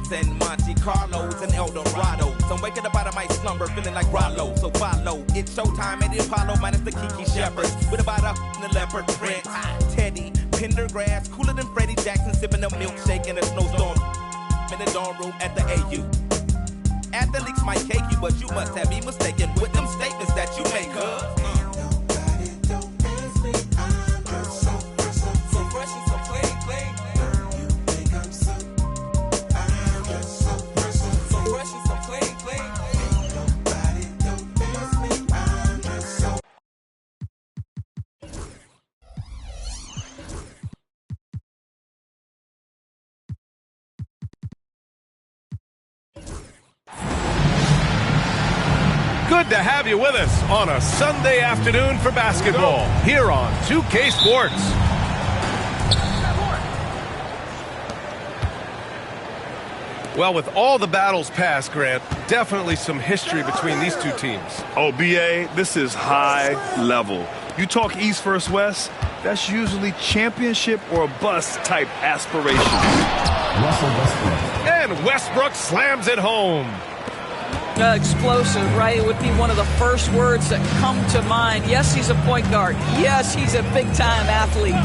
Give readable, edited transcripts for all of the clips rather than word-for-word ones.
Benz and Monte Carlos and Eldorado. So I'm waking up out of my slumber feeling like Rollo. So follow, it's showtime at the Apollo minus the Kiki Shepherds. With about a the leopard print, Teddy, Pendergrass, cooler than Freddie Jackson, sipping a milkshake in a snowstorm in the dorm room at the AU. Athletes might cake you, but you must have me mistaken with them statements that you make, Good to have you with us on a Sunday afternoon for basketball here on 2K Sports. Well, with all the battles past, Grant, definitely some history between these two teams. Oh, B.A., this is high level. You talk East versus West, that's usually championship or bust type aspirations. And Westbrook slams it home. Explosive, right? It would be one of the first words that come to mind. Yes, he's a point guard. Yes, he's a big-time athlete.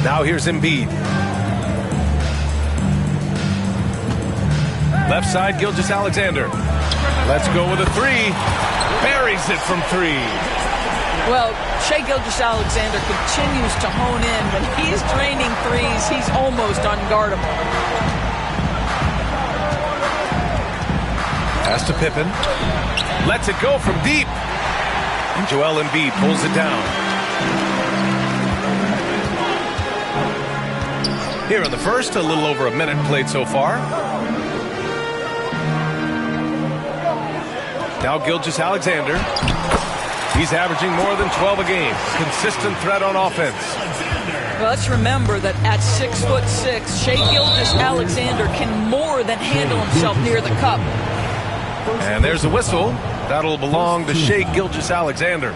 Now here's Embiid. Left side, Gilgeous-Alexander. Let's go with a three. Buries it from three. Well, Shai Gilgeous-Alexander continues to hone in. When he's draining threes, he's almost unguardable. Pass to Pippen. Lets it go from deep. And Joel Embiid pulls it down. Here in the first, a little over a minute played so far. Now Gilgeous-Alexander. He's averaging more than 12 a game. Consistent threat on offense. Well, let's remember that at 6'6", Shai Gilgeous-Alexander can more than handle himself near the cup. And there's a whistle. That'll belong to Shai Gilgeous-Alexander.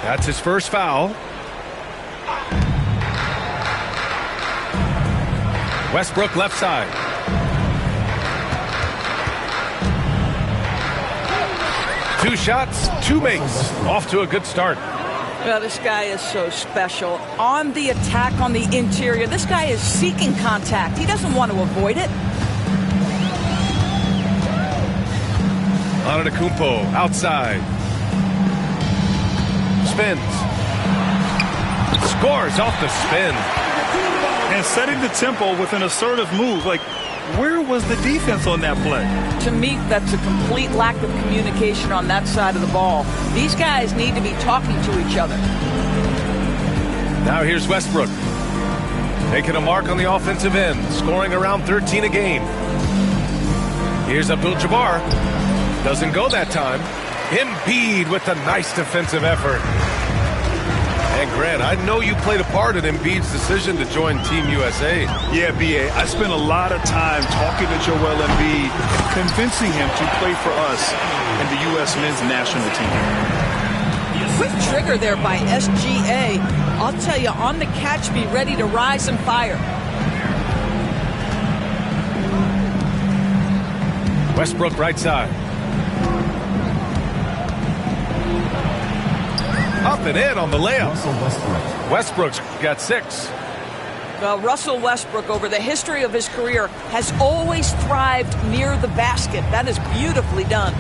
That's his first foul. Westbrook left side. Two shots, two makes. Off to a good start. Well, this guy is so special. On the attack on the interior, this guy is seeking contact. He doesn't want to avoid it. Antetokounmpo outside. Spins. Scores off the spin. And setting the tempo with an assertive move. Like, where was the defense on that play? To me, that's a complete lack of communication on that side of the ball. These guys need to be talking to each other. Now here's Westbrook. Making a mark on the offensive end. Scoring around 13 a game. Here's Abdul-Jabbar. Doesn't go that time. Embiid with a nice defensive effort. And Grant, I know you played a part in Embiid's decision to join Team USA. Yeah, B.A., I spent a lot of time talking to Joel Embiid, convincing him to play for us in the U.S. men's national team. Quick trigger there by SGA. I'll tell you, on the catch, be ready to rise and fire. Westbrook right side. Up and in on the layup. Westbrook's got 6. Well, Russell Westbrook, over the history of his career, has always thrived near the basket. That is beautifully done.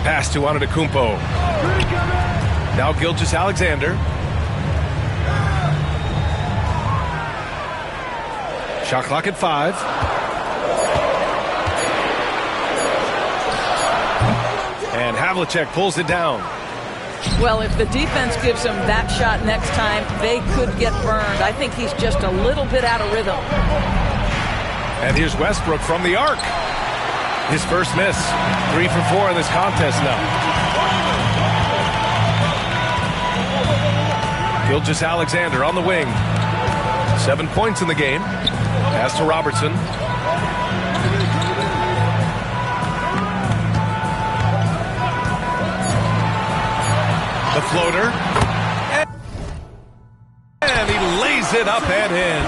Pass to Antetokounmpo. Now Gilgeous-Alexander. Shot clock at 5. And Havlicek pulls it down. Well, if the defense gives him that shot next time, they could get burned. I think he's just a little bit out of rhythm. And here's Westbrook from the arc. His first miss. 3 for 4 in this contest now. Gilgeous-Alexander on the wing. 7 points in the game. Pass to Robertson. The floater. And he lays it up and in.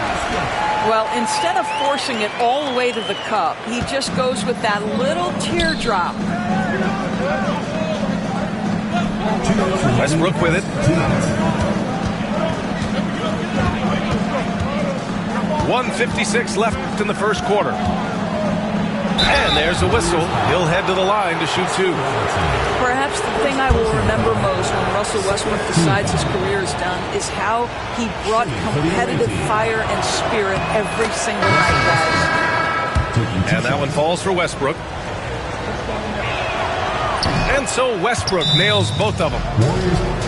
Well, instead of forcing it all the way to the cup, he just goes with that little teardrop. Westbrook with it. .156 left in the first quarter. And there's a whistle. He'll head to the line to shoot 2. Perhaps the thing I will remember most when Russell Westbrook decides his career is done is how he brought competitive fire and spirit every single night, guys. And that one falls for Westbrook. And so Westbrook nails both of them.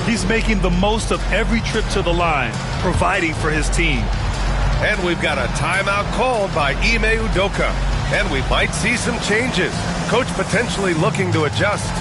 He's making the most of every trip to the line, providing for his team. And we've got a timeout called by Ime Udoka. And we might see some changes. Coach potentially looking to adjust.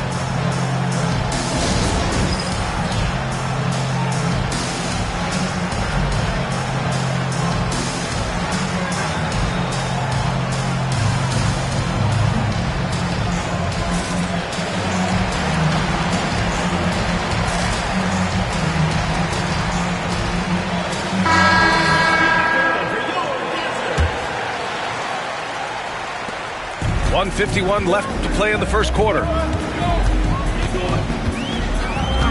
.151 left to play in the first quarter.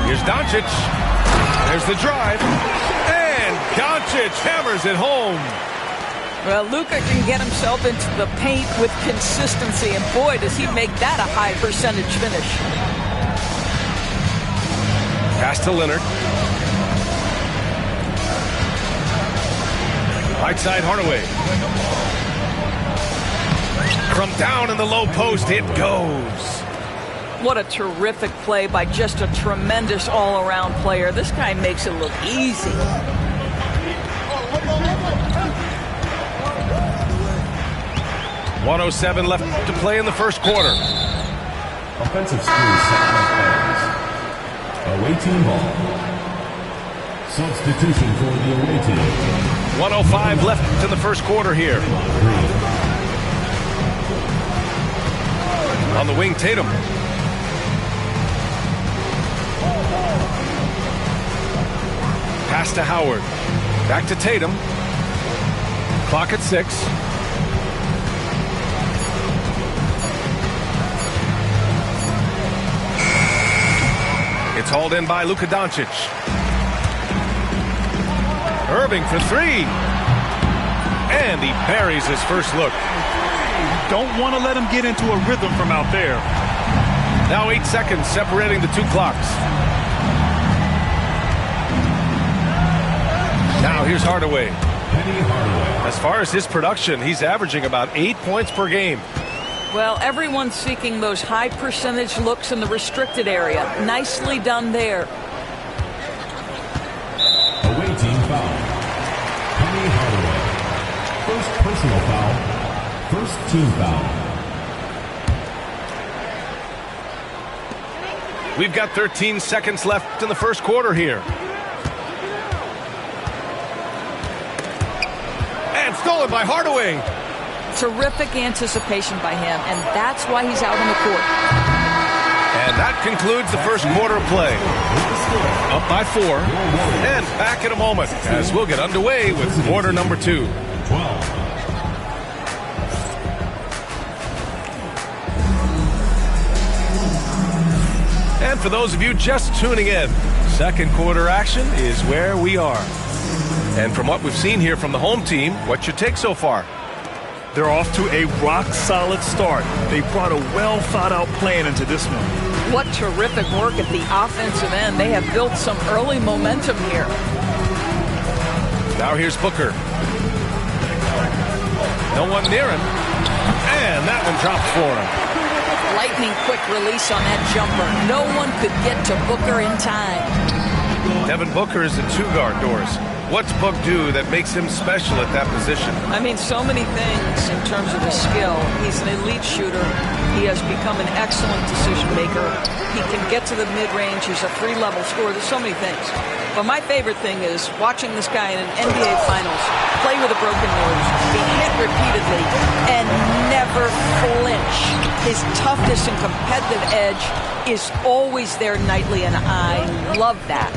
Here's Doncic. There's the drive. And Doncic hammers it home. Well, Luka can get himself into the paint with consistency, and boy, does he make that a high percentage finish. Pass to Leonard. Right side, Hardaway. From down in the low post, it goes. What a terrific play by just a tremendous all-around player. This guy makes it look easy. .107 left to play in the first quarter. Offensive screen set by players. Away team ball. Substitution for the away team. 105 left in the first quarter here. On the wing, Tatum. Pass to Howard. Back to Tatum. Clock at 6. It's hauled in by Luka Doncic. Irving for 3. And he buries his first look. Don't want to let him get into a rhythm from out there. Now 8 seconds separating the 2 clocks. Now here's Hardaway. As far as his production, he's averaging about 8 points per game. Well, everyone's seeking those high percentage looks in the restricted area. Nicely done there. Away team foul. Penny Hardaway. First personal foul. First team foul. We've got 13 seconds left in the first quarter here. And stolen by Hardaway. Terrific anticipation by him, and that's why he's out on the court. And that concludes the first quarter of play. Up by 4. And back in a moment as we'll get underway with quarter number 2. 12. And for those of you just tuning in, second quarter action is where we are. And from what we've seen here from the home team, what's your take so far? They're off to a rock-solid start. They brought a well-thought-out plan into this one. What terrific work at the offensive end. They have built some early momentum here. Now here's Booker. No one near him. And that one drops for him. Lightning quick release on that jumper. No one could get to Booker in time. Devin Booker is a 2-guard, Doris. What's Book do that makes him special at that position? I mean, so many things in terms of his skill. He's an elite shooter. He has become an excellent decision maker. He can get to the mid-range. He's a 3-level scorer. There's so many things. But my favorite thing is watching this guy in an NBA Finals play with a broken nose, be hit repeatedly, and never flinch. His toughness and competitive edge is always there nightly, and I love that.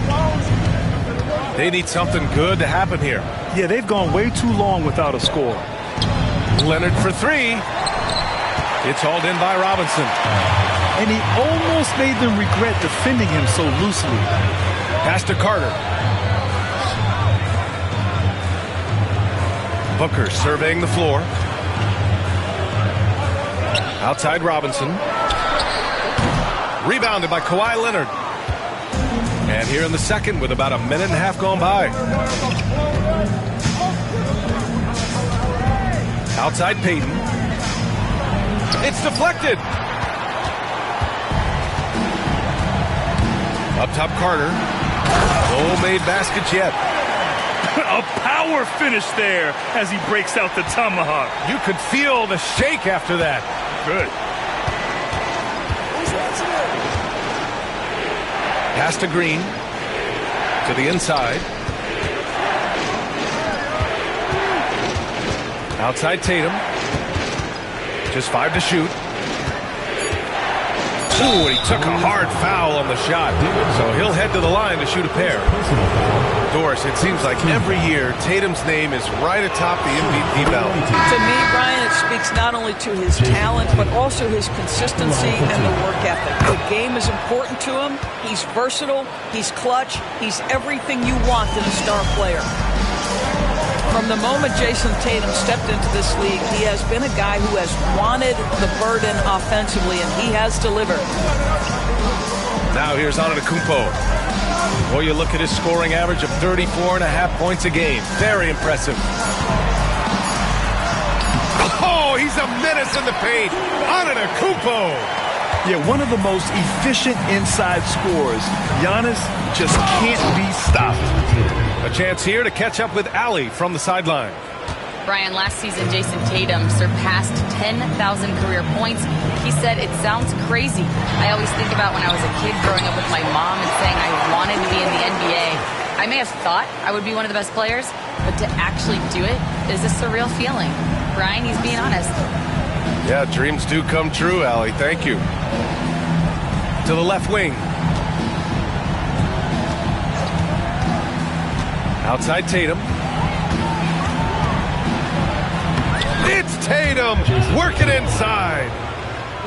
They need something good to happen here. Yeah, they've gone way too long without a score. Leonard for three. It's hauled in by Robinson. And he almost made them regret defending him so loosely. Pass to Carter. Booker surveying the floor. Outside Robinson. Rebounded by Kawhi Leonard. And here in the second with about a minute and a half gone by. Outside Payton. It's deflected. Up top Carter. No made baskets yet. A power finish there as he breaks out the tomahawk. You could feel the shake after that. Good. Pass to Green. To the inside. Outside Tatum. Just 5 to shoot. Ooh, he took a hard foul on the shot. So he'll head to the line to shoot a pair. Doris, it seems like every year Tatum's name is right atop the MVP ballot. To me, Brian, it speaks not only to his talent, but also his consistency and the work ethic. The game is important to him. He's versatile. He's clutch. He's everything you want in a star player. From the moment Jason Tatum stepped into this league, he has been a guy who has wanted the burden offensively, and he has delivered. Now here's Antetokounmpo. Boy, you look at his scoring average of 34.5 points a game. Very impressive. Oh, he's a menace in the paint. Antetokounmpo. Yeah, one of the most efficient inside scorers. Giannis just can't be stopped. A chance here to catch up with Allie from the sideline. Brian, last season, Jason Tatum surpassed 10,000 career points. He said, it sounds crazy. I always think about when I was a kid growing up with my mom and saying I wanted to be in the NBA. I may have thought I would be one of the best players, but to actually do it is a surreal feeling. Brian, he's being honest. Yeah, dreams do come true, Allie. Thank you. To the left wing. Outside Tatum. It's Tatum working inside.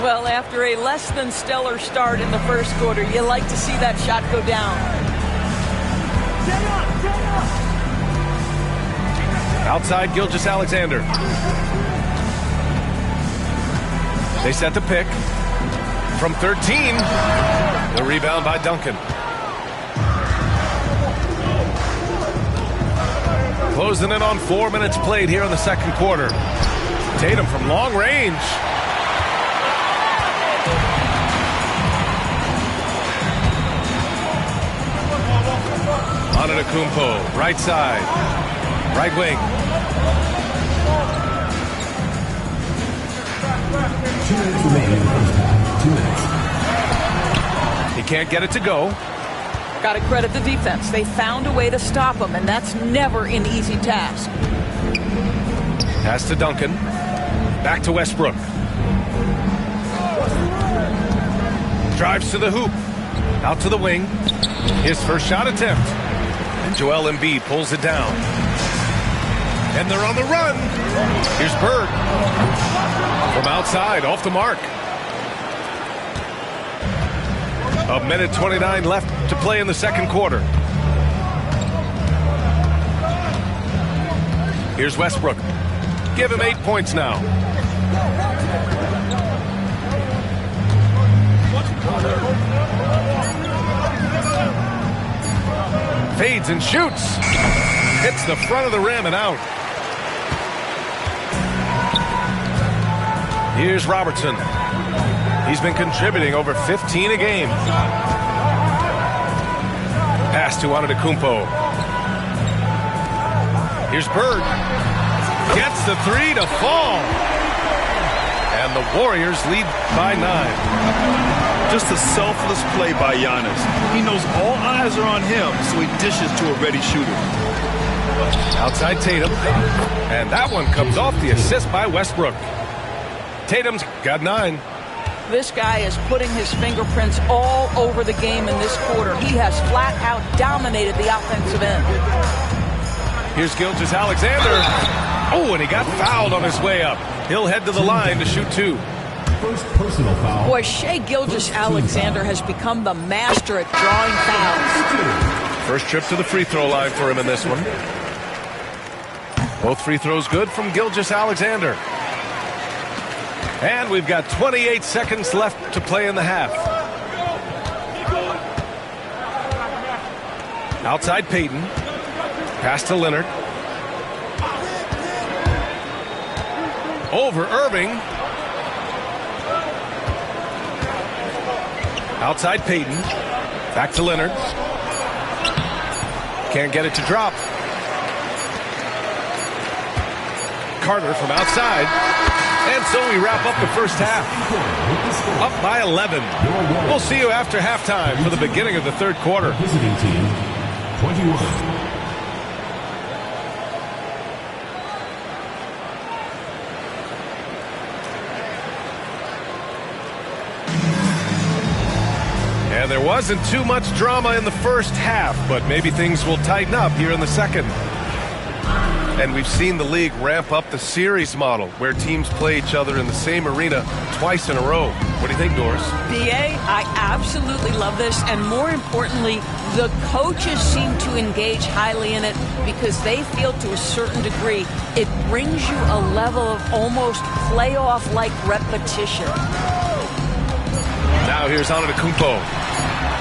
Well, after a less than stellar start in the first quarter, you like to see that shot go down. Outside Gilgeous-Alexander. They set the pick. From 13, the rebound by Duncan. Closing in on 4 minutes played here in the second quarter. Tatum from long range. Antetokounmpo, right side, right wing. 2 minutes remaining in the first half. 2 minutes. He can't get it to go. Got to credit the defense. They found a way to stop him, and that's never an easy task. Pass to Duncan. Back to Westbrook. Drives to the hoop. Out to the wing. His first shot attempt. And Joel Embiid pulls it down. And they're on the run. Here's Bird. From outside, off the mark. A minute 29 left to play in the second quarter. Here's Westbrook. Give him 8 points now. Fades and shoots. Hits the front of the rim and out. Here's Robertson. He's been contributing over 15 a game. Pass to Antetokounmpo. Here's Bird. Gets the three to fall. And the Warriors lead by 9. Just a selfless play by Giannis. He knows all eyes are on him, so he dishes to a ready shooter. Outside Tatum. And that one comes off the assist by Westbrook. Tatum's got 9. This guy is putting his fingerprints all over the game in this quarter. He has flat out dominated the offensive end. Here's Gilgeous-Alexander. Oh, and he got fouled on his way up. He'll head to the line to shoot 2. First personal foul. Boy, Shai Gilgeous-Alexander has become the master at drawing fouls. First trip to the free throw line for him in this one. Both free throws good from Gilgeous-Alexander. And we've got 28 seconds left to play in the half. Outside Payton. Pass to Leonard. Over Irving. Outside Payton. Back to Leonard. Can't get it to drop. Carter from outside. And so we wrap up the first half. Up by 11. We'll see you after halftime for the beginning of the third quarter. Visiting team, 21. And there wasn't too much drama in the first half, but maybe things will tighten up here in the second. And we've seen the league ramp up the series model, where teams play each other in the same arena twice in a row. What do you think, Doris? B.A., I absolutely love this, and more importantly, the coaches seem to engage highly in it because they feel to a certain degree it brings you a level of almost playoff-like repetition. Now here's Antetokounmpo.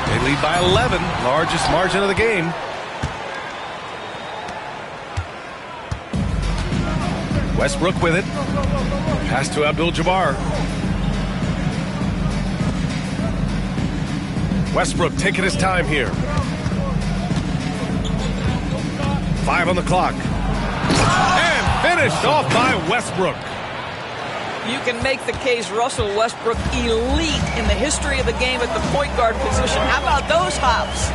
They lead by 11, largest margin of the game. Westbrook with it. Pass to Abdul-Jabbar. Westbrook taking his time here. 5 on the clock. And finished off by Westbrook. You can make the case Russell Westbrook elite in the history of the game at the point guard position. How about those hops?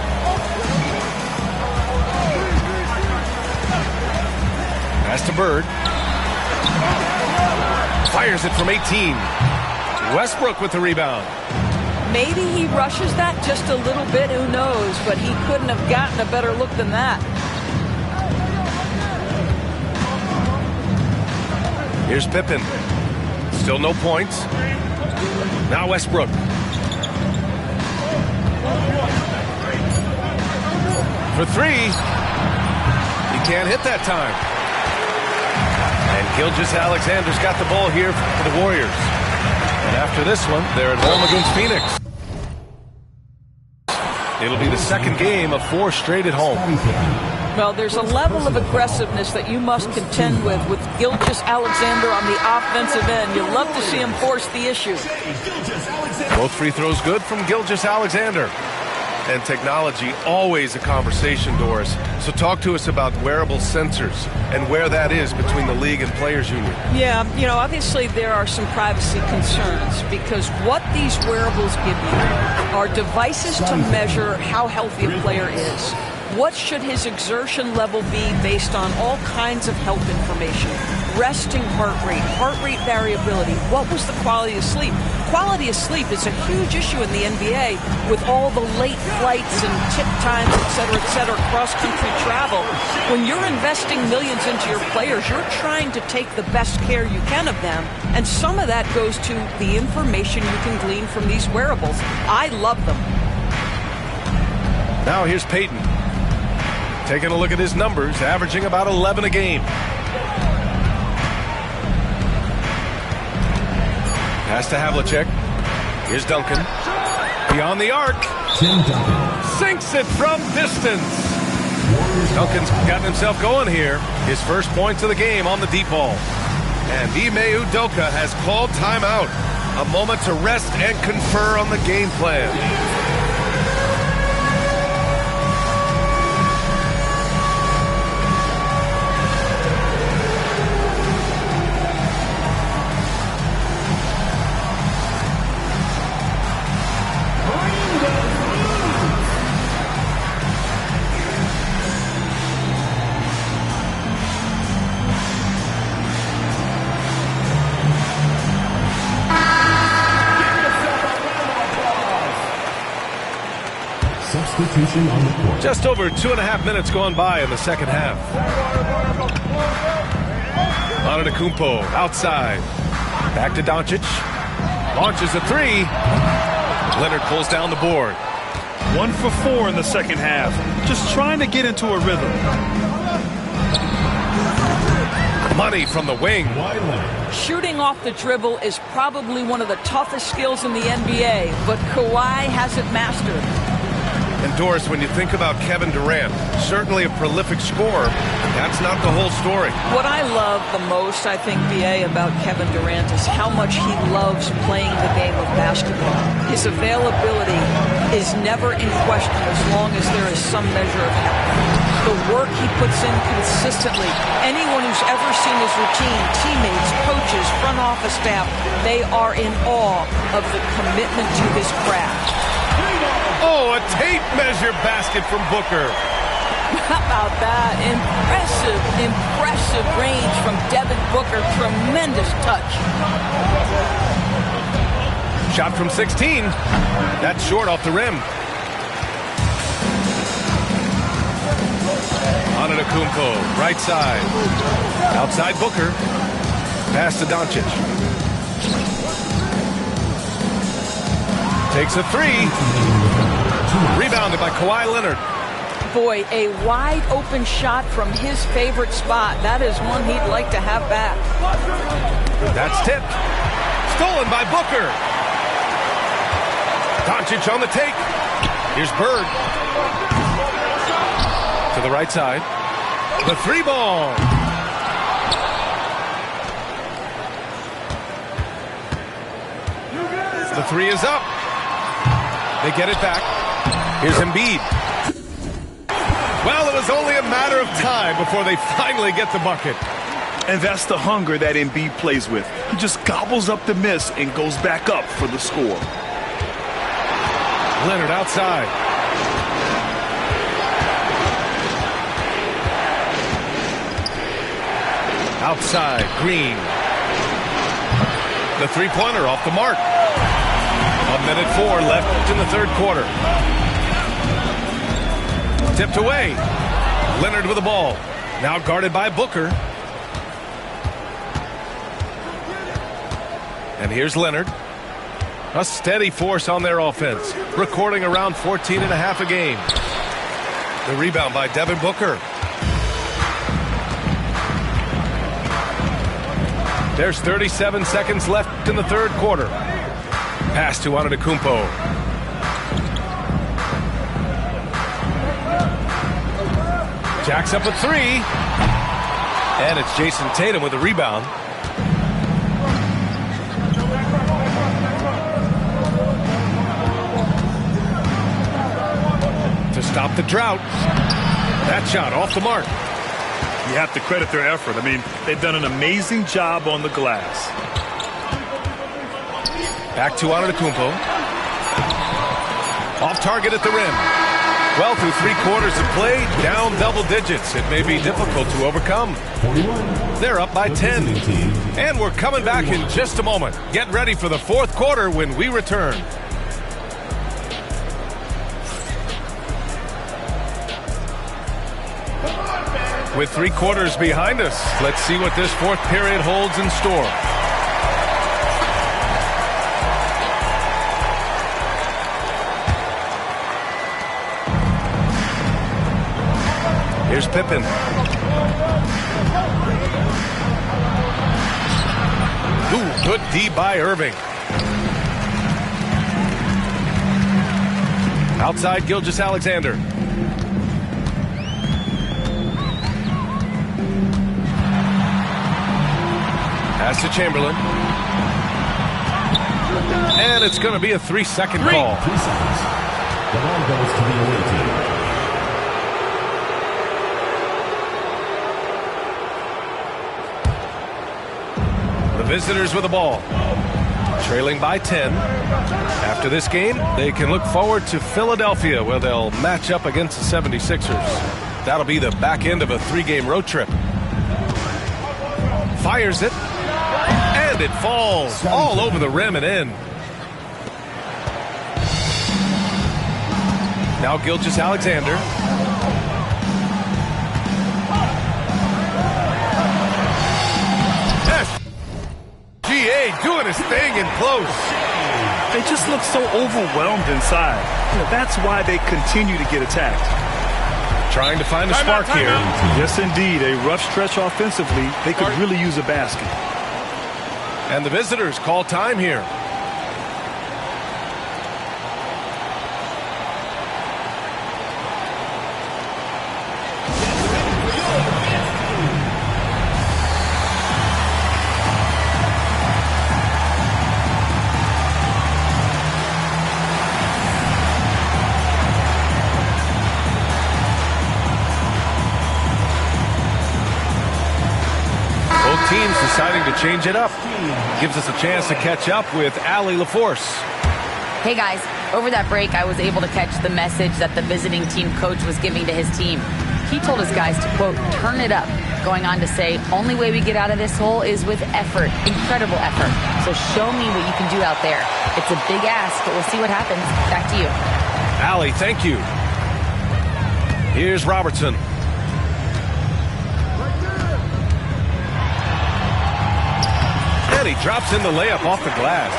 Pass to Bird. Fires it from 18. Westbrook with the rebound. Maybe he rushes that just a little bit, who knows, but he couldn't have gotten a better look than that. Here's Pippen. Still no points. Now Westbrook. For 3. He can't hit that time. And Gilgeous-Alexander's got the ball here for the Warriors. And after this one, they're at home against Phoenix. It'll be the second game of 4 straight at home. Well, there's a level of aggressiveness that you must contend with Gilgeous-Alexander on the offensive end. You'll love to see him force the issue. Both free throws good from Gilgeous-Alexander. And technology, always a conversation, Doris. So talk to us about wearable sensors and where that is between the league and players union. Yeah, obviously there are some privacy concerns because what these wearables give you are devices to measure how healthy a player is. What should his exertion level be based on all kinds of health information? Resting heart rate variability. What was the quality of sleep? Quality of sleep is a huge issue in the NBA with all the late flights and tip times, et cetera, cross-country travel. When you're investing millions into your players, you're trying to take the best care you can of them, and some of that goes to the information you can glean from these wearables. I love them. Now here's Payton. Taking a look at his numbers, averaging about 11 a game. Pass to Havlicek. Here's Duncan. Beyond the arc. Sinks it from distance. Duncan's gotten himself going here. His first points of the game on the deep ball. And Ime Udoka has called timeout. A moment to rest and confer on the game plan. Substitution on the court. Just over 2.5 minutes gone by in the second half. Antetokounmpo outside. Back to Doncic. Launches a three. Leonard pulls down the board. 1 for 4 in the second half. Just trying to get into a rhythm. Money from the wing. Shooting off the dribble is probably one of the toughest skills in the NBA, but Kawhi has it mastered. And Doris, when you think about Kevin Durant, certainly a prolific scorer, but that's not the whole story. What I love the most, I think, BA, about Kevin Durant is how much he loves playing the game of basketball. His availability is never in question as long as there is some measure of health. The work he puts in consistently. Anyone who's ever seen his routine, teammates, coaches, front office staff, they are in awe of the commitment to his craft. Oh, a tape measure basket from Booker. How about that? Impressive, impressive range from Devin Booker. Tremendous touch. Shot from 16. That's short off the rim. Antetokounmpo, right side. Outside Booker. Pass to Doncic. Takes a three. Rebounded by Kawhi Leonard. Boy, a wide open shot from his favorite spot. That is one he'd like to have back. That's tipped. Stolen by Booker. Doncic on the take. Here's Bird. To the right side. The three ball. The three is up. They get it back. Here's Embiid. Well, it was only a matter of time before they finally get the bucket. And that's the hunger that Embiid plays with. He just gobbles up the miss and goes back up for the score. Leonard outside. Outside, Green. The three-pointer off the mark. 1:04 left in the third quarter. Tipped away. Leonard with the ball. Now guarded by Booker. And here's Leonard. A steady force on their offense. Recording around 14.5 a game. The rebound by Devin Booker. There's 37 seconds left in the third quarter. Pass to Antetokounmpo. Jacks up a three. And it's Jason Tatum with the rebound. To stop the drought. That shot off the mark. You have to credit their effort. I mean, they've done an amazing job on the glass. Back to Antetokounmpo. Off target at the rim. Well, through 3 quarters of play, down double digits. It may be difficult to overcome. They're up by 10. And we're coming back in just a moment. Get ready for the fourth quarter when we return. With 3 quarters behind us, let's see what this fourth period holds in store. Here's Pippen. Ooh, good D by Irving. Outside Gilgeous-Alexander. Pass to Chamberlain. And it's going to be a 3-second call. 3 seconds. The ball goes to the away team. The visitors with the ball. Trailing by 10. After this game, they can look forward to Philadelphia, where they'll match up against the 76ers. That'll be the back end of a 3-game road trip. Fires it. And it falls all over the rim and in. Now Gilgeous Alexander. SGA doing his thing in close. They just look so overwhelmed inside. That's why they continue to get attacked. Trying to find a spark here. Yes, indeed. A rough stretch offensively. They could really use a basket. And the visitors call time here. Teams deciding to change it up. Gives us a chance to catch up with Allie LaForce. Hey guys, over that break I was able to catch the message that the visiting team coach was giving to his team. He told his guys to, quote, turn it up, going on to say, only way we get out of this hole is with effort, incredible effort. So show me what you can do out there. It's a big ask, but we'll see what happens. Back to you. Allie, thank you. Here's Robertson. And he drops in the layup off the glass.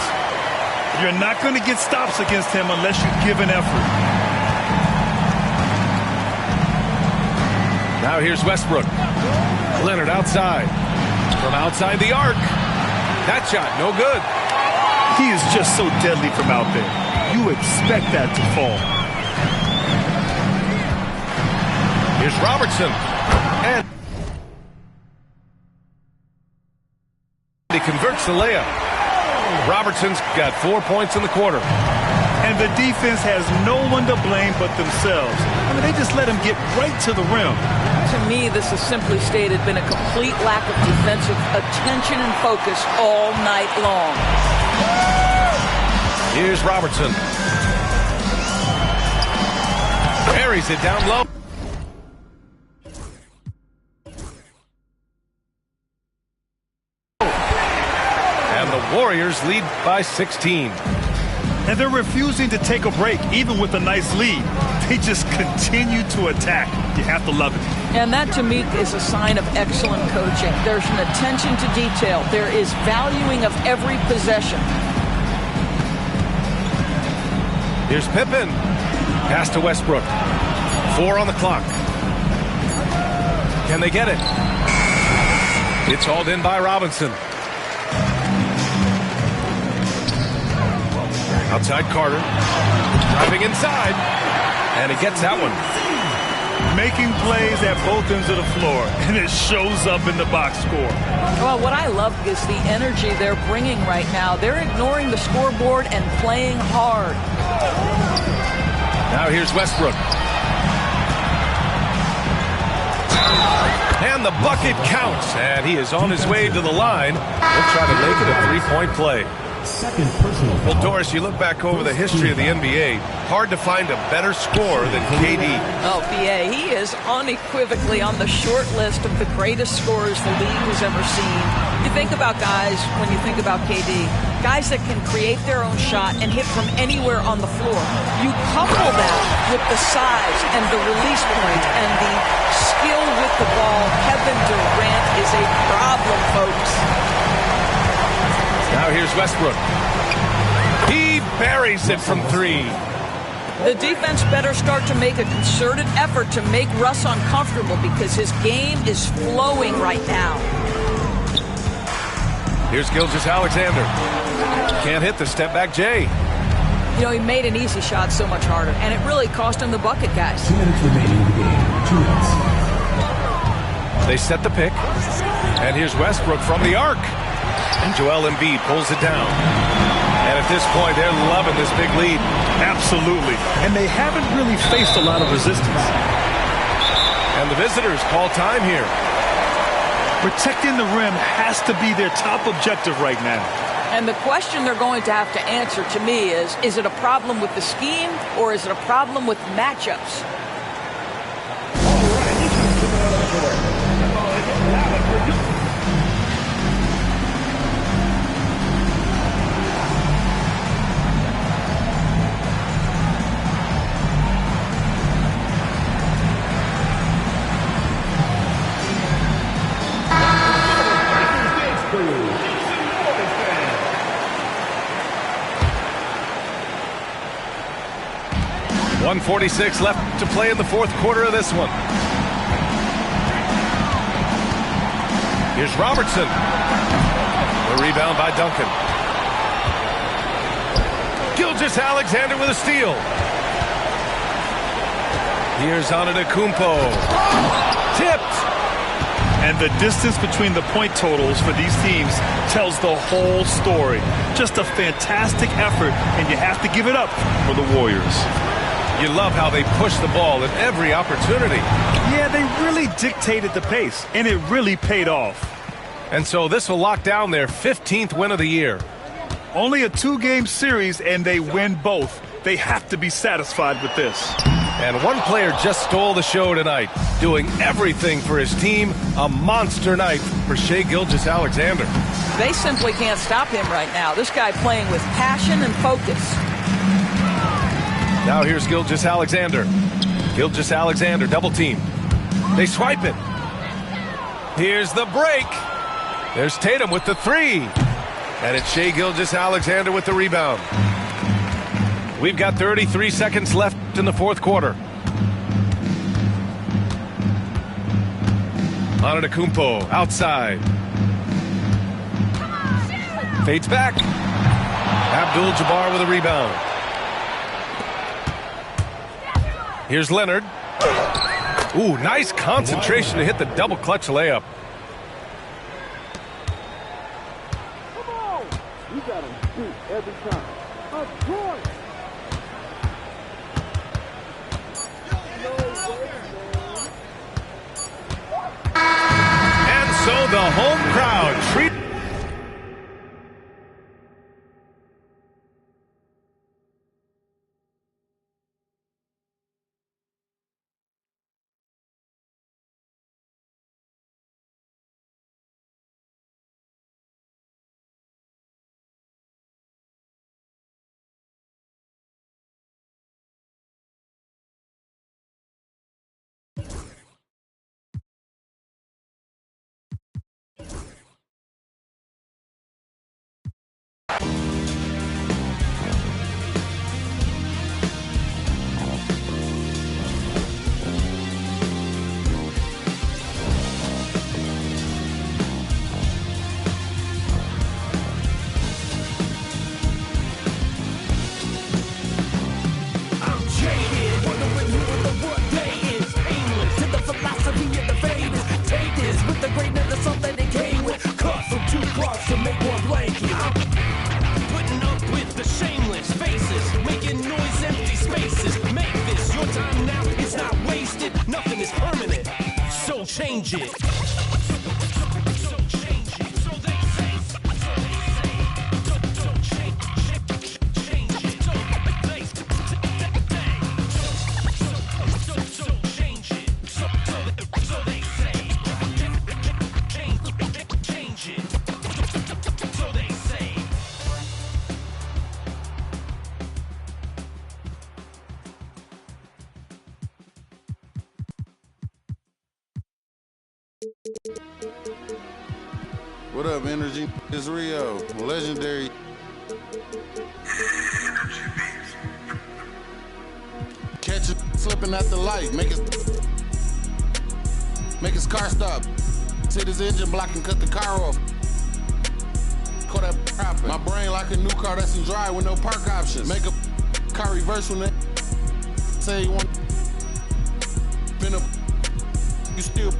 You're not going to get stops against him unless you give an effort. Now here's Westbrook. Leonard outside. From outside the arc. That shot, no good. He is just so deadly from out there. You expect that to fall. Here's Robertson. And he converts the layup. Robertson's got 4 points in the quarter. And the defense has no one to blame but themselves. I mean, they just let him get right to the rim. To me, this has simply stated been a complete lack of defensive attention and focus all night long. Here's Robertson. Carries it down low. And the Warriors lead by 16. And they're refusing to take a break, even with a nice lead. They just continue to attack. You have to love it. And that, to me, is a sign of excellent coaching. There's an attention to detail. There is valuing of every possession. Here's Pippen. Pass to Westbrook. 4 on the clock. Can they get it? It's hauled in by Robinson. Outside Carter. Driving inside. And he gets that one. Making plays at both ends of the floor. And it shows up in the box score. Well, what I love is the energy they're bringing right now. They're ignoring the scoreboard and playing hard. Now here's Westbrook. And the bucket counts. And he is on his way to the line. He'll try to make it a three-point play. Second personal foul. Well, Doris, you look back over the history of the NBA, hard to find a better scorer than KD. Oh, B.A., he is unequivocally on the short list of the greatest scorers the league has ever seen. You think about guys, when you think about KD, guys that can create their own shot and hit from anywhere on the floor. You couple that with the size and the release point and the skill with the ball. Kevin Durant is a problem, folks. Now here's Westbrook. He buries it from 3. The defense better start to make a concerted effort to make Russ uncomfortable because his game is flowing right now. Here's Gilgeous Alexander. Can't hit the step-back J. You know, he made an easy shot so much harder, and it really cost him the bucket, guys. 2 minutes remaining in the game. 2 minutes. They set the pick. And here's Westbrook from the arc. And Joel Embiid pulls it down. And at this point, they're loving this big lead. Absolutely. And they haven't really faced a lot of resistance. And the visitors call time here. Protecting the rim has to be their top objective right now. And the question they're going to have to answer to me is it a problem with the scheme or is it a problem with matchups? 1:46 left to play in the fourth quarter of this one. Here's Robertson. The rebound by Duncan. Gilgeous-Alexander with a steal. Here's Antetokounmpo. Tipped. And the distance between the point totals for these teams tells the whole story. Just a fantastic effort, and you have to give it up for the Warriors. You love how they push the ball at every opportunity. Yeah, they really dictated the pace, and it really paid off. And so this will lock down their 15th win of the year. Only a 2-game series, and they win both. They have to be satisfied with this. And one player just stole the show tonight, doing everything for his team. A monster night for Shai Gilgeous-Alexander. They simply can't stop him right now. This guy playing with passion and focus. Now here's Gilgeous-Alexander. Gilgeous-Alexander double team. They swipe it. Here's the break. There's Tatum with the three. And it's Shai Gilgeous-Alexander with the rebound. We've got 33 seconds left in the fourth quarter. Antetokounmpo outside. Fades back. Abdul-Jabbar with a rebound. Here's Leonard. Ooh, nice concentration to hit the double clutch layup. Come on! You got to shoot every time. Of course! And so the home crowd treat. Change it. What up, Energy? It's Rio, legendary. Catch it slipping at the light, make his car stop. Hit his engine block and cut the car off. Call that proper. My brain like a new car that's in drive with no park options. Make a car reverse when they say you want. Been up, you still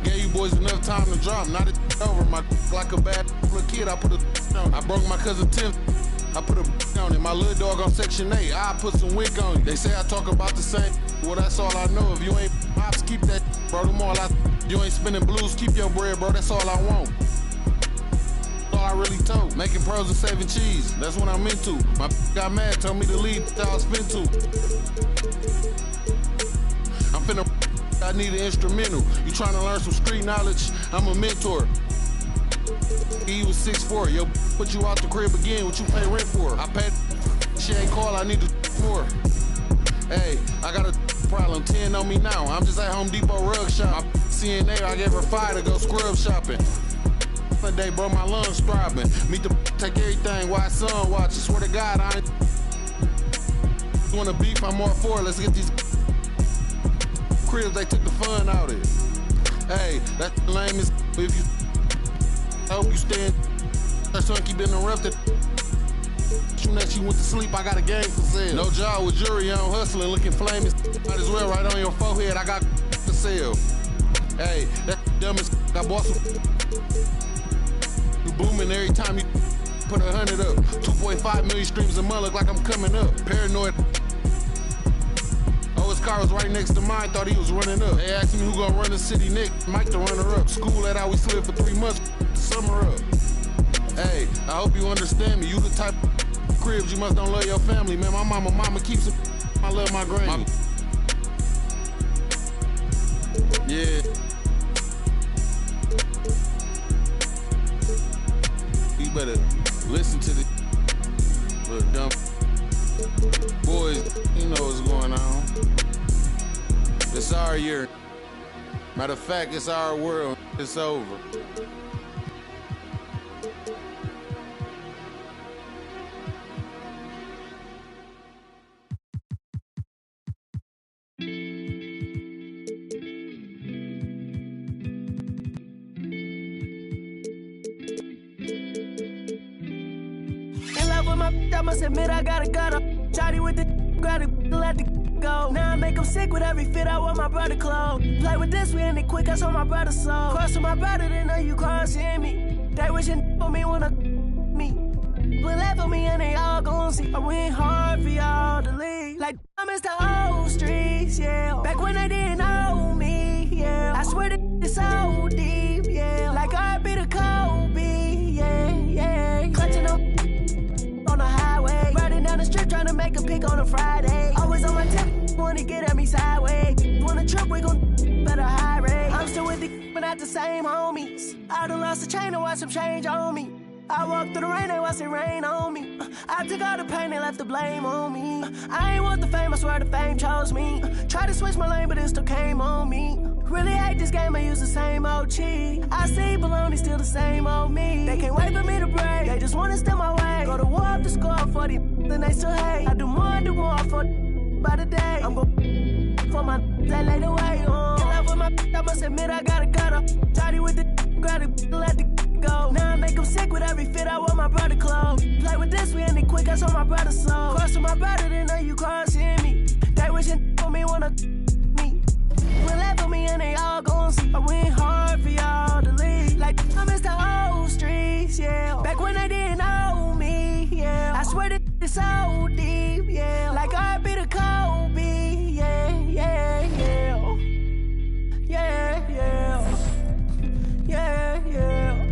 gave you boys enough time to drop. Not it over. My like a bad little kid. I put a on. I broke my cousin Tim. I put a on it. My little dog on Section 8. I put some wick on you. They say I talk about the same. Well, that's all I know. If you ain't pops, keep that, bro. Them all you ain't spinning blues, keep your bread, bro. That's all I want. All I really told. Making pros and saving cheese. That's what I'm into. My got mad, told me to leave. I was spin to. I'm finna. I need an instrumental. You trying to learn some street knowledge? I'm a mentor. He was 6'4". Yo, put you out the crib again. What you pay rent for? I paid. She ain't call. I need the more. Hey, I got a problem. 10 on me now. I'm just at Home Depot rug shop. My CNA, I gave her 5 to go scrub shopping. One day, bro, my lungs throbbing. Meet the take everything. Why son watch? I swear to God, I ain't want to beef, I'm all for it. Let's get these cribs, they took the fun out of it. Hey, that's the lamest. If you, I hope you stand. That son keep being interrupted. Soon as she went to sleep, I got a game for sale. No job with jury, I'm hustling, looking flaming. Might as well right on your forehead, I got for sale. Hey, that dumbest. I bought some. You booming every time you put 100 up. 2.5 million streams a month, look like I'm coming up. Paranoid. Oh, his car was right next to mine, thought he was running up. They asked me who gonna run the city next. Mike the runner up. School that how we slid for 3 months. Summer up. Hey, I hope you understand me. You the type of cribs you must don't love your family, man. My mama keeps it. I love my granny. Yeah. You better listen to the little dumb boys. You know what's going on. It's our year. Matter of fact, it's our world. It's over. I must admit I gotta gutter. Shawty with the grab it, let the go. Now I make them sick with every fit I want my brother clothes. Play with this, we end it quick, I saw my brother soul. Cross with my brother, then know you crossing me. They wishing for me when I me. Will left for me and they all gon' see. I went hard for y'all to leave. Like I'm Mr. Old Streets, yeah. Back when they didn't know me, yeah. I swear that it's so deep, yeah. Like I be the Kobe, yeah, yeah. Clutching up on the highway, riding down the strip trying to make a pick on a Friday. Always on my tip, wanna get at me sideways. Wanna trip, we gon' better high rate. I'm still with the but not the same homies. I done lost the chain and watch some change on me. I walked through the rain, they watched it rain on me. I took all the pain, they left the blame on me. I ain't want the fame, I swear the fame chose me. Tried to switch my lane, but it still came on me. Really hate this game, I use the same old cheat. I see baloney, still the same old me. They can't wait for me to break, they just wanna steal my way. Go to war up to score for the then they still hate. I do more for by the day. I'm gon' for my that laid away. In love with my I must admit I gotta cut up. Shawty with the grab it, let the go. Now I make them sick with every fit I want my brother clothes. Play with this, we end it quick, I saw my brother soul. Cross with my brother, then know you crossing me. They wishing for me when I me. Will left for me and they all gon' see. I went hard for y'all to leave. Like I'm Mr. Old Streets, yeah. Back when they didn't know me, yeah. I swear that it's so deep, yeah. Like I be the Kobe, yeah, yeah, yeah. Yeah, yeah. Yeah, yeah.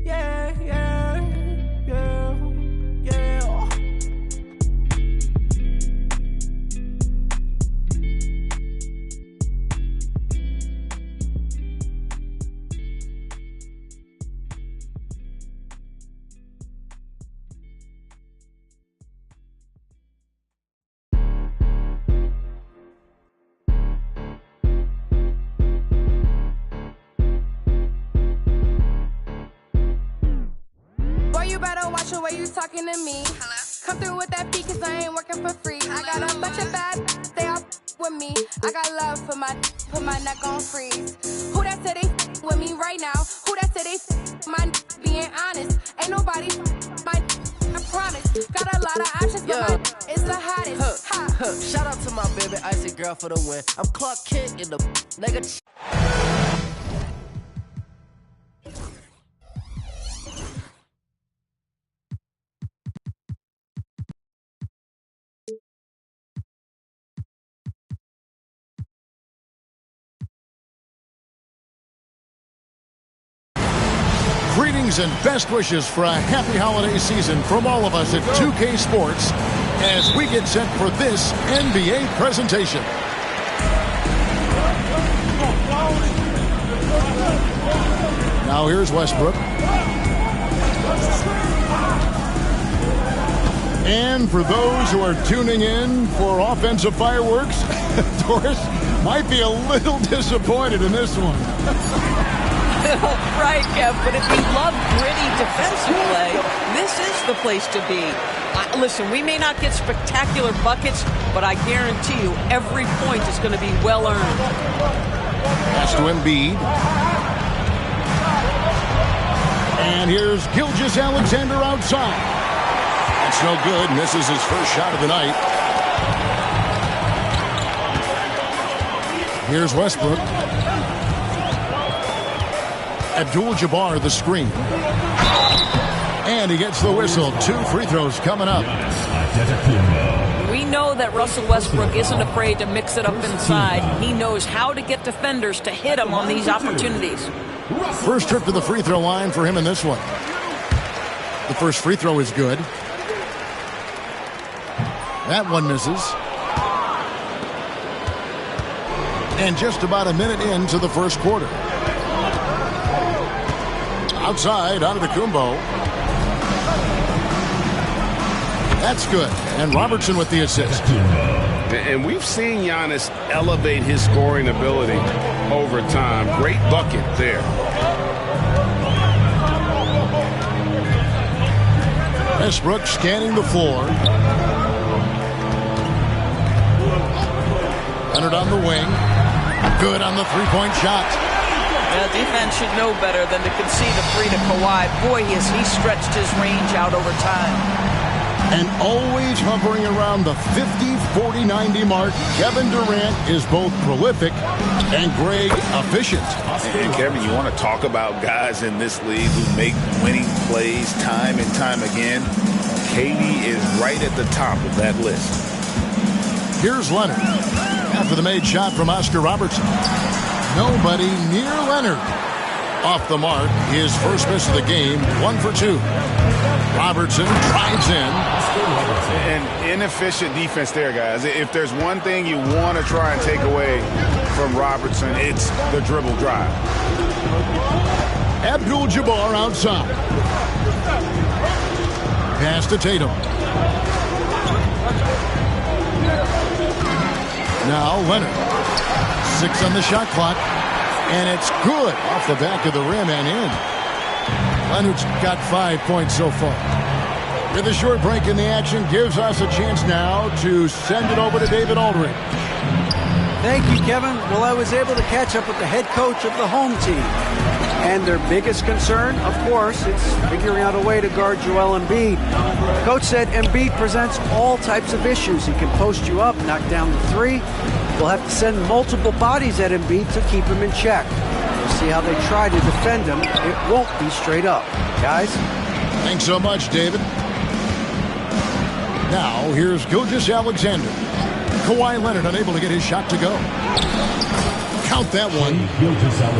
Yeah, yeah. Yeah, yeah. Watch the way you talking to me. Hello? Come through with that beat, cause I ain't working for free. I got a bunch of bad, they all with me. I got love for put my neck on freeze. Who that said they with me right now? Who that said they my being honest? Ain't nobody my I promise. Got a lot of options, but my is the hottest. Shout out to my baby icy girl for the win. I'm Clark Kent in the nigga. Greetings and best wishes for a happy holiday season from all of us at 2K Sports as we get set for this NBA presentation. Now here's Westbrook. And for those who are tuning in for offensive fireworks, Doris might be a little disappointed in this one. Right, Kev, but if you love gritty defensive play, this is the place to be. Listen, we may not get spectacular buckets, but I guarantee you every point is going to be well earned. Pass to Embiid. And here's Gilgeous-Alexander outside. That's no good. Misses his first shot of the night. Here's Westbrook. Abdul-Jabbar the screen. And he gets the whistle. 2 free throws coming up. We know that Russell Westbrook isn't afraid to mix it up inside. He knows how to get defenders to hit him on these opportunities. First trip to the free throw line for him in this one. The first free throw is good. That one misses. And just about a minute into the first quarter. Outside, Antetokounmpo. That's good. And Robertson with the assist. And we've seen Giannis elevate his scoring ability over time. Great bucket there. Westbrook scanning the floor. Leonard on the wing. Good on the three-point shot. Yeah, defense should know better than to concede a three to Kawhi. Boy, has he stretched his range out over time. And always hovering around the 50, 40, 90 mark, Kevin Durant is both prolific and Greg efficient. And Kevin, you want to talk about guys in this league who make winning plays time and time again. KD is right at the top of that list. Here's Leonard. After the made shot from Oscar Robertson. Nobody near Leonard. Off the mark, his first miss of the game, 1 for 2. Robertson drives in. And inefficient defense there, guys. If there's one thing you want to try and take away from Robertson, it's the dribble drive. Abdul-Jabbar outside. Pass to Tatum. Now Leonard. 6 on the shot clock. And it's good off the back of the rim and in. Leonard's got 5 points so far. With a short break in the action, gives us a chance now to send it over to David Aldridge. Thank you, Kevin. Well, I was able to catch up with the head coach of the home team. And their biggest concern, of course, it's figuring out a way to guard Joel Embiid. Coach said Embiid presents all types of issues. He can post you up, knock down the three. We'll have to send multiple bodies at Embiid to keep him in check. We'll see how they try to defend him. It won't be straight up. Guys? Thanks so much, David. Now, here's Gilgeous-Alexander. Kawhi Leonard unable to get his shot to go. Count that one.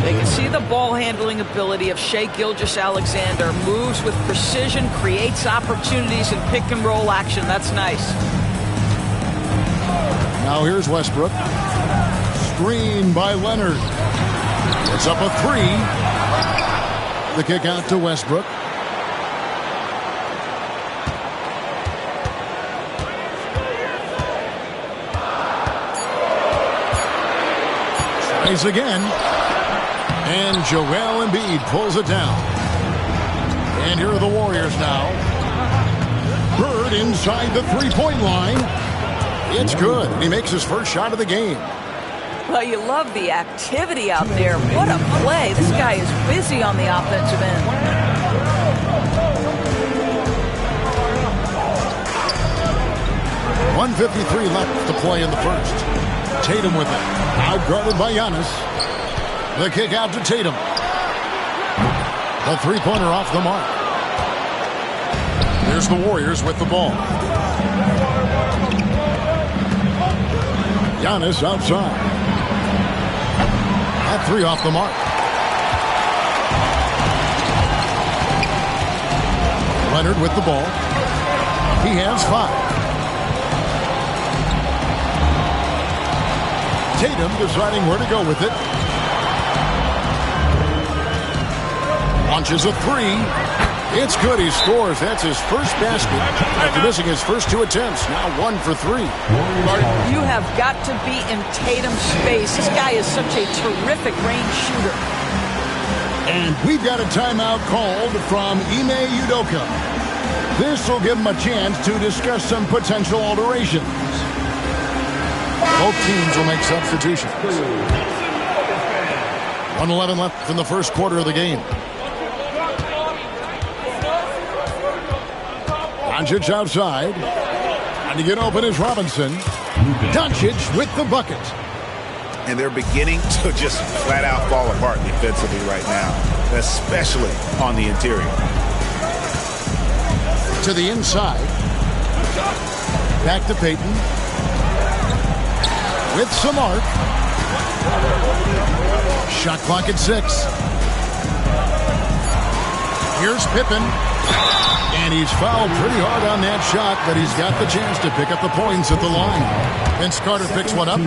They can see the ball handling ability of Shai Gilgeous-Alexander. Moves with precision, creates opportunities in pick and roll action. That's nice. Now here's Westbrook. Screen by Leonard. It's up a 3. The kick out to Westbrook. Tries again. And Joel Embiid pulls it down. And here are the Warriors now. Bird inside the three-point line. It's good. He makes his first shot of the game. Well, you love the activity out there. What a play. This guy is busy on the offensive end. .153 left to play in the first. Tatum with it. Outguarded by Giannis. The kick out to Tatum. The three-pointer off the mark. Here's the Warriors with the ball. Giannis outside. That 3 off the mark. Leonard with the ball. He has 5. Tatum deciding where to go with it. Launches a 3. It's good. He scores. That's his first basket after missing his first 2 attempts. Now 1 for 3. You have got to be in Tatum's space. This guy is such a terrific range shooter. And we've got a timeout called from Ime Udoka. This will give them a chance to discuss some potential alterations. Both teams will make substitutions. 1:11 left in the first quarter of the game. Doncic outside. Trying to get open is Robinson. Doncic with the bucket. And they're beginning to just flat out fall apart defensively right now, especially on the interior. To the inside. Back to Payton. With some arc. Shot clock at 6. Here's Pippen. And he's fouled pretty hard on that shot, but he's got the chance to pick up the points at the line. Vince Carter picks one up.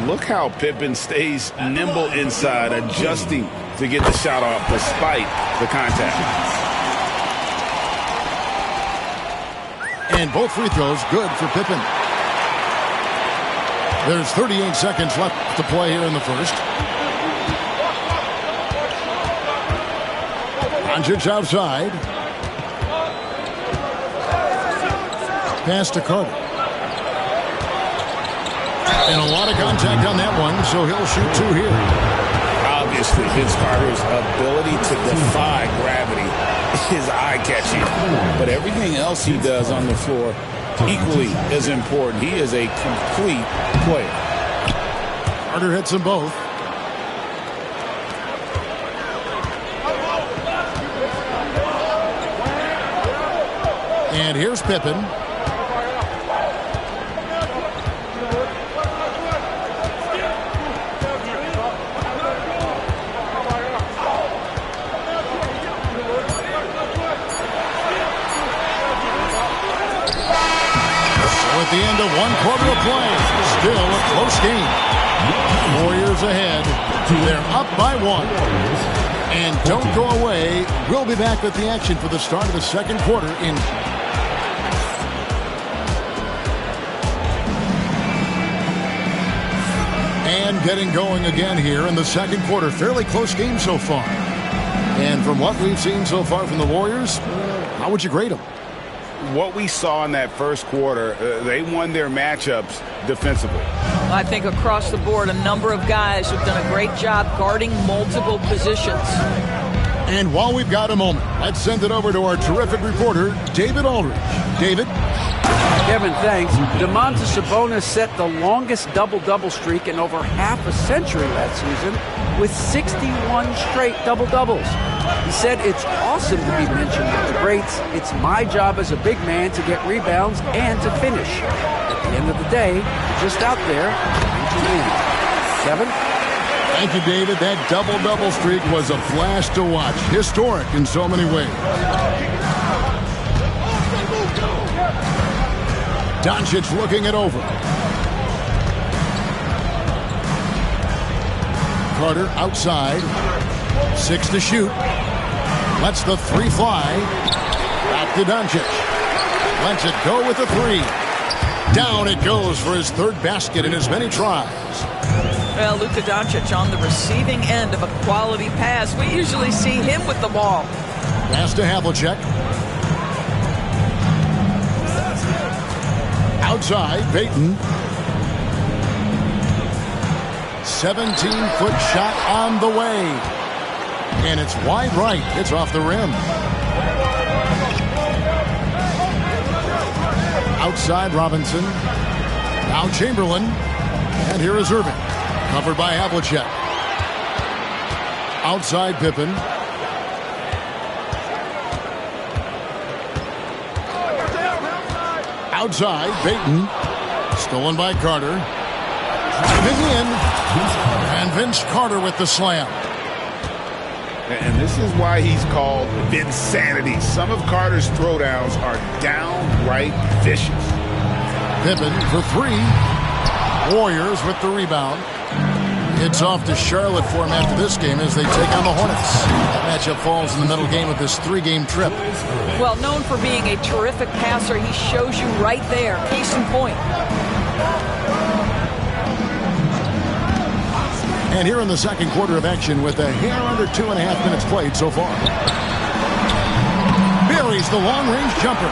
Look how Pippen stays nimble inside, adjusting to get the shot off despite the contact. And both free throws good for Pippen. There's 38 seconds left to play here in the first. Doncic outside. Pass to Carter. And a lot of contact on that one, so he'll shoot 2 here. Obviously, Vince Carter's ability to defy gravity is eye-catching. But everything else he does on the floor equally as important. He is a complete player. Carter hits them both. And here's Pippen. At the end of 1 quarter of play, still a close game. Warriors ahead. They're up by 1. And don't go away. We'll be back with the action for the start of the second quarter in. And getting going again here in the second quarter. Fairly close game so far. And from what we've seen so far from the Warriors, how would you grade them? What we saw in that first quarter, they won their matchups defensively. I think across the board, a number of guys have done a great job guarding multiple positions. And while we've got a moment, let's send it over to our terrific reporter, David Aldridge. David? Kevin, thanks. Domantas Sabonis set the longest double-double streak in over half a century last season with 61 straight double-doubles. He said, "It's awesome to be mentioned with the greats. It's my job as a big man to get rebounds and to finish. At the end of the day, you're just out there trying to win." Kevin? Thank you, David. That double-double streak was a blast to watch. Historic in so many ways. Doncic looking it over. Carter outside. 6 to shoot. Lets the 3 fly. Back to Doncic. Lets it go with the 3. Down it goes for his 3rd basket in as many tries. Well, Luka Doncic on the receiving end of a quality pass. We usually see him with the ball. Pass to Havlicek. Outside, Payton. 17-foot shot on the way. And it's wide right. It's off the rim. Outside, Robinson. Now Chamberlain. And here is Irving. Covered by Havlicek. Outside, Pippen. Outside, Payton. Stolen by Carter. Driving in. And Vince Carter with the slam. And this is why he's called Vinsanity. Some of Carter's throwdowns are downright vicious. Pippen for 3. Warriors with the rebound. It's off to Charlotte for him after this game as they take on the Hornets. That matchup falls in the middle game of this 3-game trip. Well, known for being a terrific passer, he shows you right there. Case in point. And here in the second quarter of action with a hair under 2.5 minutes played so far. Barry buries the long-range jumper.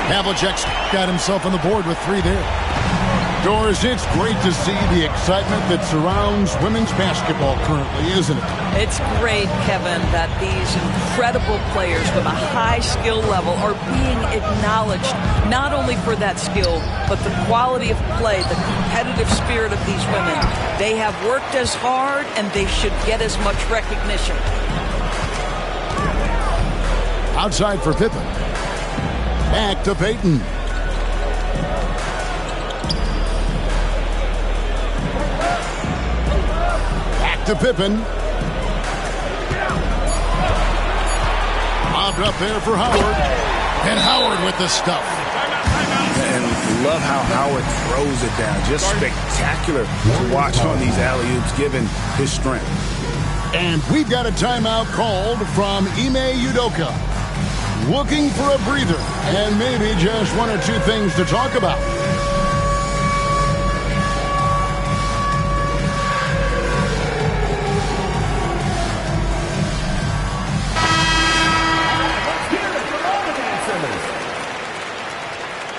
Havlicek's got himself on the board with 3 there. Doris, it's great to see the excitement that surrounds women's basketball currently, isn't it? It's great, Kevin, that these incredible players with a high skill level are being acknowledged, not only for that skill, but the quality of play, the competitive spirit of these women. They have worked as hard, and they should get as much recognition. Outside for Pippen. Back to Peyton. To Pippen. Lobbed up there for Howard. And Howard with the stuff. And love how Howard throws it down. Just spectacular to watch on these alley-oops, given his strength. And we've got a timeout called from Ime Udoka. Looking for a breather and maybe just 1 or 2 things to talk about.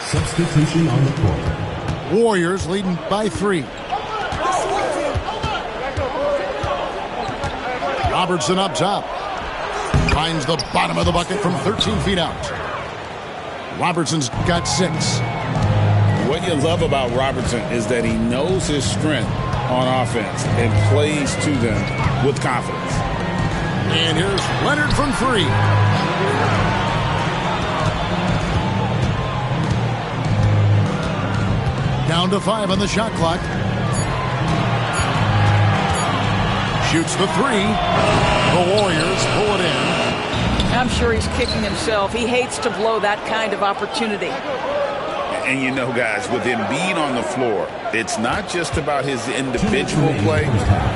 Substitution on the court. Warriors leading by 3. Robertson up top. Finds the bottom of the bucket from 13 feet out. Robertson's got 6. What you love about Robertson is that he knows his strength on offense and plays to them with confidence. And here's Leonard from 3. Down to 5 on the shot clock. Shoots the 3. The Warriors pull it in. I'm sure he's kicking himself. He hates to blow that kind of opportunity. And you know, guys, with Embiid on the floor, it's not just about his individual play.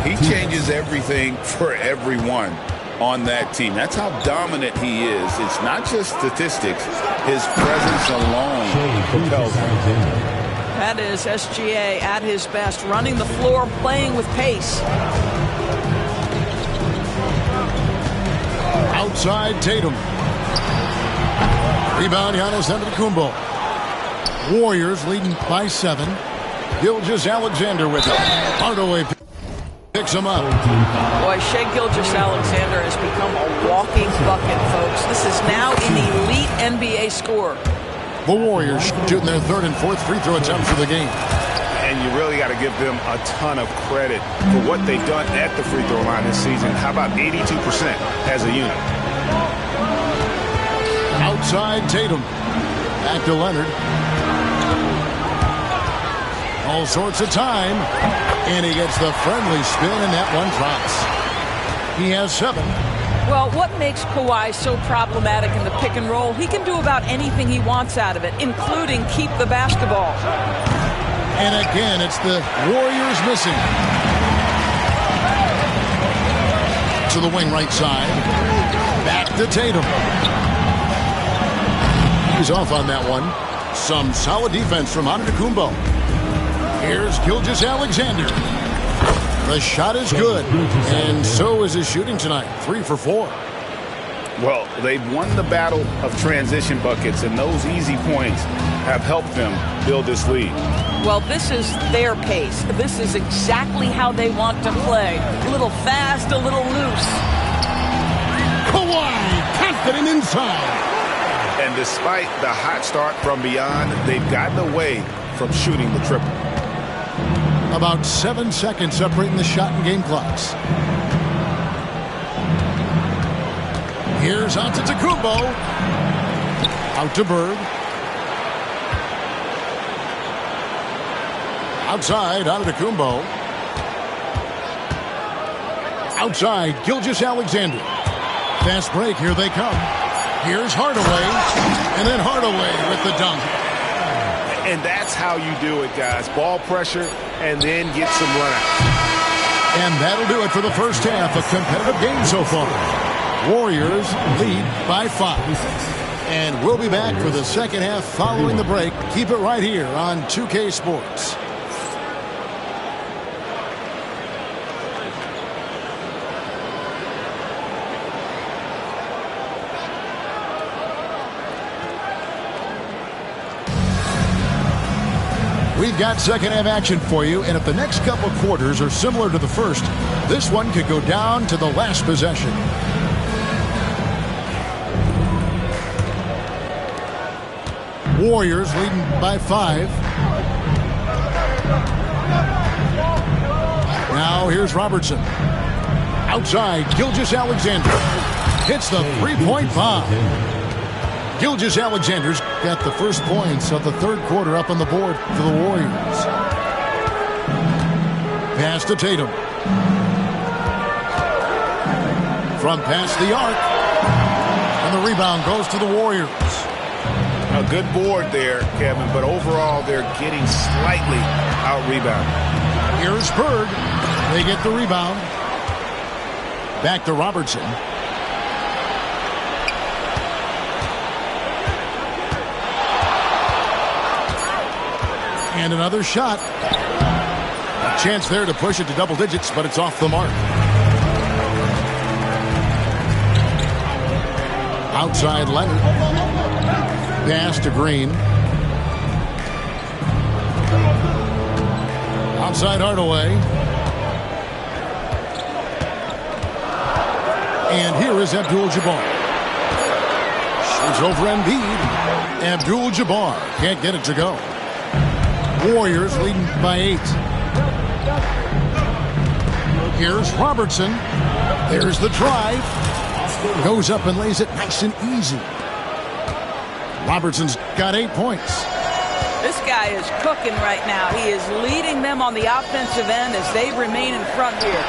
He changes everything for everyone on that team. That's how dominant he is. It's not just statistics. His presence alone propels him. That is SGA at his best, running the floor, playing with pace. Outside Tatum. Rebound Giannis Antetokounmpo. Warriors leading by 7. Gilgeous-Alexander with it. Hardaway picks him up. Boy, Shai Gilgeous-Alexander has become a walking bucket, folks. This is now an elite NBA scorer. The Warriors shooting their 3rd and 4th free throw attempts for the game. And you really got to give them a ton of credit for what they've done at the free throw line this season. How about 82% as a unit? Outside Tatum. Back to Leonard. All sorts of time. And he gets the friendly spin, and that one drops. He has 7. Well, what makes Kawhi so problematic in the pick and roll? He can do about anything he wants out of it, including keep the basketball. And again, it's the Warriors missing. To the wing right side. Back to Tatum. He's off on that one. Some solid defense from Antetokounmpo. Here's Gilgeous-Alexander. The shot is good, and so is his shooting tonight. 3 for 4. Well, they've won the battle of transition buckets, and those easy points have helped them build this lead. Well, this is their pace. This is exactly how they want to play. A little fast, a little loose. Kawhi, confident inside. And despite the hot start from beyond, they've gotten away from shooting the triple. About 7 seconds separating the shot and game clocks. Here's Antetokounmpo. Out to Bird. Outside, Antetokounmpo. Outside, Gilgeous-Alexander. Fast break, here they come. Here's Hardaway. And then Hardaway with the dunk. And that's how you do it, guys. Ball pressure and then get some run out. And that'll do it for the first half. A competitive game so far. Warriors lead by 5. And we'll be back for the second half following the break. Keep it right here on 2K Sports. We've got second half action for you, and if the next couple quarters are similar to the first, this one could go down to the last possession. Warriors leading by 5. Now here's Robertson. Outside, Gilgeous-Alexander hits the three-point bomb. Gilgeous-Alexander's got the first points of the third quarter up on the board for the Warriors. Pass to Tatum. From past the arc. And the rebound goes to the Warriors. A good board there, Kevin, but overall they're getting slightly out-rebounded. Here's Bird. They get the rebound. Back to Robertson. And another shot. A chance there to push it to double digits, but it's off the mark. Outside Leonard. Pass to Green. Outside Hardaway. And here is Abdul-Jabbar. Shoots over Embiid. Abdul-Jabbar can't get it to go. Warriors leading by 8. Here's Robertson. There's the drive. Goes up and lays it nice and easy. Robertson's got 8 points. This guy is cooking right now. He is leading them on the offensive end as they remain in front here.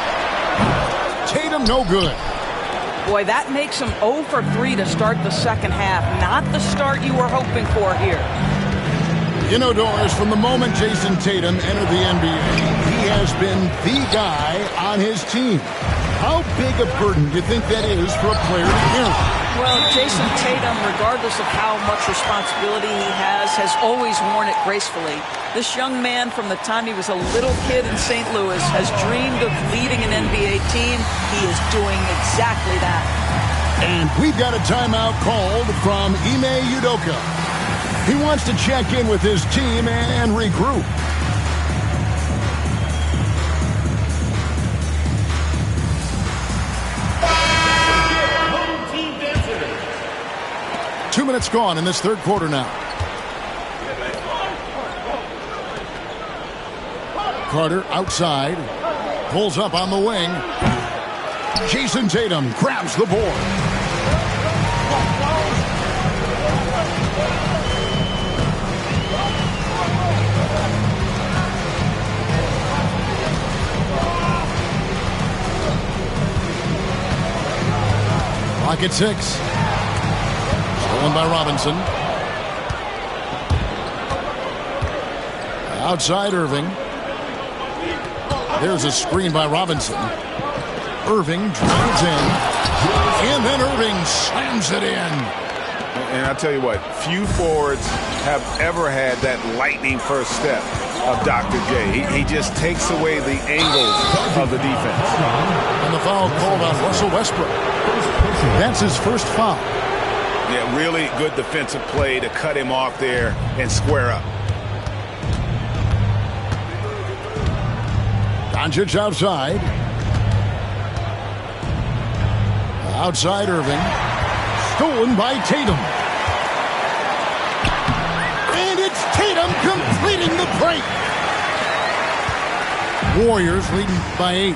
Tatum no good. Boy, that makes him 0 for 3 to start the second half. Not the start you were hoping for here. You know, Doris, from the moment Jason Tatum entered the NBA, he has been the guy on his team. How big a burden do you think that is for a player to carry? Well, Jason Tatum, regardless of how much responsibility he has always worn it gracefully. This young man, from the time he was a little kid in St. Louis, has dreamed of leading an NBA team. He is doing exactly that. And we've got a timeout called from Ime Udoka. He wants to check in with his team and regroup. Home team dancer. 2 minutes gone in this third quarter now. Carter outside. Pulls up on the wing. Jason Tatum grabs the board. Clock at 6. Stolen by Robinson. Outside Irving. There's a screen by Robinson. Irving drives in. And then Irving slams it in. And I'll tell you what, few forwards have ever had that lightning first step of Dr. J. He just takes away the angles of the defense. And the foul called on Russell Westbrook. That's his first foul. Yeah, really good defensive play to cut him off there and square up. Doncic outside. Outside Irving. Stolen by Tatum. And it's Tatum completing the break. Warriors leading by 8.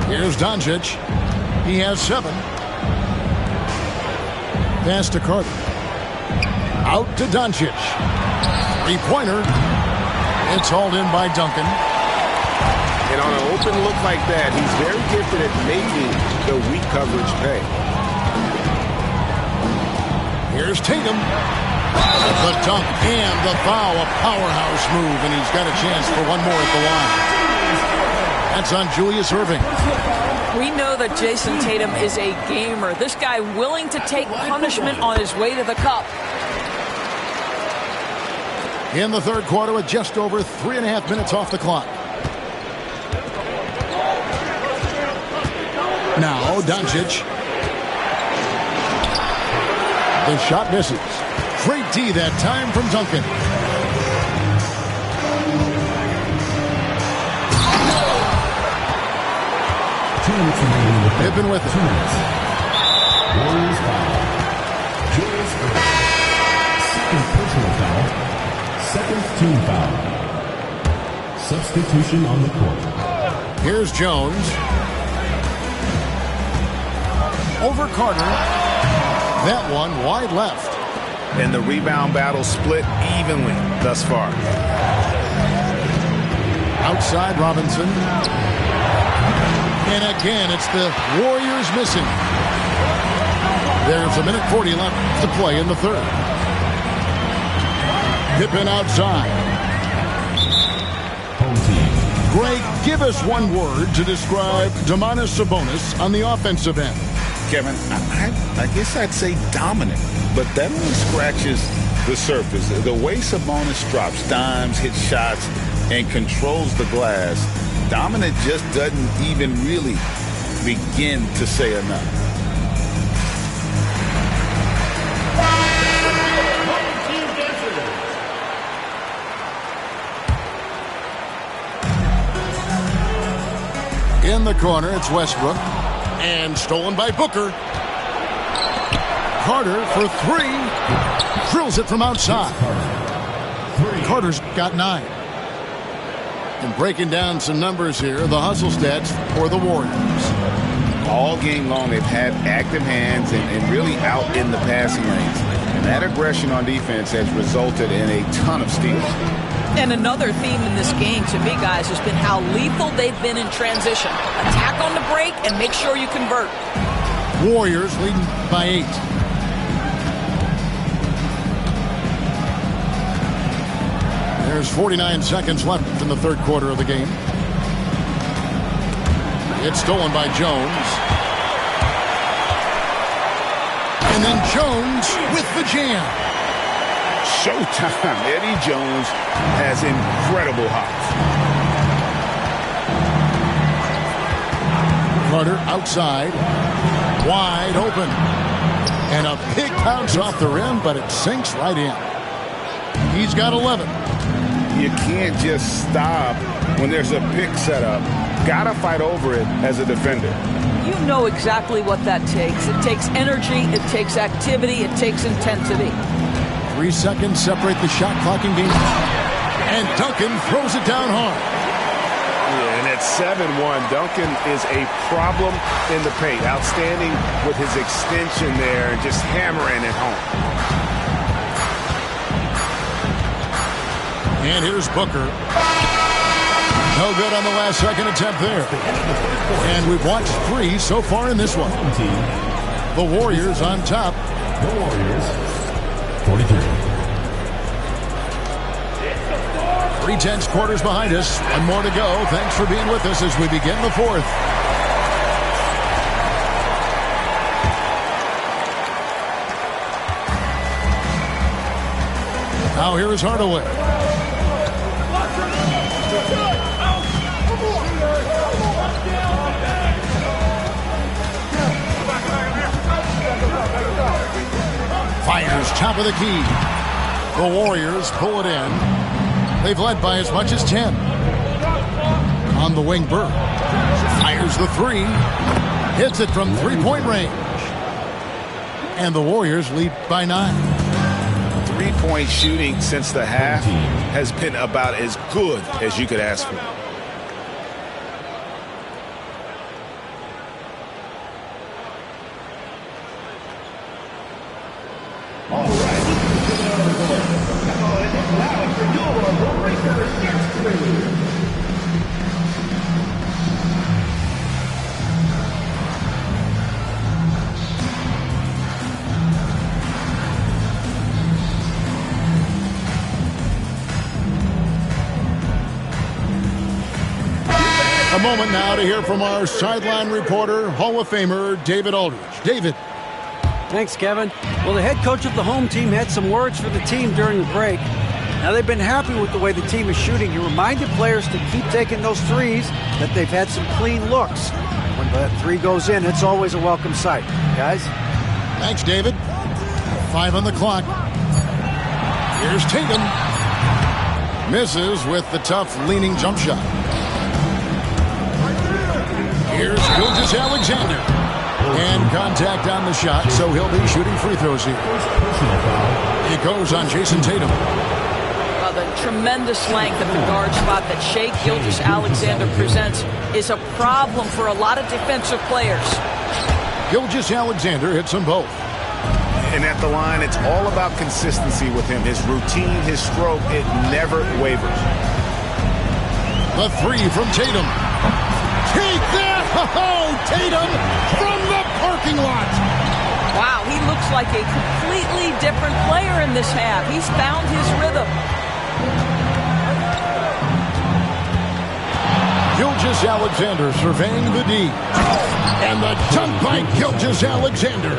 Here's Doncic. He has 7. Pass to Carter. Out to Doncic. Three-pointer. It's hauled in by Duncan. And on an open look like that, he's very gifted at making the weak coverage pay. Here's Tatum. The dunk and the foul. A powerhouse move, and he's got a chance for one more at the line. That's on Julius Irving. We know that Jason Tatum is a gamer. This guy willing to take punishment on his way to the cup. In the third quarter with just over 3.5 minutes off the clock. Now Doncic. The shot misses. Great D that time from Duncan. They've been with it. Warriors foul. Julius Erving. Second personal foul. Second team foul. Substitution on the court. Here's Jones. Over Carter. That one wide left. And the rebound battle split evenly thus far. Outside Robinson. And again, it's the Warriors missing. There's 1:40 left to play in the third. Pippen outside. Home team. Greg, give us one word to describe Domantas Sabonis on the offensive end. Kevin, I guess I'd say dominant, but that only scratches the surface. The way Sabonis drops dimes, hits shots, and controls the glass, dominant just doesn't even really begin to say enough. In the corner, it's Westbrook. And stolen by Booker. Carter for three. Drills it from outside. Carter's got 9. And breaking down some numbers here, the hustle stats for the Warriors. All game long, they've had active hands and really out in the passing lanes. And that aggression on defense has resulted in a ton of steals. And another theme in this game, to me, guys, has been how lethal they've been in transition. Attack on the break and make sure you convert. Warriors leading by 8. There's 49 seconds left in the third quarter of the game. It's stolen by Jones. And then Jones with the jam. Showtime. Eddie Jones has incredible hops. Carter outside. Wide open. And a big bounce off the rim, but it sinks right in. He's got 11. You can't just stop when there's a pick set up. Gotta fight over it as a defender. You know exactly what that takes. It takes energy, it takes activity, it takes intensity. 3 seconds separate the shot clock in game. And Duncan throws it down hard. Yeah, and at 7-1, Duncan is a problem in the paint. Outstanding with his extension there and just hammering it home. And here's Booker. No good on the last second attempt there. And we've watched 3 so far in this one. The Warriors on top. The Warriors, 43. 3 quarters behind us. 1 more to go. Thanks for being with us as we begin the fourth. Now here is Hardaway. Fires top of the key. The Warriors pull it in. They've led by as much as 10. On the wing, Burke fires the 3. Hits it from three-point range. And the Warriors lead by 9. Three-point shooting since the half has been about as good as you could ask for. A moment now to hear from our sideline reporter, Hall of Famer David Aldridge. David. Thanks, Kevin. Well, the head coach of the home team had some words for the team during the break. Now, they've been happy with the way the team is shooting. He reminded players to keep taking those threes, that they've had some clean looks. When that 3 goes in, it's always a welcome sight. Guys? Thanks, David. 5 on the clock. Here's Tatum. Misses with the tough leaning jump shot. Here's Gilgeous-Alexander. And contact on the shot, so he'll be shooting free throws here. It goes on Jason Tatum. The tremendous length of the guard spot that Shai Gilgeous-Alexander presents is a problem for a lot of defensive players. Gilgeous-Alexander hits them both. And at the line, it's all about consistency with him. His routine, his stroke, it never wavers. The three from Tatum. Take that! Oh, Tatum from the parking lot. Wow, he looks like a completely different player in this half. He's found his rhythm. Gilgeous-Alexander surveying the D. And the dunk by Gilgeous-Alexander.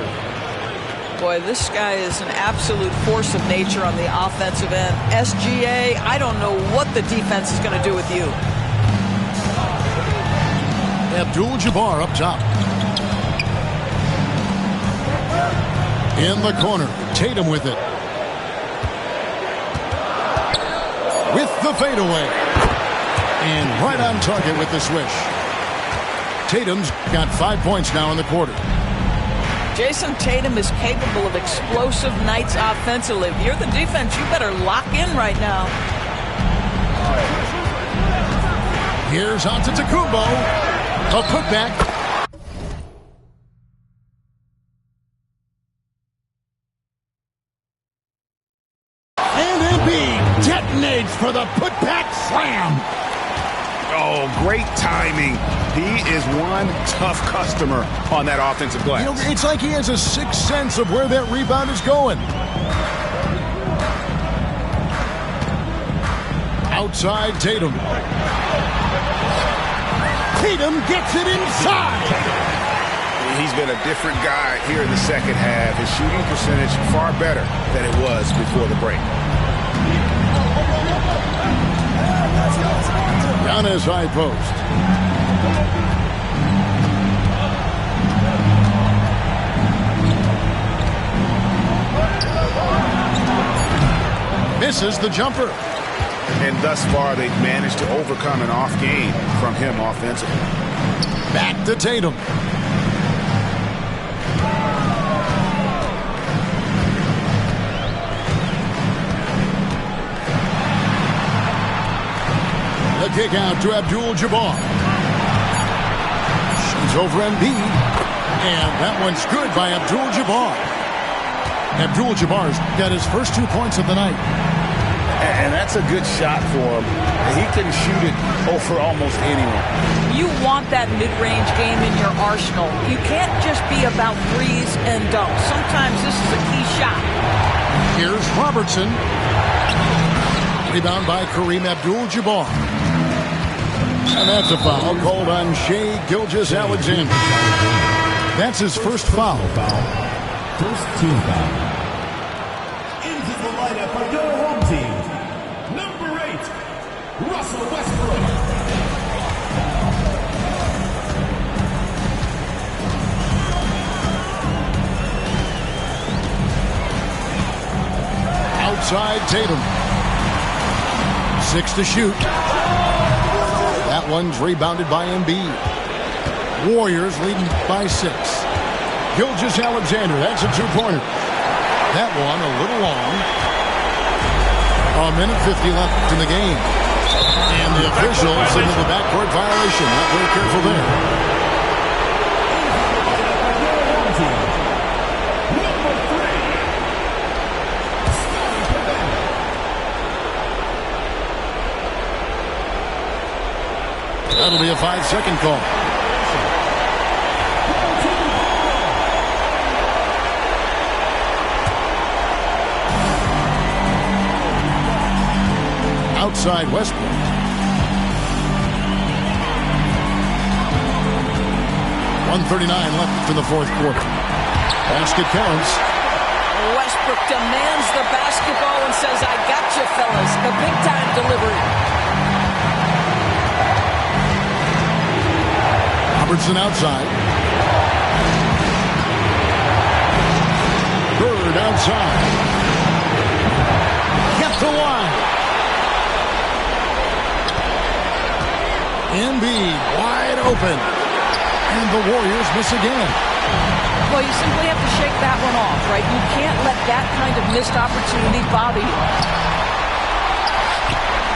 Boy, this guy is an absolute force of nature on the offensive end. SGA, I don't know what the defense is going to do with you. Abdul-Jabbar up top. In the corner, Tatum with it. With the fadeaway. And right on target with the swish. Tatum's got 5 points now in the quarter. Jason Tatum is capable of explosive nights offensively. If you're the defense, you better lock in right now. Here's Antetokounmpo. A putback. And Embiid detonates for the putback slam. Oh, great timing. He is one tough customer on that offensive glass. You know, it's like he has a sixth sense of where that rebound is going. Outside Tatum. Tatum gets it inside. He's been a different guy here in the second half. His shooting percentage far better than it was before the break. Down his high post. Misses the jumper. And thus far, they've managed to overcome an off game from him offensively. Back to Tatum. The kick out to Abdul-Jabbar. Shoots over Embiid. And that one's good by Abdul-Jabbar. Abdul-Jabbar's got his first 2 points of the night. And that's a good shot for him. He can shoot it over almost anyone. You want that mid-range game in your arsenal. You can't just be about threes and dunks. Sometimes this is a key shot. Here's Robertson. Rebound by Kareem Abdul-Jabbar. And that's a foul called on Shai Gilgeous-Alexander. That's his first foul. First team foul. Into the lineup for your home team. Number 8, Russell Westbrook. Outside Tatum. 6 to shoot. That one's rebounded by Embiid. Warriors leading by 6. Gilgeous-Alexander, that's a two-pointer. That one a little long. A minute 50 left in the game. And the officials signal the backcourt violation. Not very careful there. That'll be a 5-second call. Outside Westbrook. .139 left in the fourth quarter. Basket counts. Westbrook demands the basketball and says, I got you, fellas. A big-time delivery. Robertson outside. Bird outside. open. And the Warriors miss again. Well, you simply have to shake that one off, right? You can't let that kind of missed opportunity bother you.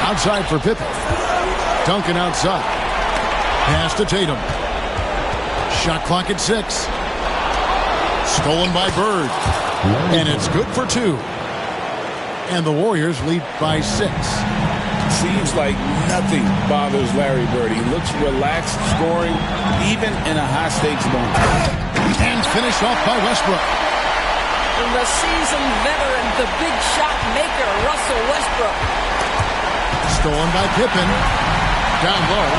Outside for Pippen. Duncan outside. Pass to Tatum. Shot clock at 6. Stolen by Bird. And it's good for 2. And the Warriors lead by 6. Seems like nothing bothers Larry Bird. He looks relaxed, scoring, even in a high-stakes moment. And finished off by Westbrook. And the seasoned veteran, the big shot maker, Russell Westbrook. Stolen by Pippen. Down low.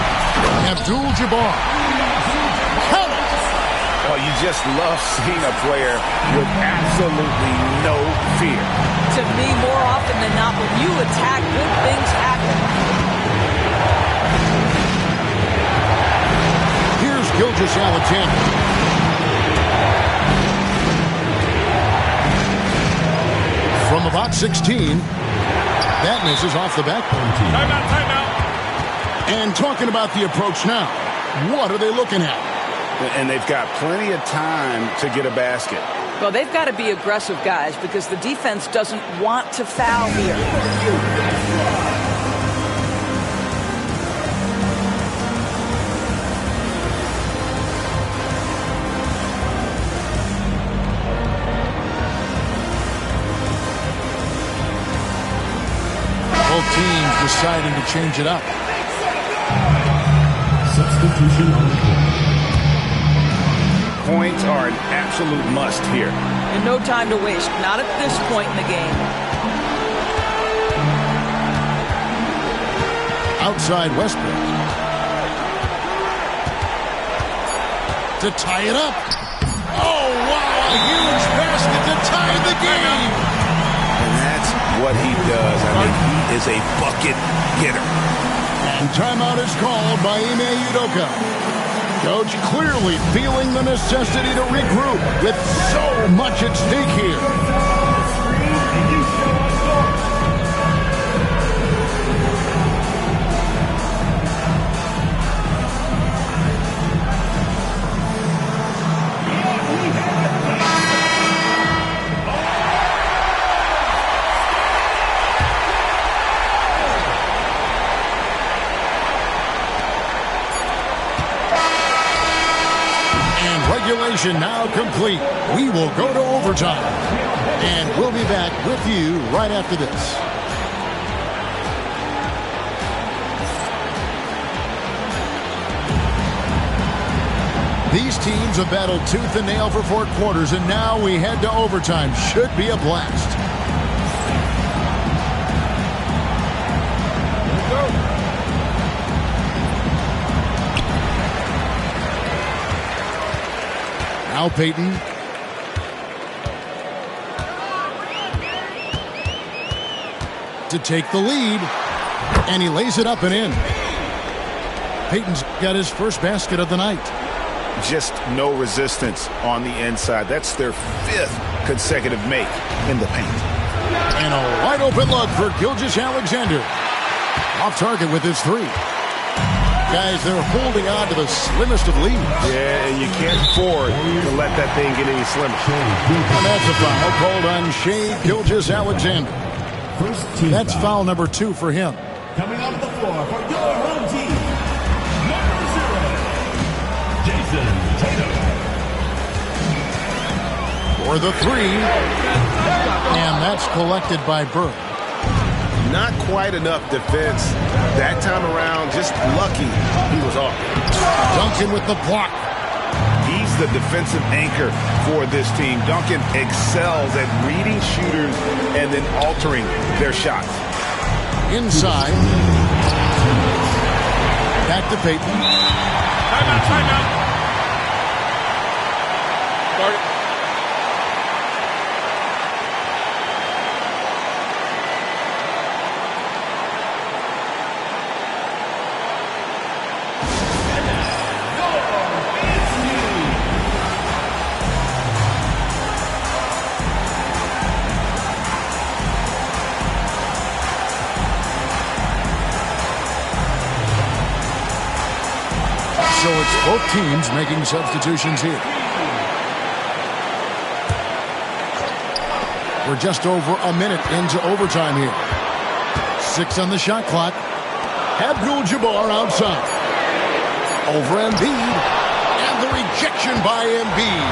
Abdul-Jabbar. Count it! Oh, you just love seeing a player with absolutely no fear. To me, more often than not, when you attack, good things happen. Here's Gilgeous-Alexander. From about 16, that misses off the backboard. Timeout. And talking about the approach now, what are they looking at? And they've got plenty of time to get a basket. Well, they've got to be aggressive, guys, because the defense doesn't want to foul here. Both teams deciding to change it up. Substitution on the court. Points are an absolute must here. And no time to waste, not at this point in the game. Outside Westbrook. To tie it up. Oh, wow, a huge basket to tie the game. And that's what he does. I mean, he is a bucket hitter. And timeout is called by Ime Udoka. Coach clearly feeling the necessity to regroup with so much at stake here. Regulation now complete. We will go to overtime. And we'll be back with you right after this. These teams have battled tooth and nail for 4 quarters, and now we head to overtime. Should be a blast. Now Peyton. To take the lead. And he lays it up and in. Peyton's got his first basket of the night. Just no resistance on the inside. That's their 5th consecutive make in the paint. And a wide open look for Gilgeous-Alexander. Off target with his 3. Guys, they're holding on to the slimmest of leads. Yeah, and you can't afford to let that thing get any slimmer. And that's a foul called on Shai Gilgeous-Alexander. That's foul number 2 for him. Coming off the floor for your home team, number 0, Jason Tatum. For the 3. And that's collected by Bird. Not quite enough defense that time around. Just lucky he was off. Duncan with the block. He's the defensive anchor for this team. Duncan excels at reading shooters and then altering their shots. Inside. Back to Peyton. Timeout. Guard it. So it's both teams making substitutions here. We're just over a minute into overtime here. 6 on the shot clock. Abdul-Jabbar outside. Over Embiid. And the rejection by Embiid.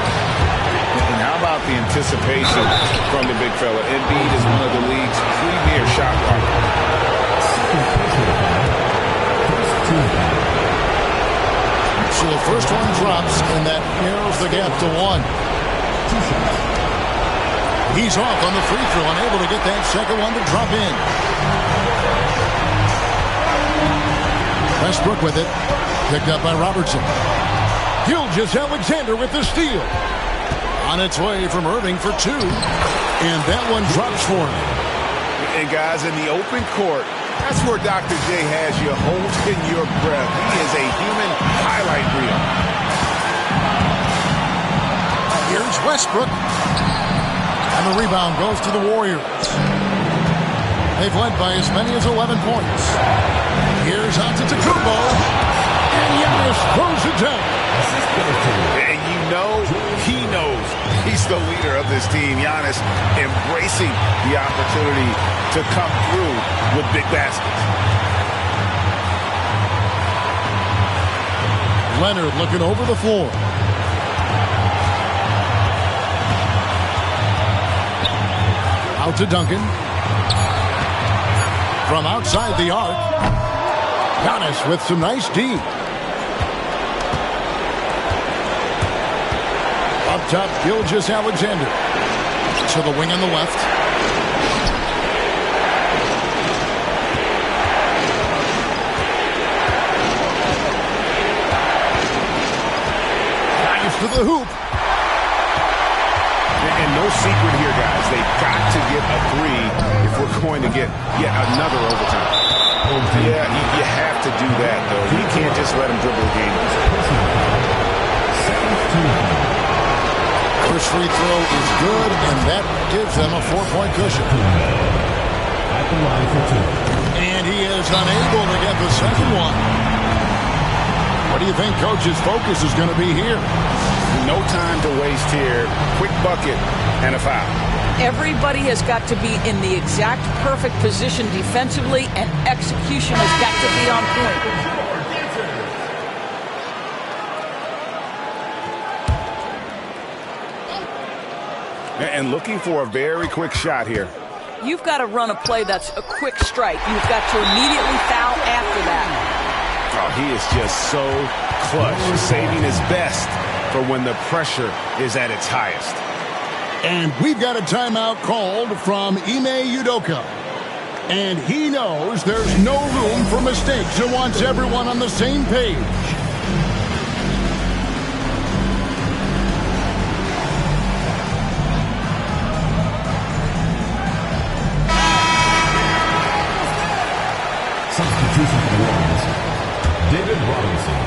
And how about the anticipation from the big fella? Embiid is one of the league's premier shot blockers. So the first one drops, and that narrows the gap to 1. He's off on the free throw, unable to get that second one to drop in. Westbrook with it. Picked up by Robertson. Gilgeous-Alexander with the steal. On its way from Irving for 2. And that one drops for him. And guys, in the open court, that's where Dr. J has you holding your breath. He is a human highlight reel. Here's Westbrook. And the rebound goes to the Warriors. They've led by as many as 11 points. Here's Antetokounmpo. And Giannis throws it down. And you know, he knows he's the leader of this team. Giannis embracing the opportunity to come through with big baskets. Leonard looking over the floor. Out to Duncan. From outside the arc. Giannis with some nice D. Up top, Gilgeous-Alexander. To the wing on the left. Nice to the hoop. And no secret here, guys. They've got to get a 3 if we're going to get yet another overtime. Yeah, you have to do that, though. You can't just let them dribble the game. First free throw is good, and that gives them a 4-point cushion. And he is unable to get the second one. What do you think Coach's focus is going to be here? No time to waste here. Quick bucket and a foul. Everybody has got to be in the exact perfect position defensively, and execution has got to be on point. And looking for a very quick shot here. You've got to run a play that's a quick strike. You've got to immediately foul after that. Oh, he is just so clutch, saving his best for when the pressure is at its highest. And we've got a timeout called from Ime Udoka. And he knows there's no room for mistakes and wants everyone on the same page. Substitution for the Warriors. David Robinson.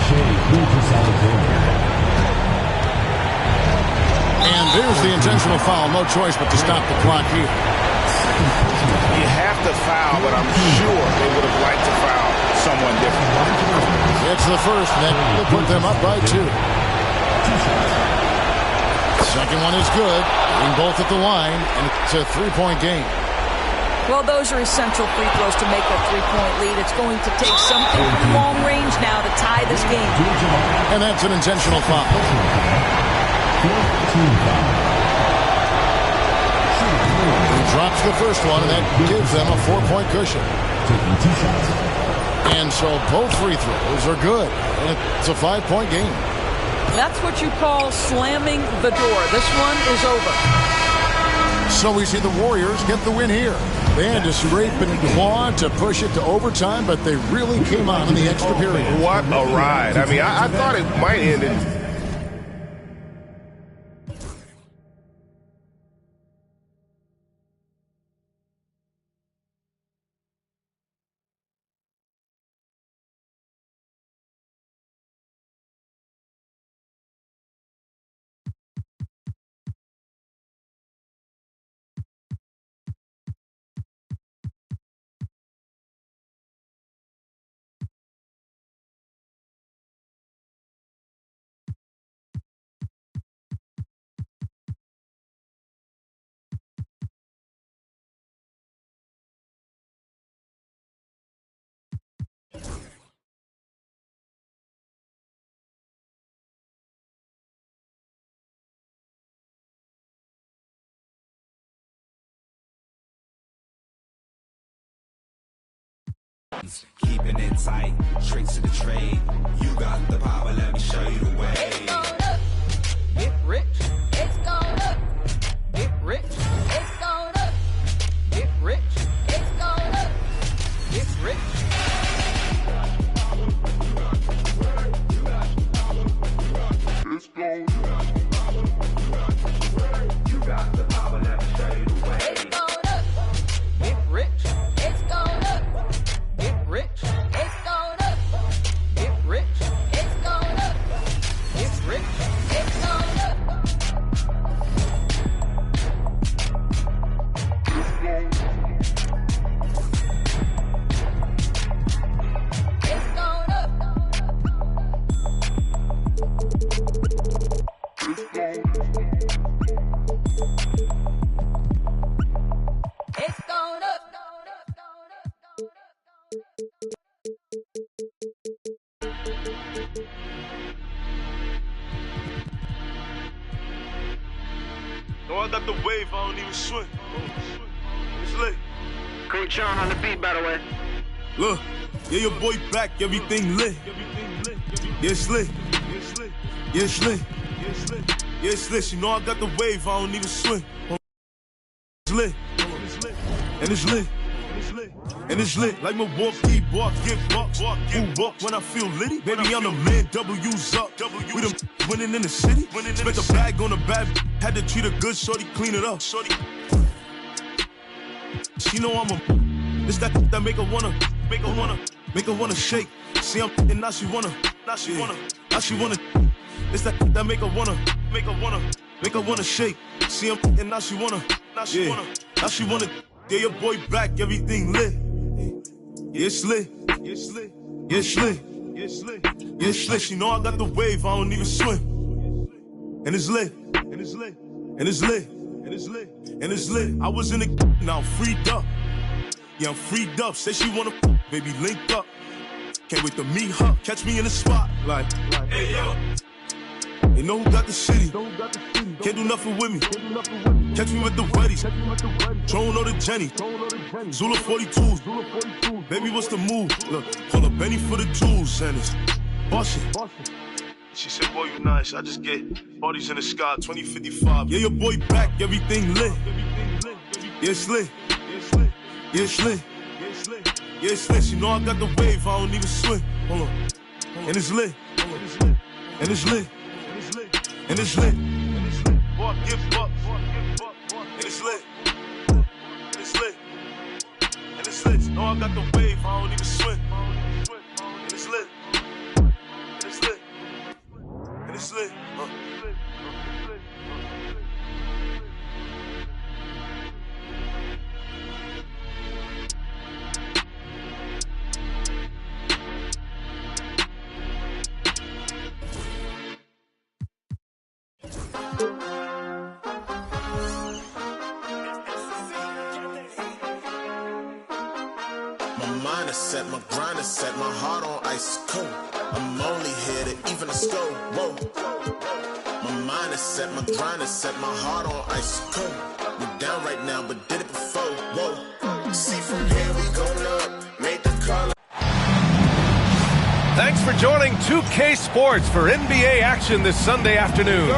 Shea Gilgeous-Alexander. And there's the intentional foul. No choice but to stop the clock here. You have to foul, but I'm sure they would have liked to foul someone different. It's the first, and that will put them up by 2. Second one is good. Being both at the line, and it's a 3-point game. Well, those are essential free throws to make a 3-point lead. It's going to take something from long range now to tie this game. And that's an intentional foul. He drops the first one, and that gives them a 4-point cushion. And so both free throws are good. And it's a 5-point game. That's what you call slamming the door. This one is over. So we see the Warriors get the win here. They had to scrape and claw to push it to overtime, but they really came on in the extra period. What a ride. I mean, I thought it might end in Keeping it tight, tricks of the trade. You got the power, let me show you the way. It's going up. Get rich. It's going up. Get rich. It's going up. Get rich. It's going up. Get rich. It's going up. You got the power, let me show you the way. It's going up. Get rich. It's going up. Get rich. It's going up. Get rich. It's going up. Get rich. It's going up. It's going up. It's going up. No, I got the wave, I don't even swim. It's lit. Coach Sean on the beat, by the way. Look, yeah, your boy back, everything lit. Yeah, it's lit. Yeah, it's lit. Yeah, it's lit. You know I got the wave, I don't even swim. It's lit. And it's lit. And it's lit. Like Milwaukee, walk, get bucks. Who walk when I feel litty? Baby, I'm the man, W's up. We them winning in the city. Spent the bag on the bad. Had to treat her good, shorty, clean it up. She know I'm a. It's that make her wanna shake. See I'm and now she wanna. It's that make her wanna shake. See I'm and now she wanna. Now she wanna. Yeah, your boy back, everything lit. Yeah, it's lit. Yeah, it's lit. Yeah, it's lit. Yeah, it's lit. Yeah, it's lit. She know I got the wave, I don't even swim. And it's lit. And it's lit. And it's lit. And it's lit. And it's lit. I was in the now I'm freed up. Yeah, I'm freed up. Say she wanna baby link up. Can't wait to meet her. Catch me in the spot. Like hey yo. They know who got the city. Can't do nothing with me. Catch me with the weddies. Drone or the Jenny. Zula 42s. Baby, what's the move? Look, call up Benny for the jewels. And it's bustin'. She said, boy, you nice. I just get bodies in the sky, 2055. Yeah, your boy back, everything lit. Yeah, it's lit. Yeah, it's lit. Yeah, it's lit. You know I got the wave, I don't even swim. Hold on. And it's lit. And it's lit. And it's lit. Walk, give up. And it's lit. And it's lit. And it's lit. No, I got the wave, I don't even swim. And it's lit. And it's lit. And it's lit. My set, my grind is set, my heart on ice cold. I'm only here to even the score. Whoa. My mind is set, my grind is set, my heart on ice cold. We down right now, but did it before. Whoa. See from here we going up, made the call. Thanks for joining 2K Sports for NBA action this Sunday afternoon.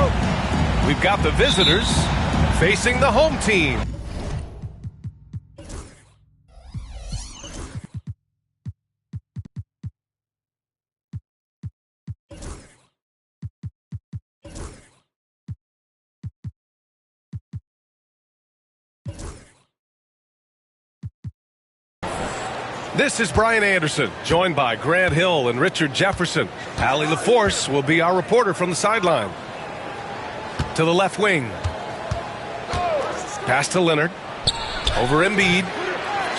We've got the visitors facing the home team. This is Brian Anderson, joined by Grant Hill and Richard Jefferson. Allie LaForce will be our reporter from the sideline. To the left wing. Pass to Leonard. Over Embiid.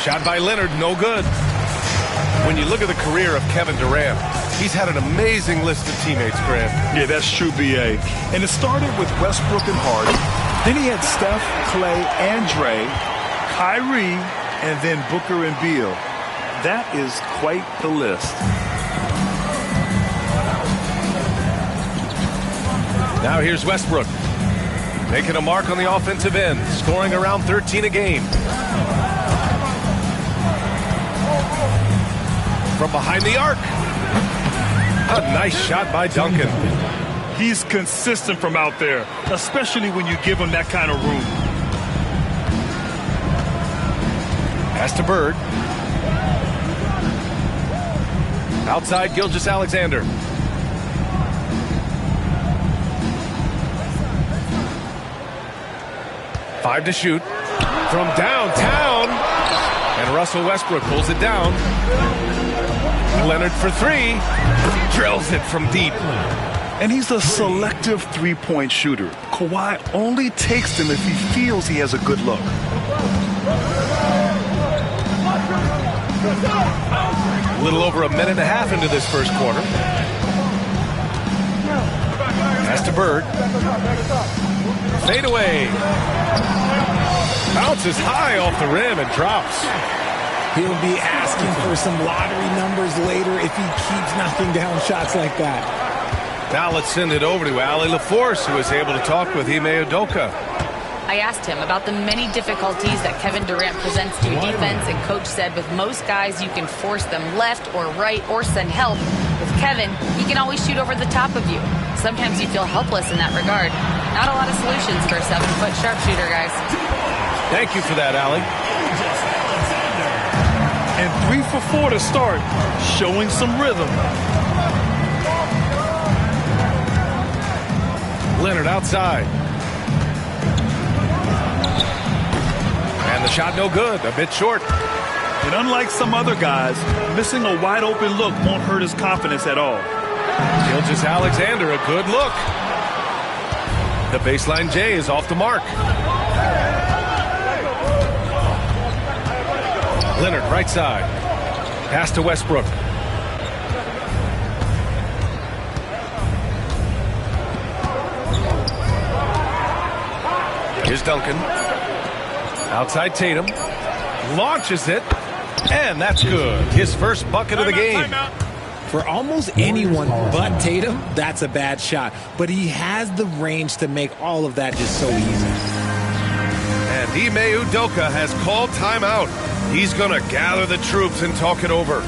Shot by Leonard, no good. When you look at the career of Kevin Durant, he's had an amazing list of teammates, Grant. Yeah, that's true, B.A. And it started with Westbrook and Harden. Then he had Steph, Clay, and Dre, Kyrie, and then Booker and Beal. That is quite the list. Now here's Westbrook. Making a mark on the offensive end, scoring around 13 a game. from behind the arc. A nice shot by Duncan. He's consistent from out there, especially when you give him that kind of room. Pass to Bird. Outside, Gilgeous-Alexander. Five to shoot. From downtown. And Russell Westbrook pulls it down. Leonard for three. Drills it from deep. And he's a selective three-point shooter. Kawhi only takes them if he feels he has a good look. A little over a minute and a half into this first quarter. Pass to Bird. Fade away. Bounces high off the rim and drops. He'll be asking for some lottery numbers later if he keeps knocking down shots like that. Now let's send it over to Allie LaForce, who was able to talk with Ime Udoka. I asked him about the many difficulties that Kevin Durant presents to your defense, and Coach said with most guys you can force them left or right or send help. With Kevin, he can always shoot over the top of you. Sometimes you feel helpless in that regard. Not a lot of solutions for a 7-foot sharpshooter, guys. Thank you for that, Allie. And 3 for 4 to start, showing some rhythm. Leonard outside. And the shot no good, a bit short. And unlike some other guys, missing a wide open look won't hurt his confidence at all. Gilgeous-Alexander, a good look. The baseline J is off the mark. Leonard right side. Pass to Westbrook. Here's Duncan. Outside Tatum. Launches it. And that's good. His first bucket of the game. For almost anyone but Tatum, that's a bad shot. But he has the range to make all of that just so easy. And Ime Udoka has called timeout. He's going to gather the troops and talk it over.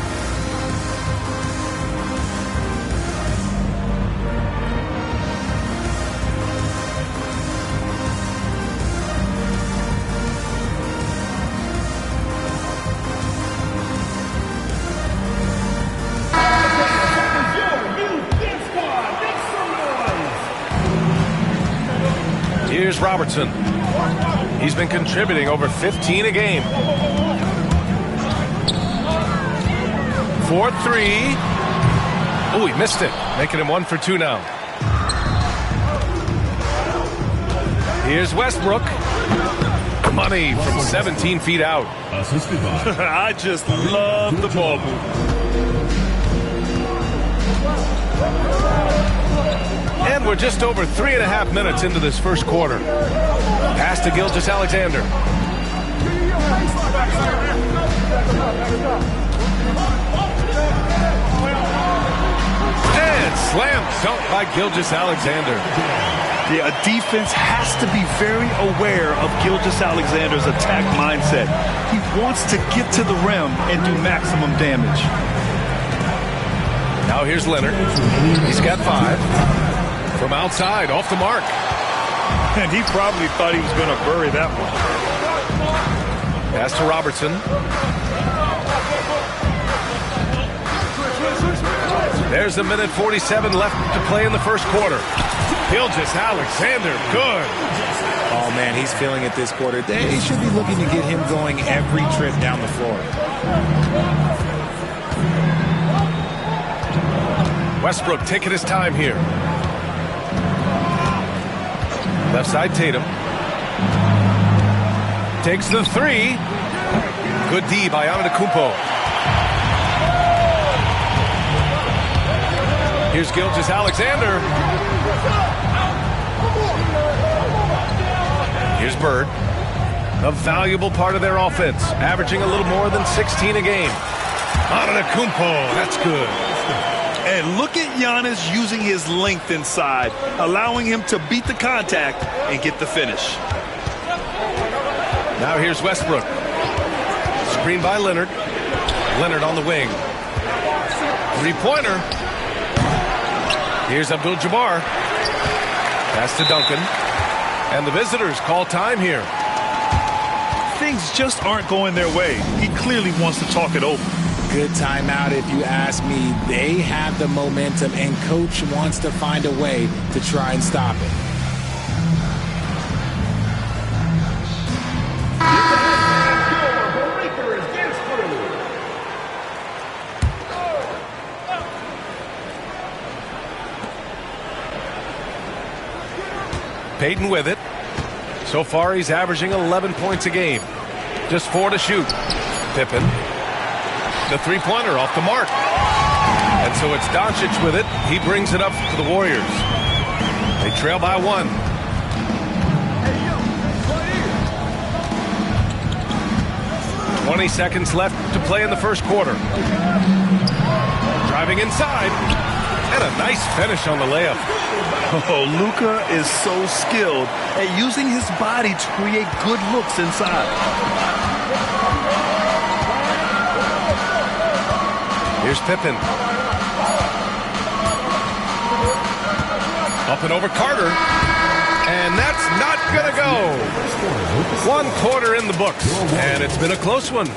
Here's Robertson. He's been contributing over 15 a game. 4-3. Oh, he missed it. Making him 1 for 2 now. Here's Westbrook. Money from 17 feet out. I just love the ball move. And we're just over 3.5 minutes into this first quarter. Pass to Gilgeous-Alexander. And slam dunk by Gilgeous-Alexander. Yeah, a defense has to be very aware of Gilgeous-Alexander's attack mindset. He wants to get to the rim and do maximum damage. Now here's Leonard. He's got 5. From outside, off the mark. And he probably thought he was going to bury that one. Pass to Robertson. There's a minute 47 left to play in the first quarter. Gilgeous-Alexander, good. Oh, man, he's feeling it this quarter. They should be looking to get him going every trip down the floor. Westbrook taking his time here. Left side, Tatum. Takes the 3. Good D by Antetokounmpo. Here's Gilgeous-Alexander. Here's Bird. A valuable part of their offense, averaging a little more than 16 a game. Antetokounmpo, that's good. And look at Giannis using his length inside, allowing him to beat the contact and get the finish. Now here's Westbrook. Screen by Leonard. Leonard on the wing. Three-pointer. Here's Abdul-Jabbar. Pass to Duncan. And the visitors call time here. Things just aren't going their way. He clearly wants to talk it over. Good timeout if you ask me. They have the momentum, and coach wants to find a way to try and stop it. Payton with it. So far, he's averaging 11 points a game. Just 4 to shoot. Pippen. The three-pointer off the mark. And so it's Doncic with it. He brings it up for the Warriors. They trail by 1. – 20 seconds left to play in the first quarter. Driving inside. And a nice finish on the layup. Oh, Luka is so skilled at using his body to create good looks inside. Here's Pippen. Up and over Carter. And that's not going to go. 1 quarter in the books. And it's been a close one.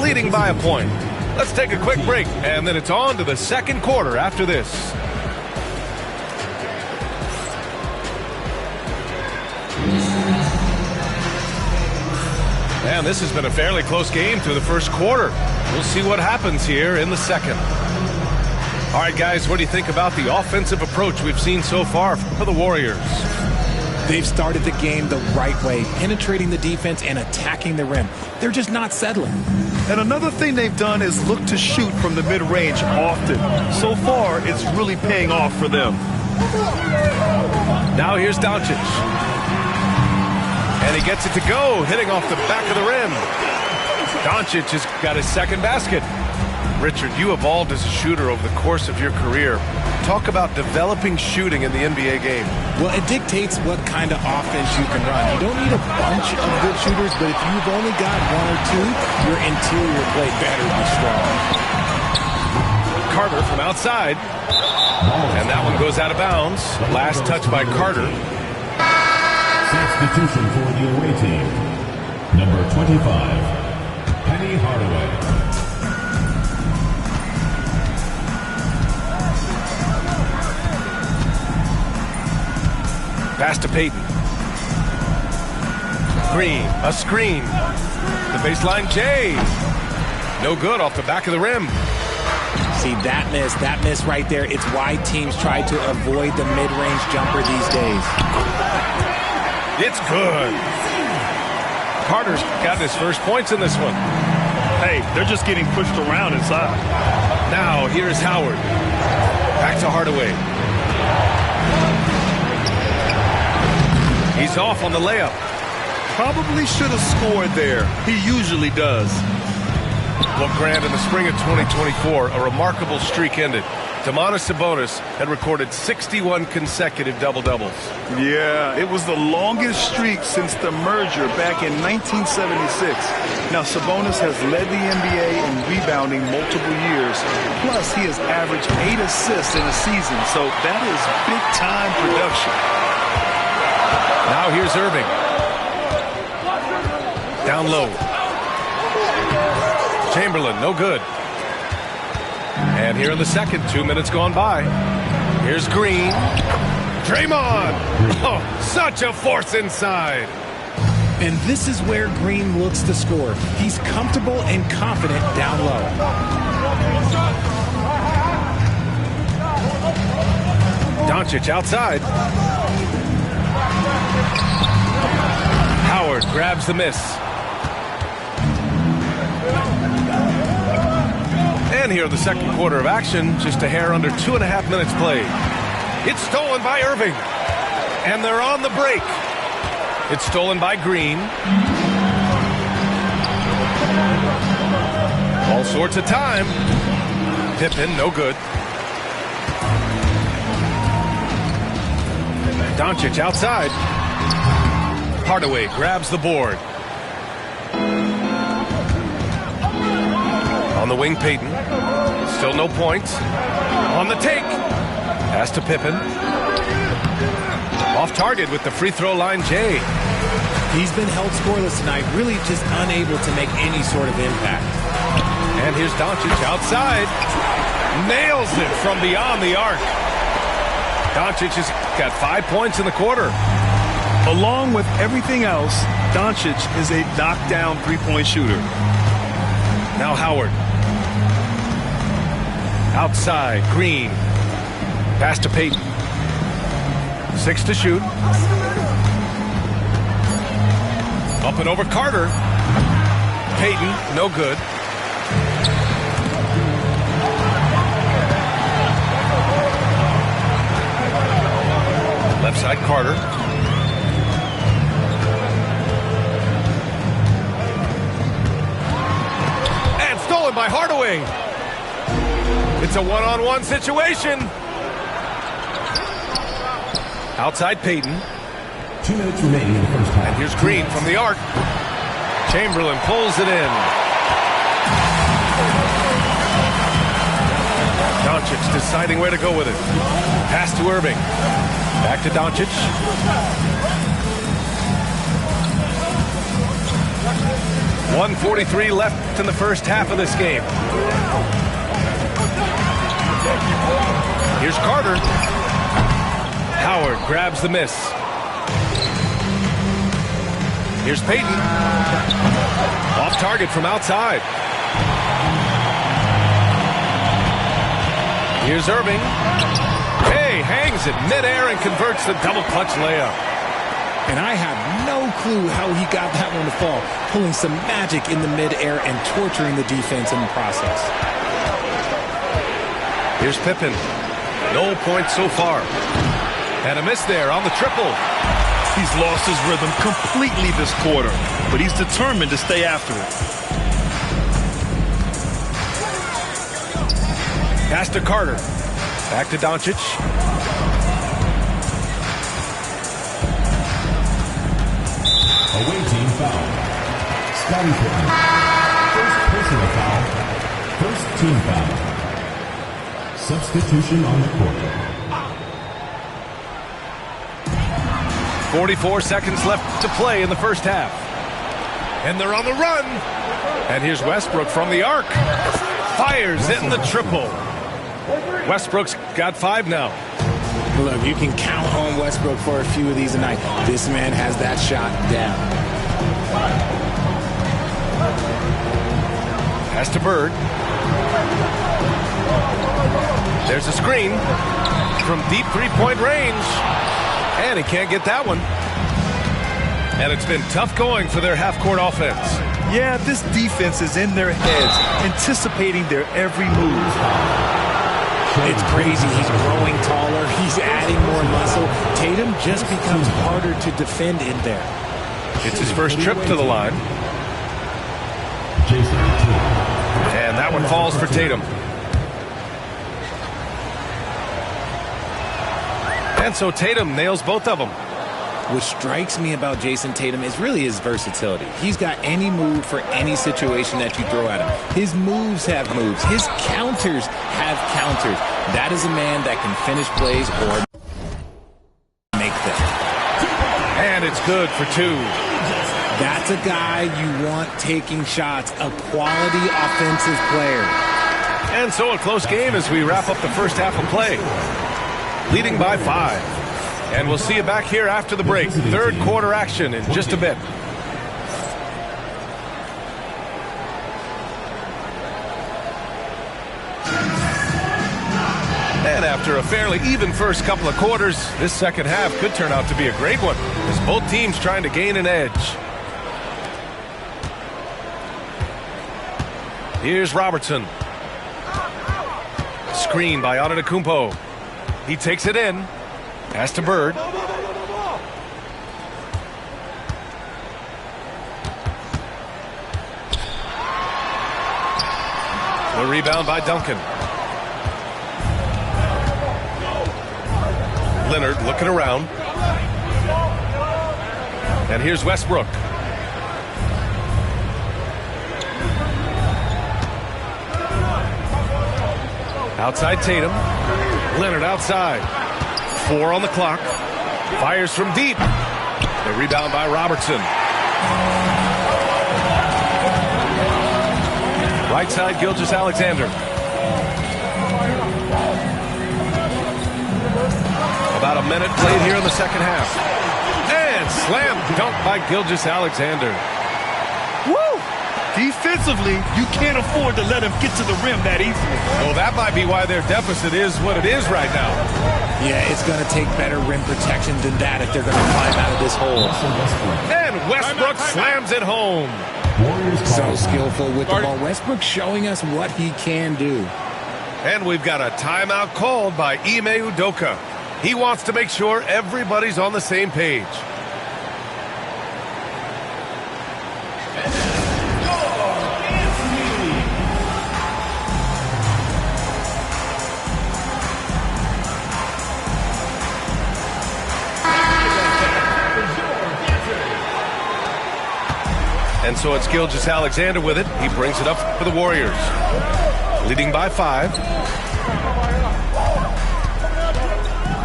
Leading by a point. Let's take a quick break, and then it's on to the second quarter after this. Man, this has been a fairly close game through the first quarter. We'll see what happens here in the second. All right, guys, what do you think about the offensive approach we've seen so far for the Warriors? They've started the game the right way, penetrating the defense and attacking the rim. They're just not settling. And another thing they've done is look to shoot from the mid-range often. So far, it's really paying off for them. Now here's Doncic. And he gets it to go, hitting off the back of the rim. Doncic has got his second basket. Richard, you evolved as a shooter over the course of your career. Talk about developing shooting in the NBA game. Well, it dictates what kind of offense you can run. You don't need a bunch of good shooters, but if you've only got 1 or 2, your interior play better be strong. Carter from outside. And that one goes out of bounds. Last touch by Carter. Substitution for the away team. Number 25, Penny Hardaway. Pass to Payton. Green, a screen. The baseline J. No good off the back of the rim. See, that miss right there, it's why teams try to avoid the mid-range jumper these days. It's good. Carter's gotten his first points in this one. Hey, they're just getting pushed around inside. Now, here's Howard. Back to Hardaway. He's off on the layup. Probably should have scored there. He usually does. Well, Grant, in the spring of 2024, a remarkable streak ended. Domantas Sabonis had recorded 61 consecutive double-doubles. Yeah, it was the longest streak since the merger back in 1976. Now, Sabonis has led the NBA in rebounding multiple years. Plus, he has averaged 8 assists in a season, so that is big-time production. Now here's Irving. Down low. Chamberlain, no good. And here in the second, 2 minutes gone by. Here's Green. Draymond. Oh, such a force inside. And this is where Green looks to score. He's comfortable and confident down low. Doncic outside. Howard grabs the miss. And here in the second quarter of action, just a hair under 2.5 minutes played. It's stolen by Irving. And they're on the break. It's stolen by Green. All sorts of time. Pippen, no good. Doncic outside. Hardaway grabs the board. On the wing, Payton. Still no points. On the take. Pass to Pippen. Off target with the free throw line, Jay. He's been held scoreless tonight, really just unable to make any sort of impact. And here's Doncic outside. Nails it from beyond the arc. Doncic has got 5 points in the quarter. Along with everything else, Doncic is a knockdown three-point shooter. Now Howard. Outside, Green. Pass to Payton. 6 to shoot. Up and over Carter. Payton, no good. Left side, Carter. And stolen by Hardaway. It's a one-on-one situation. Outside Payton. 2 minutes remaining in the first half. And here's Green from the arc. Chamberlain pulls it in. Doncic deciding where to go with it. Pass to Irving. Back to Doncic. .143 left in the first half of this game. Here's Carter. Howard grabs the miss. Here's Payton. Off target from outside. Here's Irving. Hey, hangs it midair and converts the double clutch layup. And I have no clue how he got that one to fall, pulling some magic in the midair and torturing the defense in the process. Here's Pippen. No points so far. And a miss there on the triple. He's lost his rhythm completely this quarter, but he's determined to stay after it. Pass to Carter. Back to Doncic. Away team foul. Scottie Pippen. First personal foul. First team foul. Substitution on the court. 44 seconds left to play in the first half. And they're on the run. And here's Westbrook from the arc. Fires in the triple. Westbrook's got 5 now. Look, you can count on Westbrook for a few of these tonight. This man has that shot down. Pass to Bird. There's a screen from deep three-point range. And he can't get that one. And it's been tough going for their half-court offense. Yeah, this defense is in their heads, anticipating their every move. It's crazy. He's growing taller. He's adding more muscle. Tatum just becomes harder to defend in there. It's his first trip to the line. And that one falls for Tatum. And so Tatum nails both of them. What strikes me about Jason Tatum is really his versatility. He's got any move for any situation that you throw at him. His moves have moves. His counters have counters. That is a man that can finish plays or make them. And it's good for 2. That's a guy you want taking shots, a quality offensive player. And so a close game as we wrap up the first half of play. Leading by 5. And we'll see you back here after the break. Third quarter action in just a bit. And after a fairly even first couple of quarters, this second half could turn out to be a great one, as both teams trying to gain an edge. Here's Robertson. Screen by Antetokounmpo. He takes it in. Pass to Bird. The rebound by Duncan. Leonard looking around. And here's Westbrook. Outside Tatum. Leonard outside. 4 on the clock. Fires from deep. The rebound by Robertson. Right side, Gilgeous-Alexander. About a minute played here in the second half. And slam dunk by Gilgeous-Alexander. Woo! Defensively, you can't afford to let him get to the rim that easily. Well, that might be why their deficit is what it is right now. Yeah, it's going to take better rim protection than that if they're going to climb out of this hole. And Westbrook slams it home. So skillful with the ball. Westbrook showing us what he can do. And we've got a timeout called by Ime Udoka. He wants to make sure everybody's on the same page. And so it's Gilgeous-Alexander with it. He brings it up for the Warriors. Leading by 5.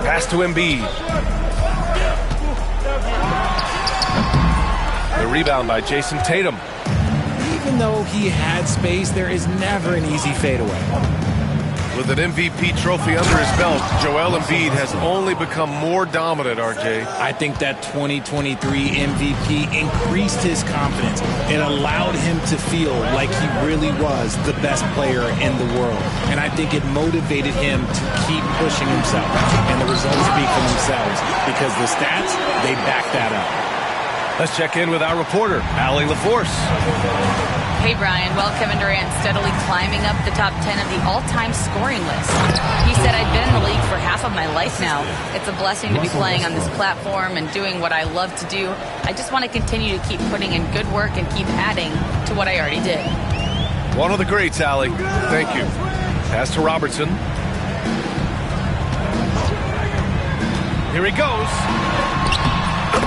Pass to Embiid. The rebound by Jason Tatum. Even though he had space, there is never an easy fadeaway. With an MVP trophy under his belt, Joel Embiid has only become more dominant, RJ. I think that 2023 MVP increased his confidence. It allowed him to feel like he really was the best player in the world. And I think it motivated him to keep pushing himself. And the results speak for themselves because the stats, they back that up. Let's check in with our reporter, Allie LaForce. Hey, Brian. Well, Kevin Durant steadily climbing up the top 10 of the all-time scoring list. He said, I've been in the league for half of my life now. It's a blessing to be playing on this platform and doing what I love to do. I just want to continue to keep putting in good work and keep adding to what I already did. One of the greats, Allie. Thank you. Pass to Robertson. Here he goes.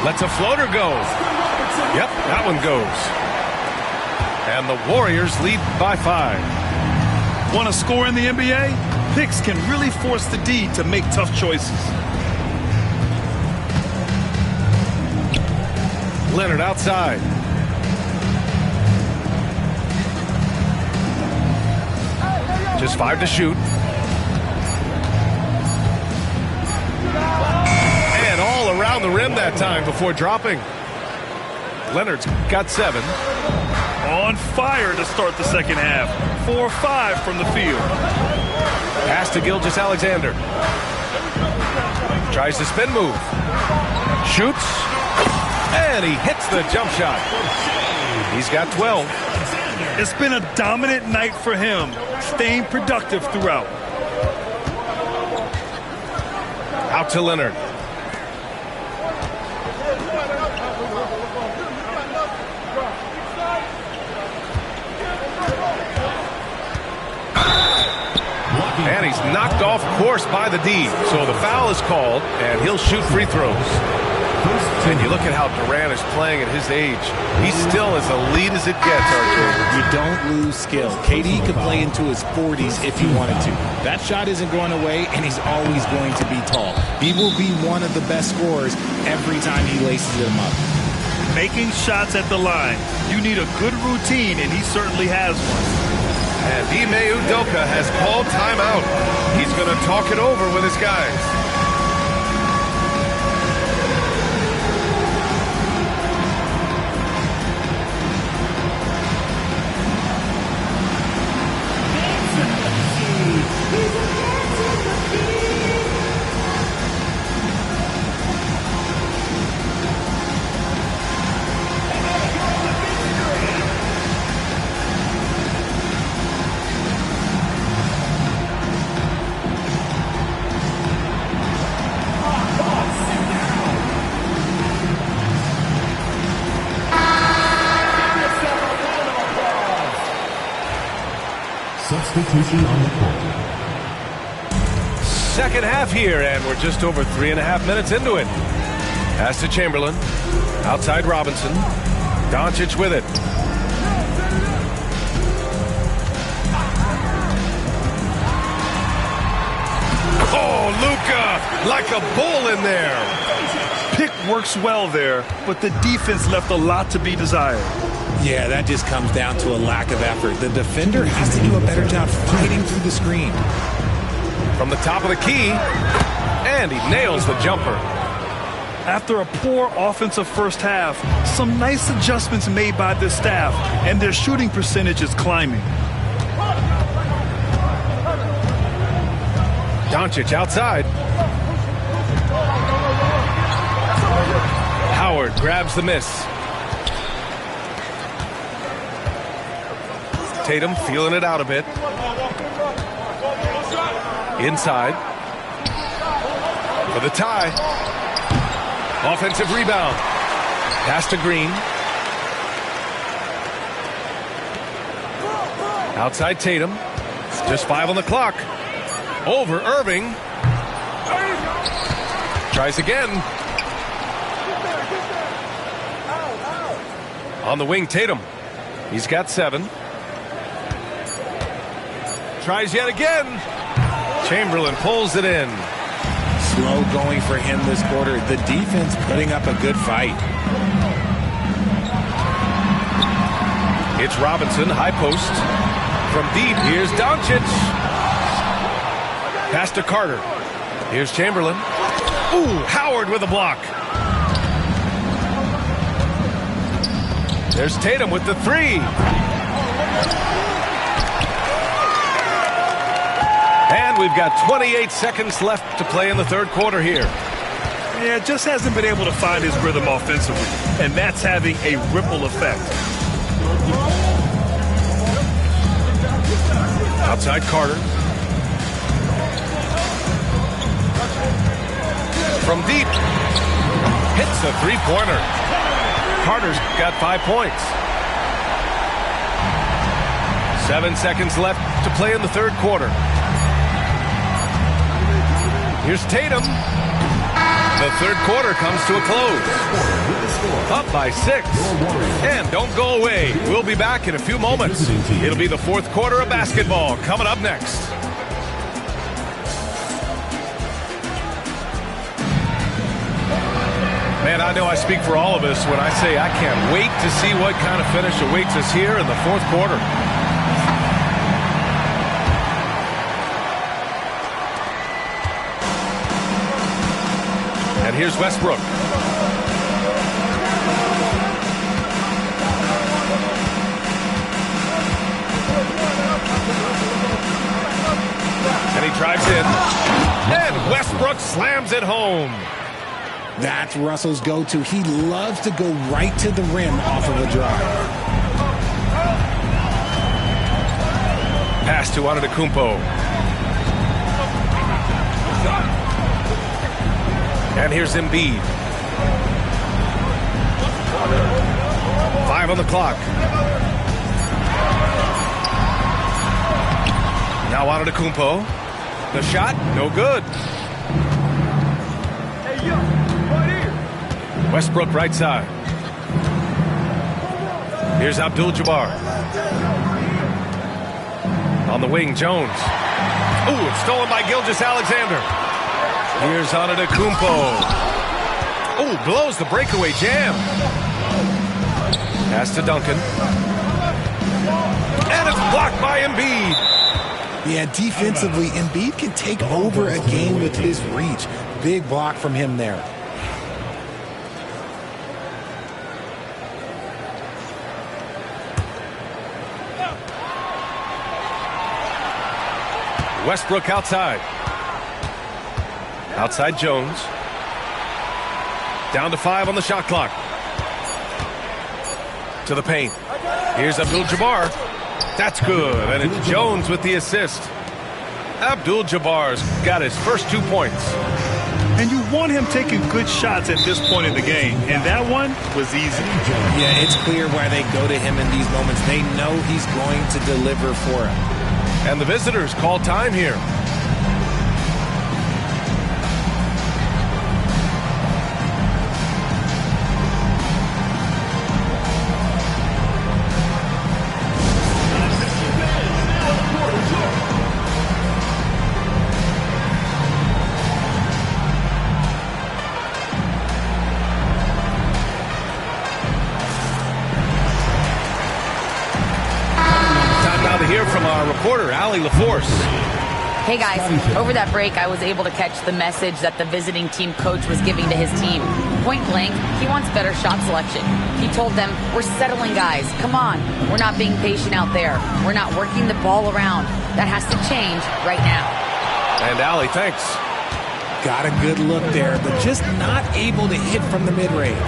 Lets a floater go. Yep, that one goes. And the Warriors lead by 5. Want to score in the NBA? Picks can really force the D to make tough choices. Leonard outside. Just 5 to shoot. And all around the rim that time before dropping. Leonard's got 7. On fire to start the second half. 4-5 from the field. Pass to Gilgeous-Alexander. Tries to spin move. Shoots. And he hits the jump shot. He's got 12. It's been a dominant night for him, staying productive throughout. Out to Leonard. And he's knocked off course by the D. So the foul is called, and he'll shoot free throws. And you look at how Durant is playing at his age. He's still as elite as it gets, RJ. You don't lose skill. KD could play into his 40s if he wanted to. That shot isn't going away, and he's always going to be tall. He will be one of the best scorers every time he laces them up. Making shots at the line. You need a good routine, and he certainly has one. And Ime Udoka has called timeout. He's going to talk it over with his guys. Substitution on the court. Second half here, and we're just over 3.5 minutes into it. Pass to Chamberlain. Outside Robinson. Doncic with it. like a bull in there. Pick works well there, but the defense left a lot to be desired. Yeah, that just comes down to a lack of effort. The defender has to do a better job fighting through the screen. From the top of the key, and he nails the jumper. After a poor offensive first half, some nice adjustments made by the staff, and their shooting percentage is climbing. Doncic outside. Howard grabs the miss. Tatum feeling it out a bit. Inside. For the tie. Offensive rebound. Pass to Green. Outside Tatum. Just 5 on the clock. Over Irving. Tries again. On the wing, Tatum. He's got 7. Tries yet again. Chamberlain pulls it in. Slow going for him this quarter. The defense putting up a good fight. It's Robinson, high post. From deep, here's Doncic. Pass to Carter. Here's Chamberlain. Ooh, Howard with a block. There's Tatum with the 3. And we've got 28 seconds left to play in the third quarter here. Yeah, just hasn't been able to find his rhythm offensively, and that's having a ripple effect. Outside Carter. From deep. Hits a 3-pointer. Carter's got 5 points. 7 seconds left to play in the third quarter. Here's Tatum. The third quarter comes to a close. Up by 6. And don't go away. We'll be back in a few moments. It'll be the fourth quarter of basketball coming up next. Man, I know I speak for all of us when I say I can't wait to see what kind of finish awaits us here in the fourth quarter. And here's Westbrook. And he drives in. And Westbrook slams it home. That's Russell's go-to. He loves to go right to the rim off of a drive. Pass to Antetokounmpo. And here's Embiid. 5 on the clock. Now Antetokounmpo. The shot, no good. Westbrook right side. Here's Abdul-Jabbar. On the wing, Jones. Ooh, it's stolen by Gilgeous-Alexander. Here's Antetokounmpo. Ooh, blows the breakaway jam. Pass to Duncan. And it's blocked by Embiid. Yeah, defensively, Embiid can take over a game with his reach. Big block from him there. Westbrook outside. Outside Jones. Down to 5 on the shot clock. To the paint. Here's Abdul-Jabbar. That's good. And it's Jones with the assist. Abdul-Jabbar's got his first 2 points. And you want him taking good shots at this point in the game. And that one was easy. Yeah, it's clear why they go to him in these moments. They know he's going to deliver for him. And the visitors call time here. hear from our reporter, Allie LaForce. Hey guys, over that break, I was able to catch the message that the visiting team coach was giving to his team. Point blank, he wants better shot selection. He told them, we're settling guys, come on. We're not being patient out there. We're not working the ball around. That has to change right now. And Allie, thanks. Got a good look there, but just not able to hit from the mid-range.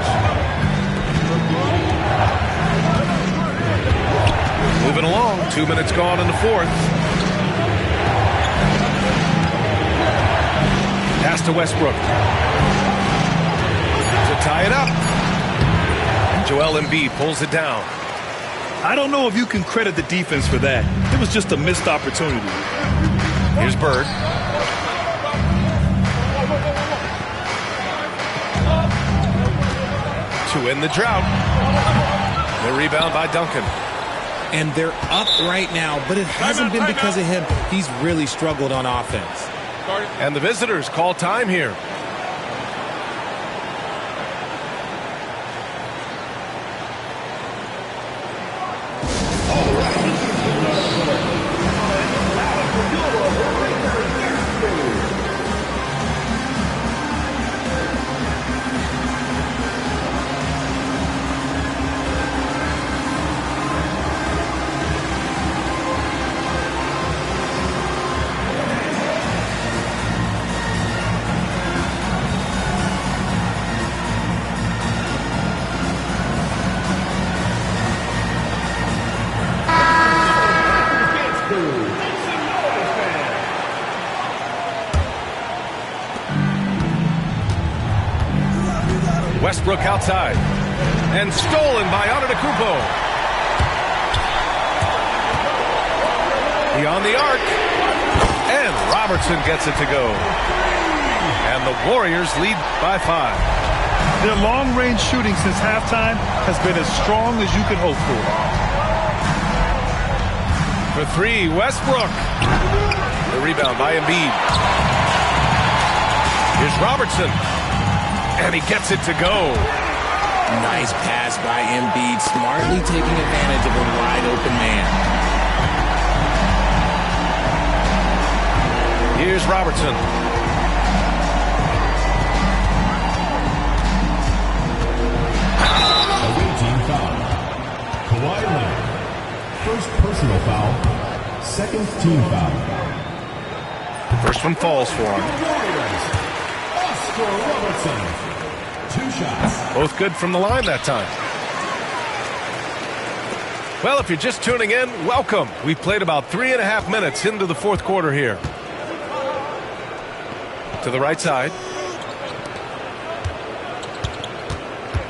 Moving along, 2 minutes gone in the fourth. Pass to Westbrook. To tie it up. Joel Embiid pulls it down. I don't know if you can credit the defense for that. It was just a missed opportunity. Here's Bird. To end the drought. The rebound by Duncan. And they're up right now, but it hasn't been because of him. He's really struggled on offense. And the visitors call time here. Westbrook outside. And stolen by Antetokounmpo. Beyond the arc. And Robertson gets it to go. And the Warriors lead by 5. Their long-range shooting since halftime has been as strong as you can hope for. For 3, Westbrook. The rebound by Embiid. Here's Robertson. And he gets it to go. Nice pass by Embiid, smartly taking advantage of a wide-open man. Here's Robertson. Away team foul. Kawhi Leonard. First personal foul. Second team foul. First one falls for him. Oscar Robertson. 2 shots. Both good from the line that time. Well, if you're just tuning in, welcome. We played about 3.5 minutes into the fourth quarter here. To the right side.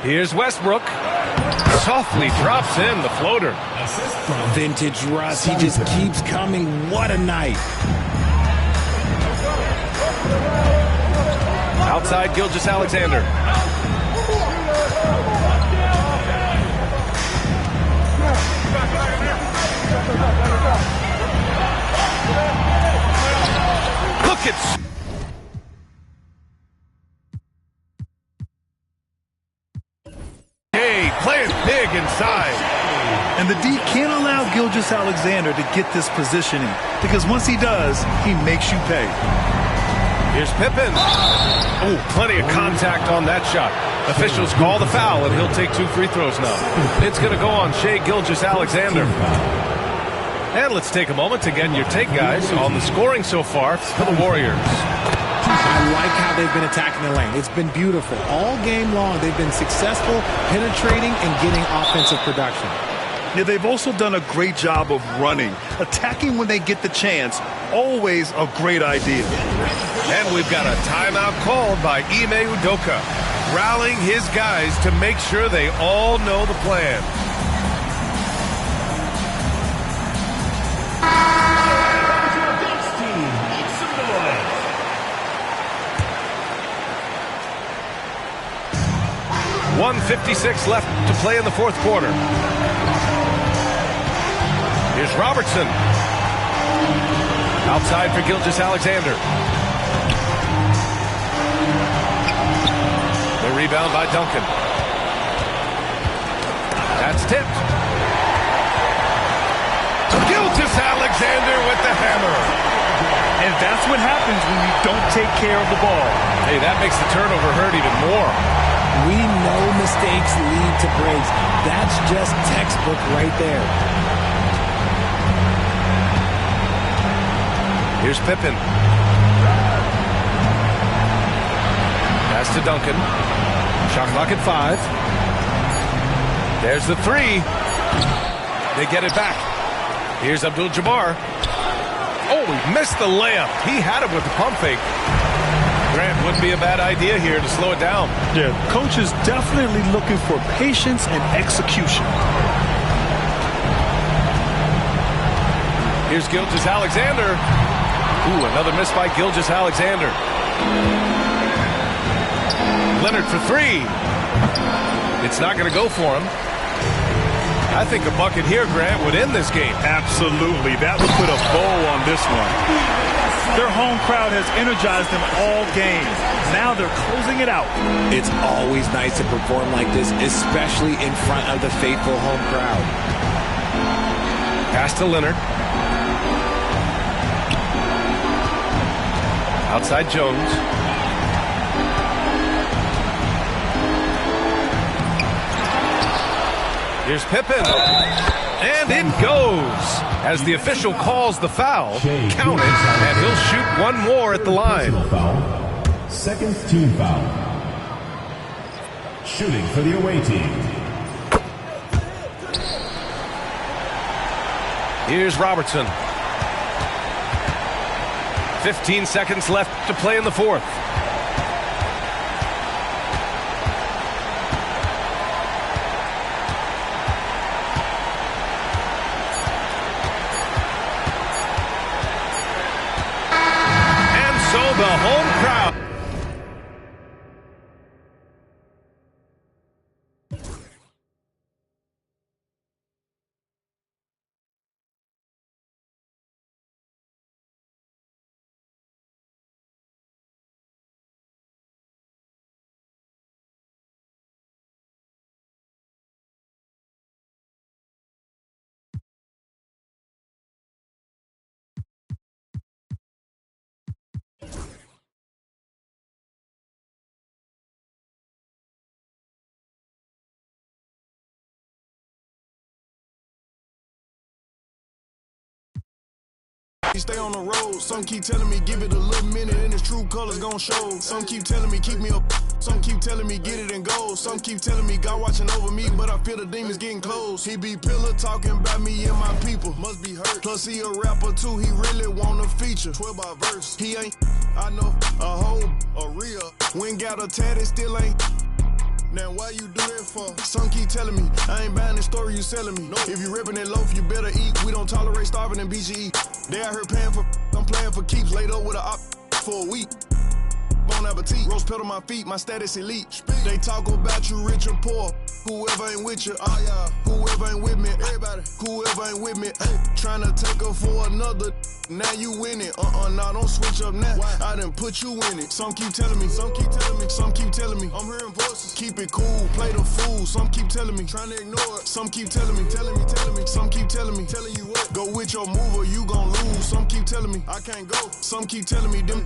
Here's Westbrook. Softly drops in the floater. Vintage Russ, he just keeps coming. What a night. Outside Gilgeous-Alexander. Look at... Hey, playing big inside. And the D can't allow Gilgeous-Alexander to get this positioning, because once he does, he makes you pay. Here's Pippen. Oh, plenty of contact on that shot. Officials call the foul, and he'll take 2 free throws now. It's going to go on Shai Gilgeous-Alexander. And let's take a moment to get your take, guys, on the scoring so far for the Warriors. I like how they've been attacking the lane. It's been beautiful. All game long, they've been successful penetrating and getting offensive production. Yeah, they've also done a great job of running. Attacking when they get the chance, always a great idea. And we've got a timeout called by Ime Udoka, rallying his guys to make sure they all know the plan. Next team, make some noise. .156 left to play in the fourth quarter. Here's Robertson. Outside for Gilgeous-Alexander. The rebound by Duncan. That's tipped. Gilgeous-Alexander. Alexander with the hammer. And that's what happens when you don't take care of the ball. Hey, that makes the turnover hurt even more. We know mistakes lead to breaks. That's just textbook right there. Here's Pippen. Pass to Duncan. Shot clock at 5. There's the 3. They get it back. Here's Abdul-Jabbar. Oh, he missed the layup. He had it with the pump fake. Grant, wouldn't be a bad idea here to slow it down. Yeah, coach is definitely looking for patience and execution. Here's Gilgeous-Alexander. Ooh, another miss by Gilgeous-Alexander. Leonard for 3. It's not going to go for him. I think a bucket here, Grant, would end this game. Absolutely. That would put a bow on this one. Their home crowd has energized them all game. Now they're closing it out. It's always nice to perform like this, especially in front of the faithful home crowd. Pass to Leonard. Outside Jones. Here's Pippen. And it goes. As the official calls the foul, count it, and he'll shoot one more at the line. Second team foul. Shooting for the away team. Here's Robertson. 15 seconds left to play in the fourth. The home crowd. Stay on the road. Some keep telling me give it a little minute and its true colors gon' show. Some keep telling me keep me up. Some keep telling me get it and go. Some keep telling me God watching over me, but I feel the demons getting close. He be pillar talking about me and my people. Must be hurt. Plus he a rapper too. He really want a feature. 12 by verse. He ain't. I know a hoe, a real. When got a tatted, still ain't. Now why you do that for? Some keep telling me I ain't buying the story you selling me. No. If you ripping that loaf, you better eat. We don't tolerate starving in BGE. They out here paying for. I'm playing for keeps. Laid up with a op for a week. Bon appetit. Rose pedal my feet. My status elite. They talk about you rich or poor. Whoever ain't with you, whoever ain't with me, everybody, whoever ain't with me, trying to take her for another. Now you win it. Nah, don't switch up now. Why? I done put you in it. Some keep telling me, some keep telling me, some keep telling me. I'm hearing voices. Keep it cool, play the fool. Some keep telling me, trying to ignore it. Some keep telling me, telling me. Some keep telling me, telling you what. Go with your move or you gon' lose. Some keep telling me, I can't go. Some keep telling me, them.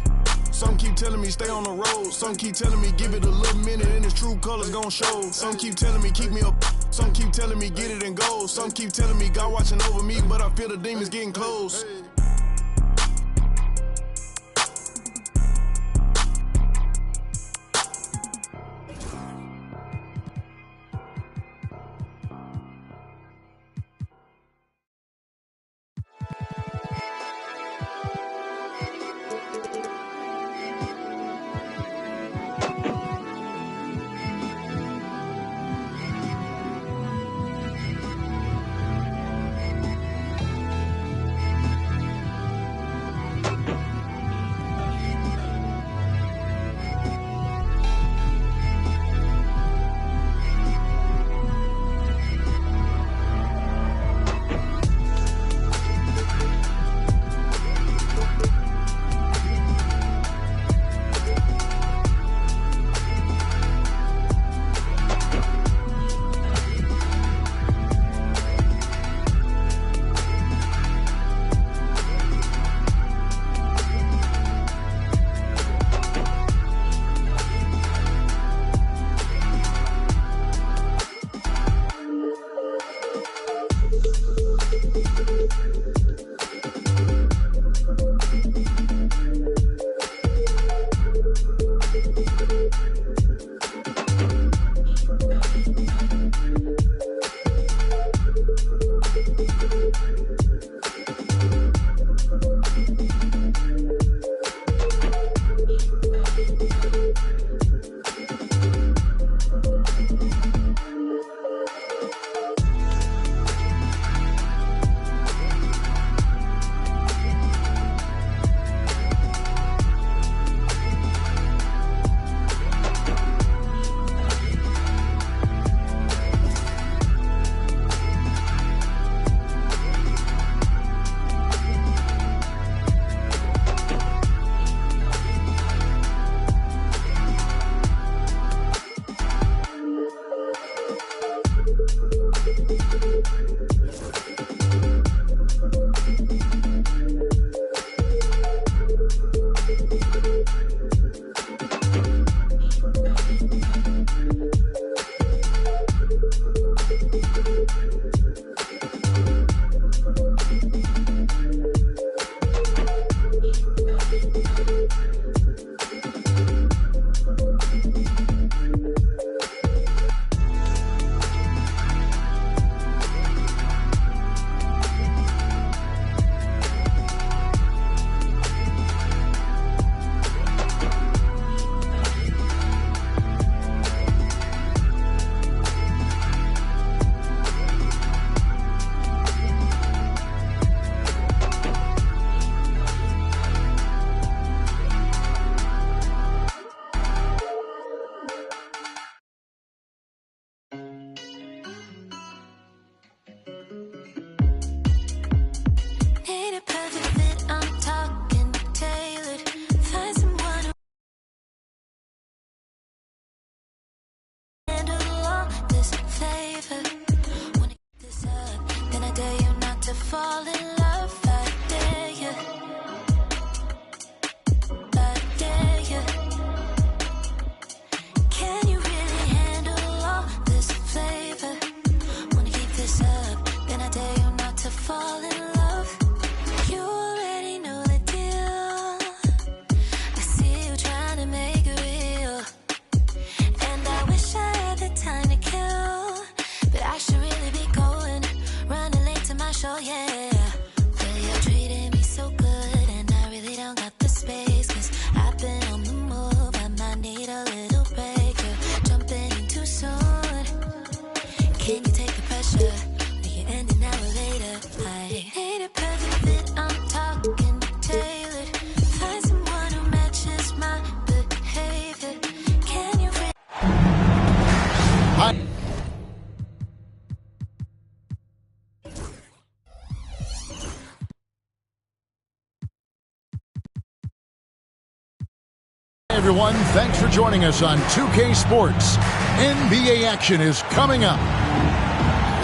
Some keep telling me stay on the road. Some keep telling me give it a little minute and its true colors gon' show. Some keep telling me keep me up. Some keep telling me get it and go. Some keep telling me God watching over me, but I feel the demons getting close. Hey everyone, thanks for joining us on 2K Sports. NBA action is coming up.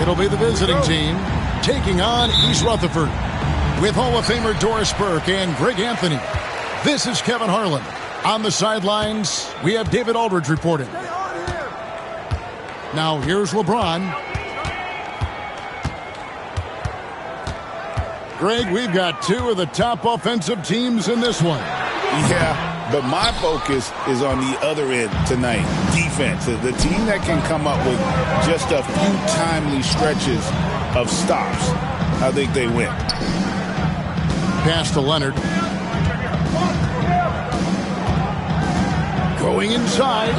It'll be the visiting team taking on East Rutherford with Hall of Famer Doris Burke and Greg Anthony. This is Kevin Harlan. On the sidelines, we have David Aldridge reporting. Now here's LeBron. Greg, we've got two of the top offensive teams in this one. Yeah, but my focus is on the other end tonight, defense. The team that can come up with just a few timely stretches of stops, I think they win. Pass to Leonard. Going inside.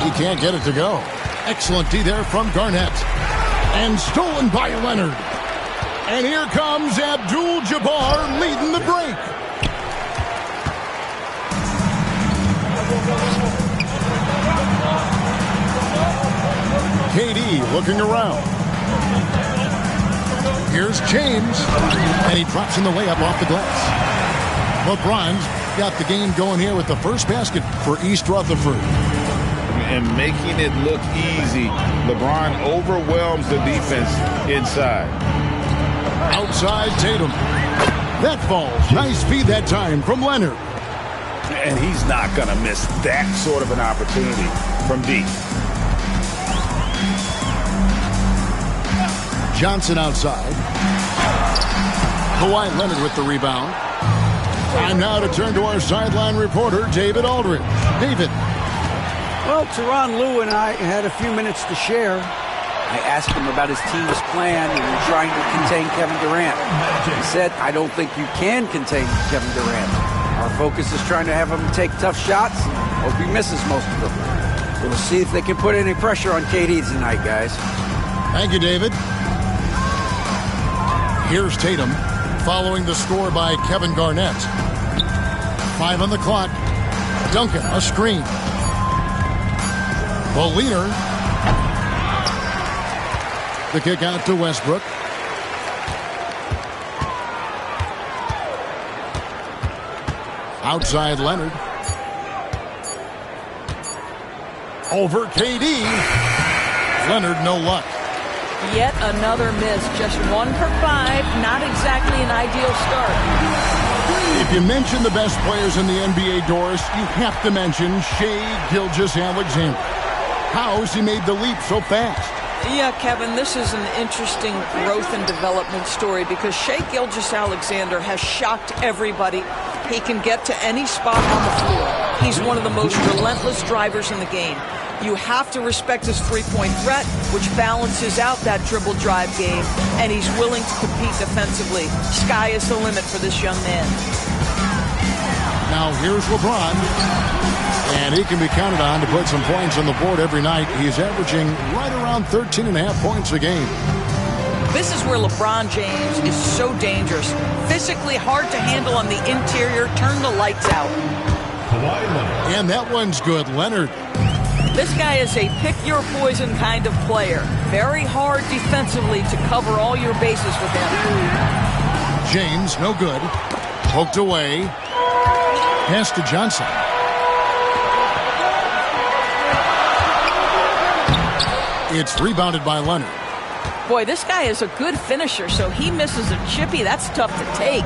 He can't get it to go. Excellent D there from Garnett. And stolen by Leonard. And here comes Abdul-Jabbar leading the break. KD looking around. Here's James. And he drops in the layup off the glass. LeBron's got the game going here with the first basket for East Rutherford. And making it look easy. LeBron overwhelms the defense inside. Outside Tatum. That falls. Nice feed that time from Leonard. And he's not going to miss that sort of an opportunity from deep. Johnson outside. Kawhi Leonard with the rebound. Time now to turn to our sideline reporter, David Aldridge. David. Well, Tyronn Lue and I had a few minutes to share. I asked him about his team's plan and trying to contain Kevin Durant. He said, I don't think you can contain Kevin Durant. Our focus is trying to have him take tough shots. Hope he misses most of them. We'll see if they can put any pressure on KD tonight, guys. Thank you, David. Here's Tatum, following the score by Kevin Garnett. 5 on the clock. Duncan, a screen. Boliner. The kick out to Westbrook. Outside Leonard. Over KD. Leonard, no luck. Yet another miss. Just 1 for 5. Not exactly an ideal start. If you mention the best players in the NBA, Doris, you have to mention Shai Gilgeous-Alexander. How has he made the leap so fast? Yeah, Kevin, this is an interesting growth and development story because Shai Gilgeous-Alexander has shocked everybody. He can get to any spot on the floor. He's one of the most relentless drivers in the game. You have to respect his three-point threat, which balances out that dribble drive game, and he's willing to compete defensively. Sky is the limit for this young man. Now here's LeBron, and he can be counted on to put some points on the board every night. He's averaging right around 13.5 points a game. This is where LeBron James is so dangerous. Physically hard to handle on the interior. Turn the lights out. And that one's good. Leonard. This guy is a pick-your-poison kind of player. Very hard defensively to cover all your bases with him. James, no good. Poked away. Pass to Johnson. It's rebounded by Leonard. Boy, this guy is a good finisher, so he misses a chippy. That's tough to take.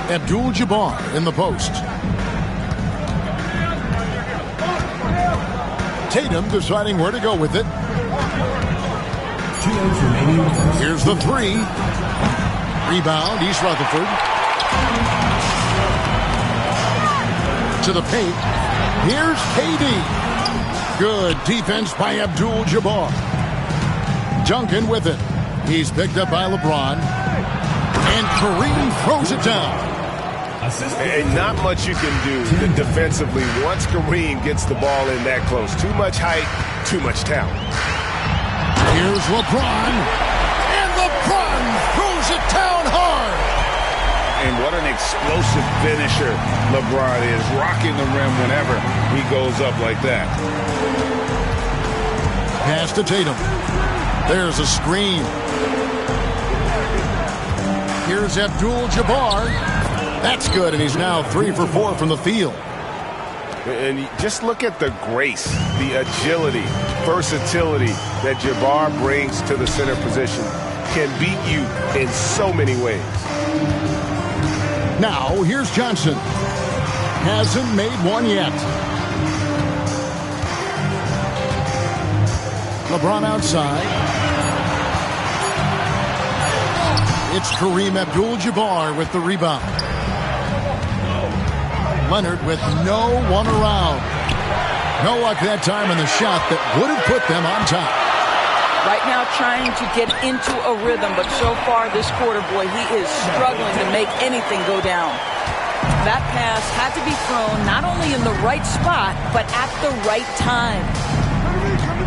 Abdul-Jabbar in the post. Tatum deciding where to go with it. Here's the 3. Rebound, East Rutherford. To the paint. Here's KD. Good defense by Abdul-Jabbar. Duncan with it. He's picked up by LeBron. And Kareem throws it down. And not much you can do defensively once Kareem gets the ball in that close. Too much height, too much talent. Here's LeBron. And LeBron throws it down hard. And what an explosive finisher LeBron is, rocking the rim whenever he goes up like that. Pass to Tatum. There's a screen. Here's Abdul-Jabbar. That's good, and he's now 3 for 4 from the field. And just look at the grace, the agility, versatility that Jabbar brings to the center position. Can beat you in so many ways. Now, here's Johnson. Hasn't made one yet. LeBron outside. It's Kareem Abdul-Jabbar with the rebound. Leonard with no one around. No luck that time on the shot that would have put them on top. Right now trying to get into a rhythm, but so far this quarter, boy, he is struggling to make anything go down. That pass had to be thrown not only in the right spot, but at the right time.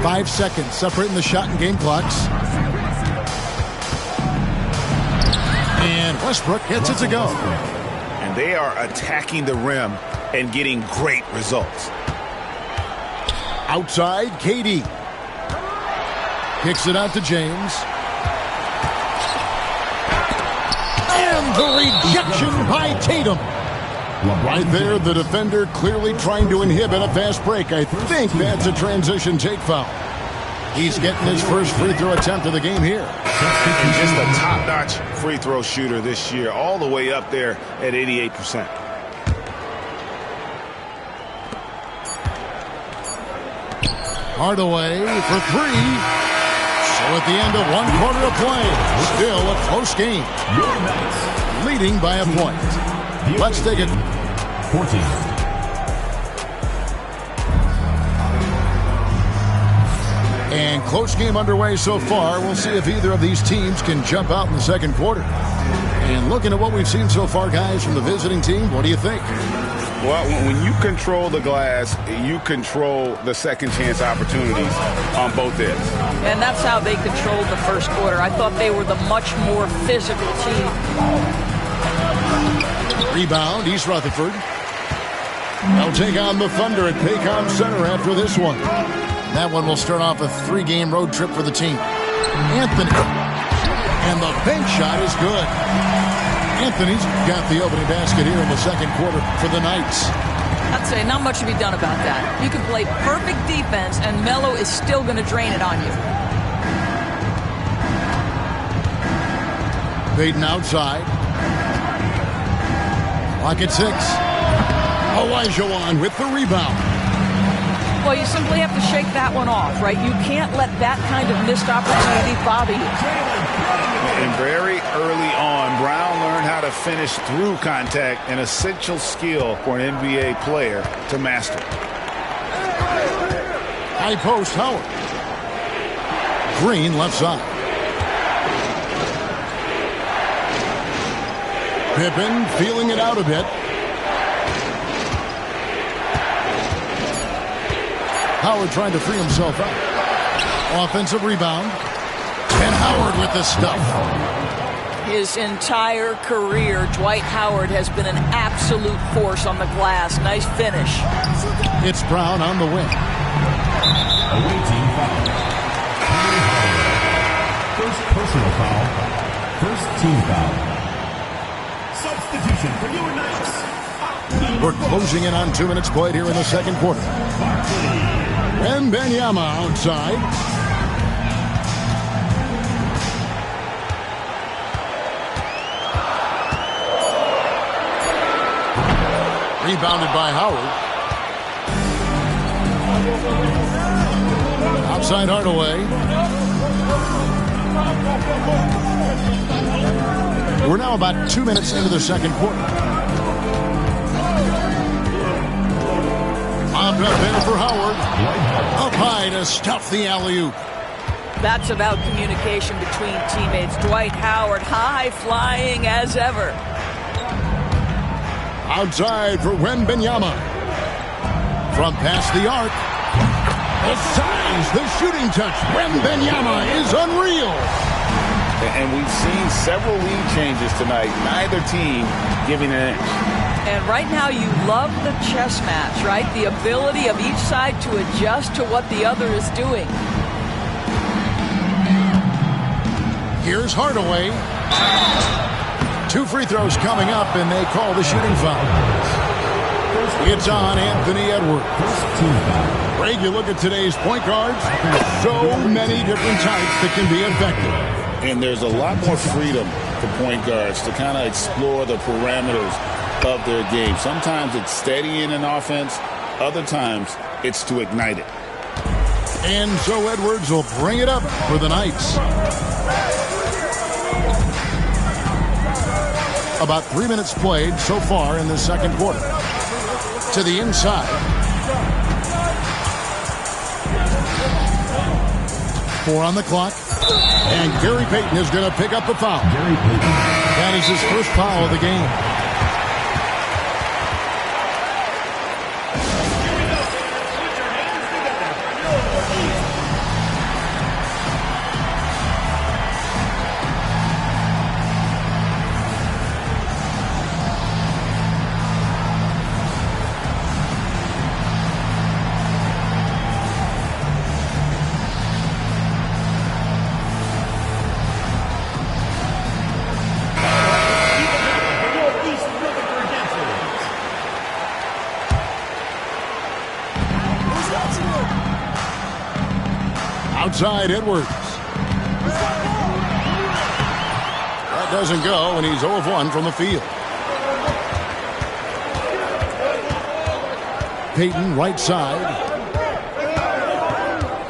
5 seconds separating the shot and game clocks. And Westbrook gets it to go. And they are attacking the rim and getting great results. Outside, KD. Kicks it out to James. And the rejection by Tatum. Right there, the defender clearly trying to inhibit a fast break. I think that's a transition take foul. He's getting his first free throw attempt of the game here. And just a top-notch free throw shooter this year, all the way up there at 88%. Hardaway for 3. So at the end of 1 quarter of play, still a close game. Leading by a point. Let's take it. 14. And close game underway so far. We'll see if either of these teams can jump out in the second quarter. And looking at what we've seen so far, guys, from the visiting team, what do you think? Well, when you control the glass, you control the second chance opportunities on both ends. And that's how they controlled the first quarter. I thought they were the much more physical team. Rebound, East Rutherford. They'll take on the Thunder at Paycom Center after this one. That one will start off a 3-game road trip for the team. Anthony. And the bank shot is good. Anthony's got the opening basket here in the second quarter for the Knights. I'd say not much to be done about that. You can play perfect defense, and Melo is still going to drain it on you. Baden outside. Clock at 6. Olajuwon with the rebound. Well, you simply have to shake that one off, right? You can't let that kind of missed opportunity bother you. And very early on, Brown learned how to finish through contact, an essential skill for an NBA player to master. High post, Howard. Green left side. Pippen feeling it out a bit. Howard trying to free himself up. Offensive rebound. And Howard with the stuff. His entire career, Dwight Howard has been an absolute force on the glass. Nice finish. It's Brown on the wing. Away team foul. First personal foul. First team foul. Substitution for your Knights. We're closing in on 2 minutes played here in the second quarter. And Wembanyama outside. Rebounded by Howard. Outside Hardaway. We're now about 2 minutes into the second quarter. Up there for Howard. Up high to stuff the alley-oop. That's about communication between teammates. Dwight Howard high flying as ever. Outside for Wembanyama. From past the arc. The size, the shooting touch. Wembanyama is unreal. And we've seen several lead changes tonight. Neither team giving an inch. And right now you love the chess match, right? The ability of each side to adjust to what the other is doing. Here's Hardaway. 2 free throws coming up, and they call the shooting foul. It's on Anthony Edwards. Greg, you look at today's point guards, so many different types that can be effective. And there's a lot more freedom for point guards to kind of explore the parameters of their game. Sometimes it's steadying an offense. Other times it's to ignite it. And so Edwards will bring it up for the Knights. About 3 minutes played so far in the second quarter. To the inside. 4 on the clock. And Gary Payton is going to pick up the foul. That is his first foul of the game. Outside Edwards. That doesn't go, and he's 0 of 1 from the field. Payton right side.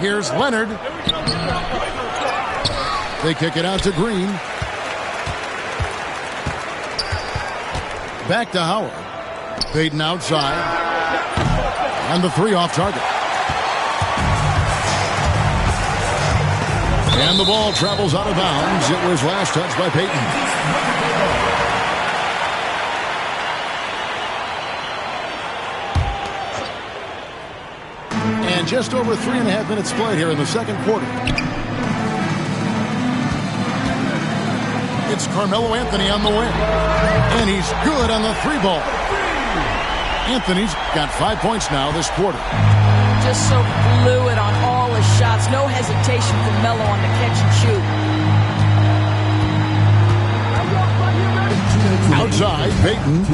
Here's Leonard. They kick it out to Green. Back to Howard. Payton outside. And the 3 off target. And the ball travels out of bounds. It was last touched by Payton. And just over 3.5 minutes played here in the second quarter. It's Carmelo Anthony on the wing. And he's good on the 3-ball. Anthony's got 5 points now this quarter. Just so fluid on all his shots. No hesitation from Melo on the catch and shoot. Outside, Payton.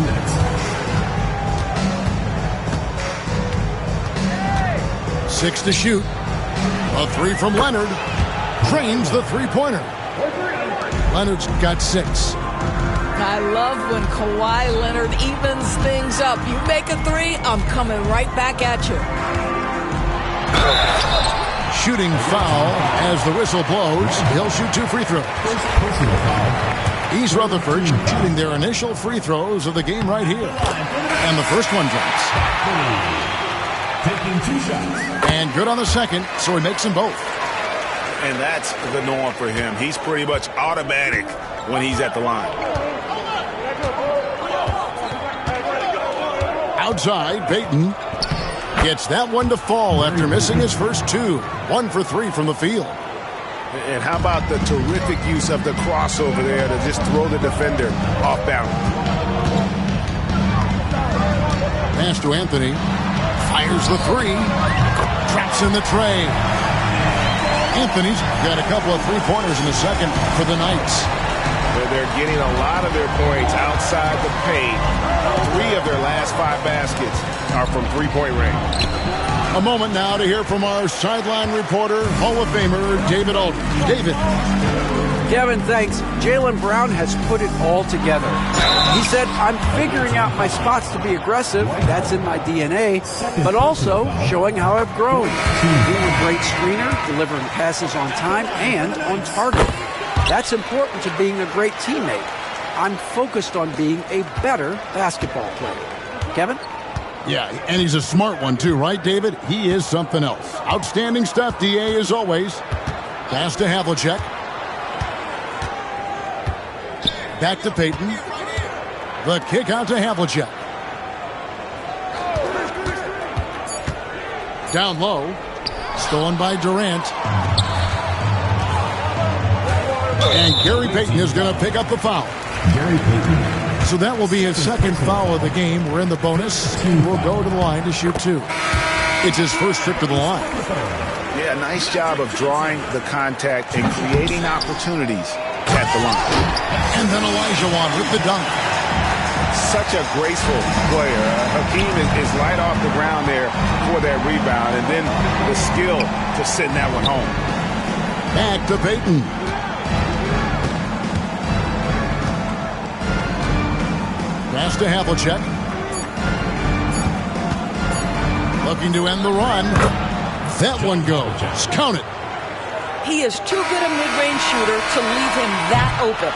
Six to shoot. A 3 from Leonard. Drains the 3-pointer. Leonard's got 6. I love when Kawhi Leonard evens things up. You make a 3, I'm coming right back at you. Shooting foul as the whistle blows. He'll shoot 2 free throws. East Rutherford shooting their initial free throws of the game right here. And the first one drops. Taking 2 shots. And good on the second, so he makes them both. And that's the norm for him. He's pretty much automatic when he's at the line. Outside, Payton gets that one to fall after missing his first 2. 1 for 3 from the field. And how about the terrific use of the crossover there to just throw the defender off balance. Pass to Anthony. Fires the 3. Traps in the tray. Anthony's got a couple of 3-pointers in the second for the Knights. They're getting a lot of their points outside the paint. 3 of their last 5 baskets are from 3-point range. A moment now to hear from our sideline reporter, Hall of Famer David Aldridge. David. Kevin, thanks. Jaylen Brown has put it all together. He said, I'm figuring out my spots to be aggressive. That's in my DNA. But also showing how I've grown. Being a great screener, delivering passes on time and on target. That's important to being a great teammate. I'm focused on being a better basketball player. Kevin? Yeah, and he's a smart one too, right, David? He is something else. Outstanding stuff, DA, as always. Pass to Havlicek. Back to Payton. The kick out to Havlicek. Down low. Stolen by Durant. And Gary Payton is going to pick up the foul. Gary Payton. So that will be his second foul of the game. We're in the bonus. He will go to the line to shoot 2. It's his first trip to the line. Yeah, nice job of drawing the contact and creating opportunities at the line. And then Elijah with the dunk. Such a graceful player. Hakeem is light off the ground there for that rebound, and then the skill to send that one home. Back to Peyton. Pass to Havlicek. Looking to end the run. That one goes. Count it. He is too good a mid-range shooter to leave him that open.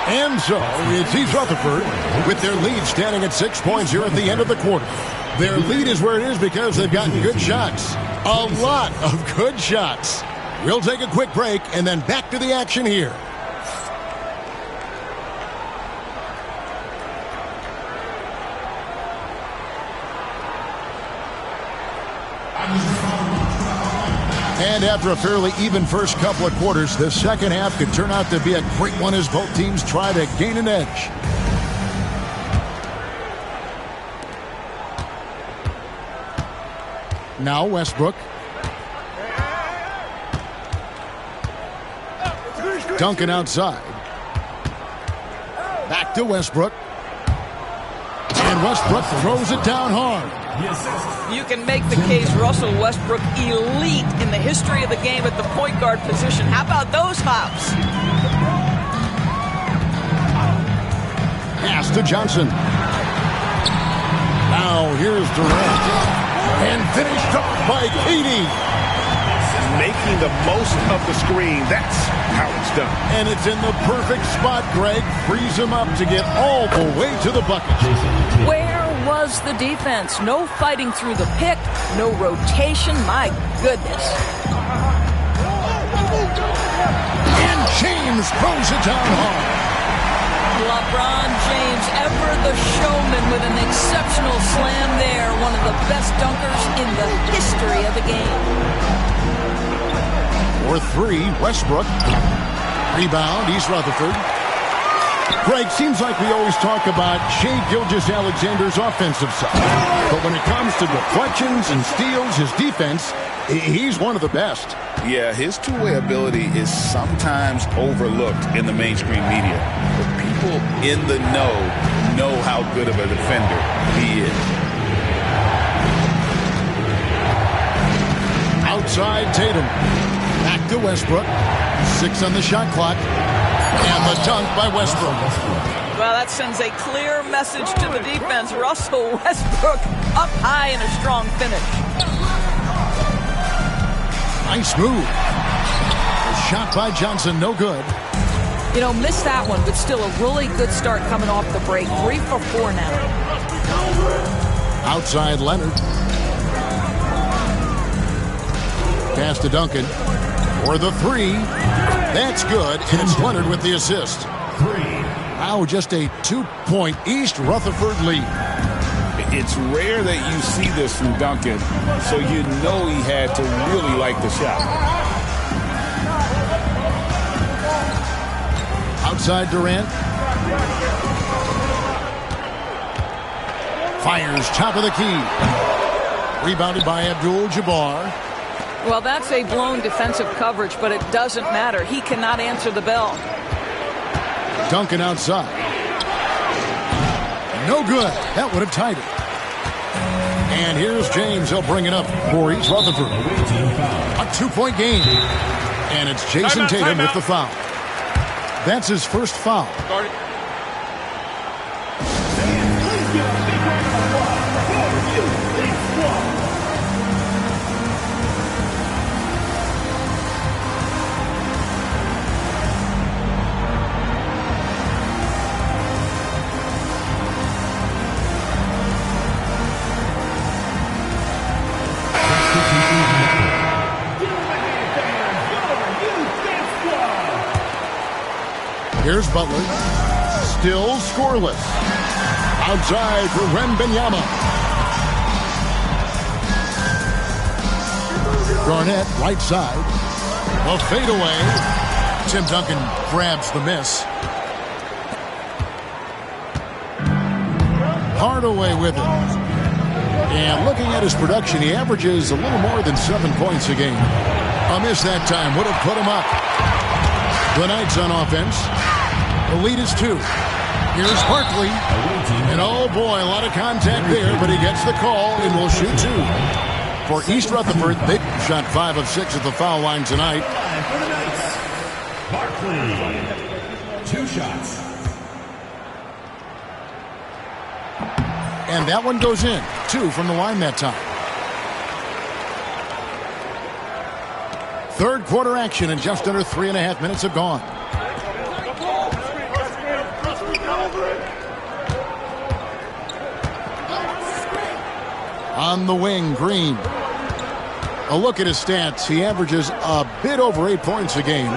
And so it's East Rutherford with their lead standing at 6 points here at the end of the quarter. Their lead is where it is because they've gotten good shots. A lot of good shots. We'll take a quick break and then back to the action here. And after a fairly even first couple of quarters, the second half could turn out to be a great one as both teams try to gain an edge. Now Westbrook. Duncan outside. Back to Westbrook. And Westbrook throws it down hard. You can make the case Russell Westbrook elite in the history of the game at the point guard position. How about those hops? Pass to Johnson. Now here's Durant. And finished off by Katie. Making the most of the screen. That's how it's done. And it's in the perfect spot, Greg. Frees him up to get all the way to the bucket. Where was the defense? No fighting through the pick, no rotation. My goodness. And James throws it down hard. LeBron James, ever the showman with an exceptional slam there. One of the best dunkers in the history of the game. For three, Westbrook. Rebound, East Rutherford. Greg, seems like we always talk about Shai Gilgeous-Alexander's offensive side. But when it comes to deflections and steals, his defense, he's one of the best. Yeah, his two-way ability is sometimes overlooked in the mainstream media. But people in the know how good of a defender he is. Outside Tatum. Back to Westbrook. 6 on the shot clock. And the dunk by Westbrook. Well, that sends a clear message to the defense. Russell Westbrook up high in a strong finish. Nice move. A shot by Johnson, no good. You know, missed that one, but still a really good start coming off the break. 3 for 4 now. Outside Leonard. Pass to Duncan. For the three. That's good, and it's Leonard with the assist. Now just a 2-point East Rutherford lead. It's rare that you see this from Duncan, so you know he had to really like the shot. Outside Durant. Fires top of the key. Rebounded by Abdul-Jabbar. Well, that's a blown defensive coverage, but it doesn't matter. He cannot answer the bell. Duncan outside. No good. That would have tied it. And here's James. He'll bring it up for East Rutherford. A 2-point game. And it's Jason Tatum with the foul. That's his first foul. Here's Butler. Still scoreless. Outside for Wembanyama. Garnett, right side. A fadeaway. Tim Duncan grabs the miss. Hardaway with it. And looking at his production, he averages a little more than 7 points a game. A miss that time would have put him up. The Knights on offense. The lead is 2. Here's Barkley. And oh boy, a lot of contact there, but he gets the call and will shoot 2. For East Rutherford, they shot 5 of 6 at the foul line tonight. For the Knights, Barkley. 2 shots. And that one goes in. 2 from the line that time. Third quarter action, and just under 3.5 minutes have gone. On the wing, Green. A look at his stats. He averages a bit over 8 points a game.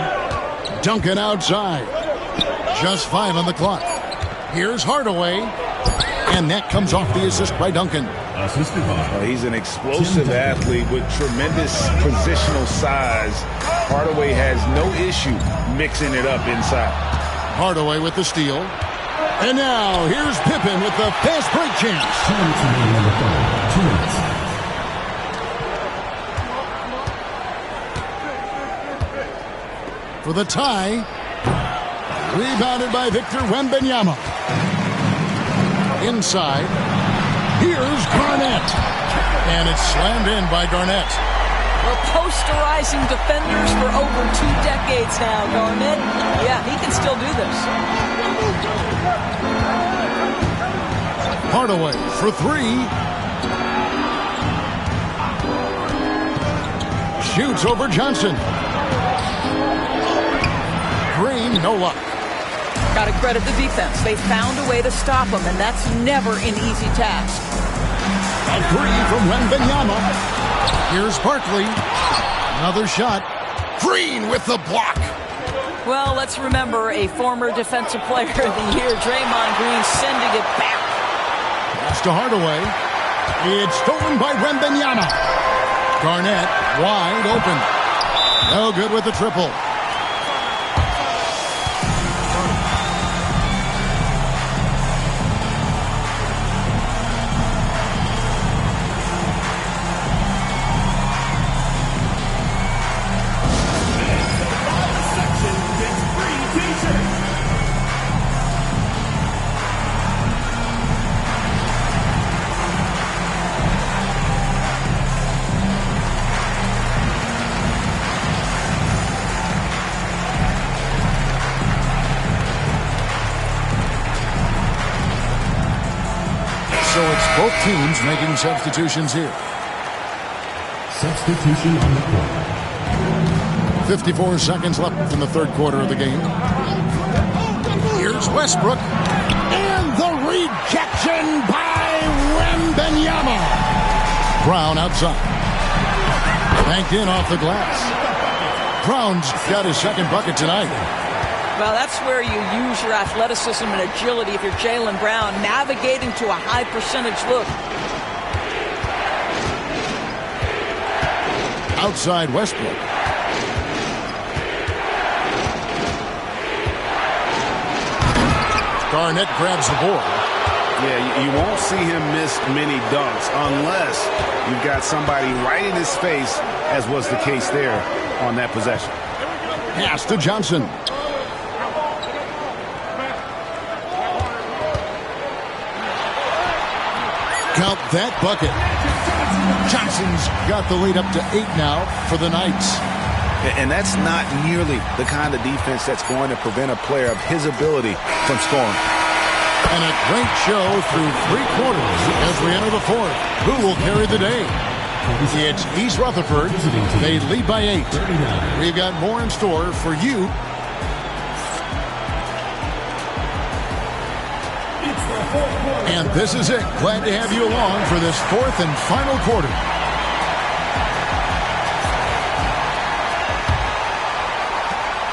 Duncan outside. Just 5 on the clock. Here's Hardaway. And that comes off the assist by Duncan. He's an explosive athlete with tremendous positional size. Hardaway has no issue mixing it up inside. Hardaway with the steal. And now here's Pippen with the fast break chance. For the tie. Rebounded by Victor Wembanyama. Inside. Here's Garnett. And it's slammed in by Garnett. Well, posterizing defenders for over 2 decades now, Garnett. Yeah, he can still do this. Hardaway for 3. Shoots over Johnson. Green, no luck. Got to credit the defense. They found a way to stop him, and that's never an easy task. A 3 from Wembanyama. Here's Barkley. Another shot. Green with the block. Well, let's remember a former defensive player of the year, Draymond Green, sending it back. Pass to Hardaway. It's stolen by Wembanyama. Garnett wide open. No good with the triple. So it's both teams making substitutions here. Substitution on the court. 54 seconds left in the third quarter of the game. Here's Westbrook. And the rejection by Wembanyama. Brown outside. Banked in off the glass. Brown's got his second bucket tonight. Well, that's where you use your athleticism and agility if you're Jaylen Brown, navigating to a high percentage look. Outside Westbrook. Garnett grabs the board. Yeah, you won't see him miss many dunks unless you've got somebody right in his face, as was the case there on that possession. Pass to Johnson. Count that bucket. Johnson's got the lead up to 8 now for the Knights. And that's not nearly the kind of defense that's going to prevent a player of his ability from scoring. And a great show through 3 quarters as we enter the fourth. Who will carry the day? It's East Rutherford. They lead by 8. We've got more in store for you. And this is it. Glad to have you along for this fourth and final quarter.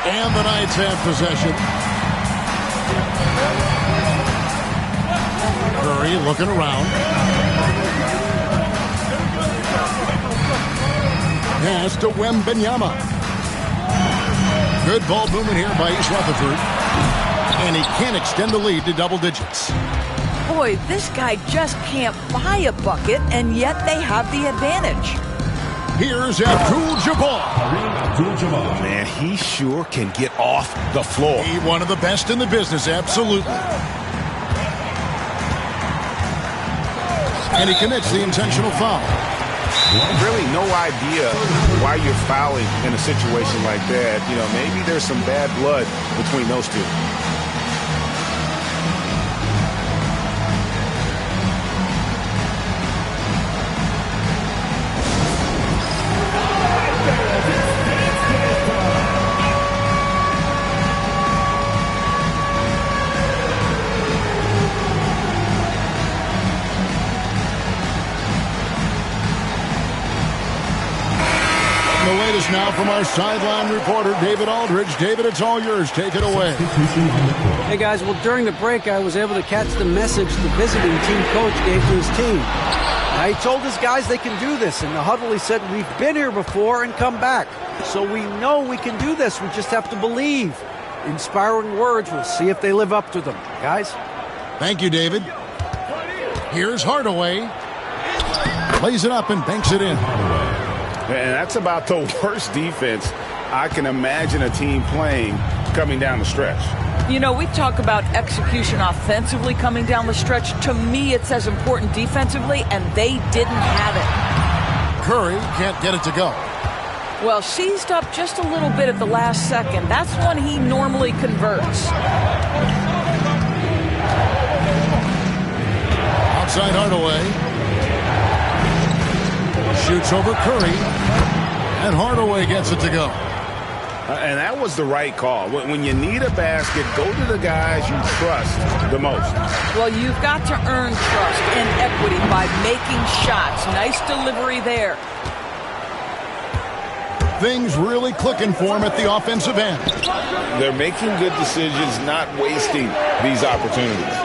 And the Knights have possession. Curry looking around. Pass to Wembanyama. Good ball movement here by East Rutherford. And he can't extend the lead to double digits. Boy, this guy just can't buy a bucket, and yet they have the advantage. Here's Abdul-Jabbar. Abdul-Jabbar. Man, he sure can get off the floor. He one of the best in the business, absolutely. And he commits the intentional foul. Really no idea why you're fouling in a situation like that. You know, maybe there's some bad blood between those two. The latest now from our sideline reporter, David Aldridge. David, it's all yours. Take it away. Hey, guys. Well, during the break, I was able to catch the message the visiting team coach gave to his team. Now, he told his guys they can do this. In the huddle, he said, we've been here before and come back. So we know we can do this. We just have to believe. Inspiring words. We'll see if they live up to them. Guys? Thank you, David. Here's Hardaway. Plays it up and banks it in. And that's about the worst defense I can imagine a team playing coming down the stretch. You know, we talk about execution offensively coming down the stretch. To me, it's as important defensively, and they didn't have it. Curry can't get it to go. Well, seized up just a little bit at the last second. That's when he normally converts. Outside Hardaway. Shoots over Curry, and Hardaway gets it to go. And that was the right call. When you need a basket, go to the guys you trust the most. Well, you've got to earn trust and equity by making shots. Nice delivery there. Things really clicking for him at the offensive end. They're making good decisions, not wasting these opportunities.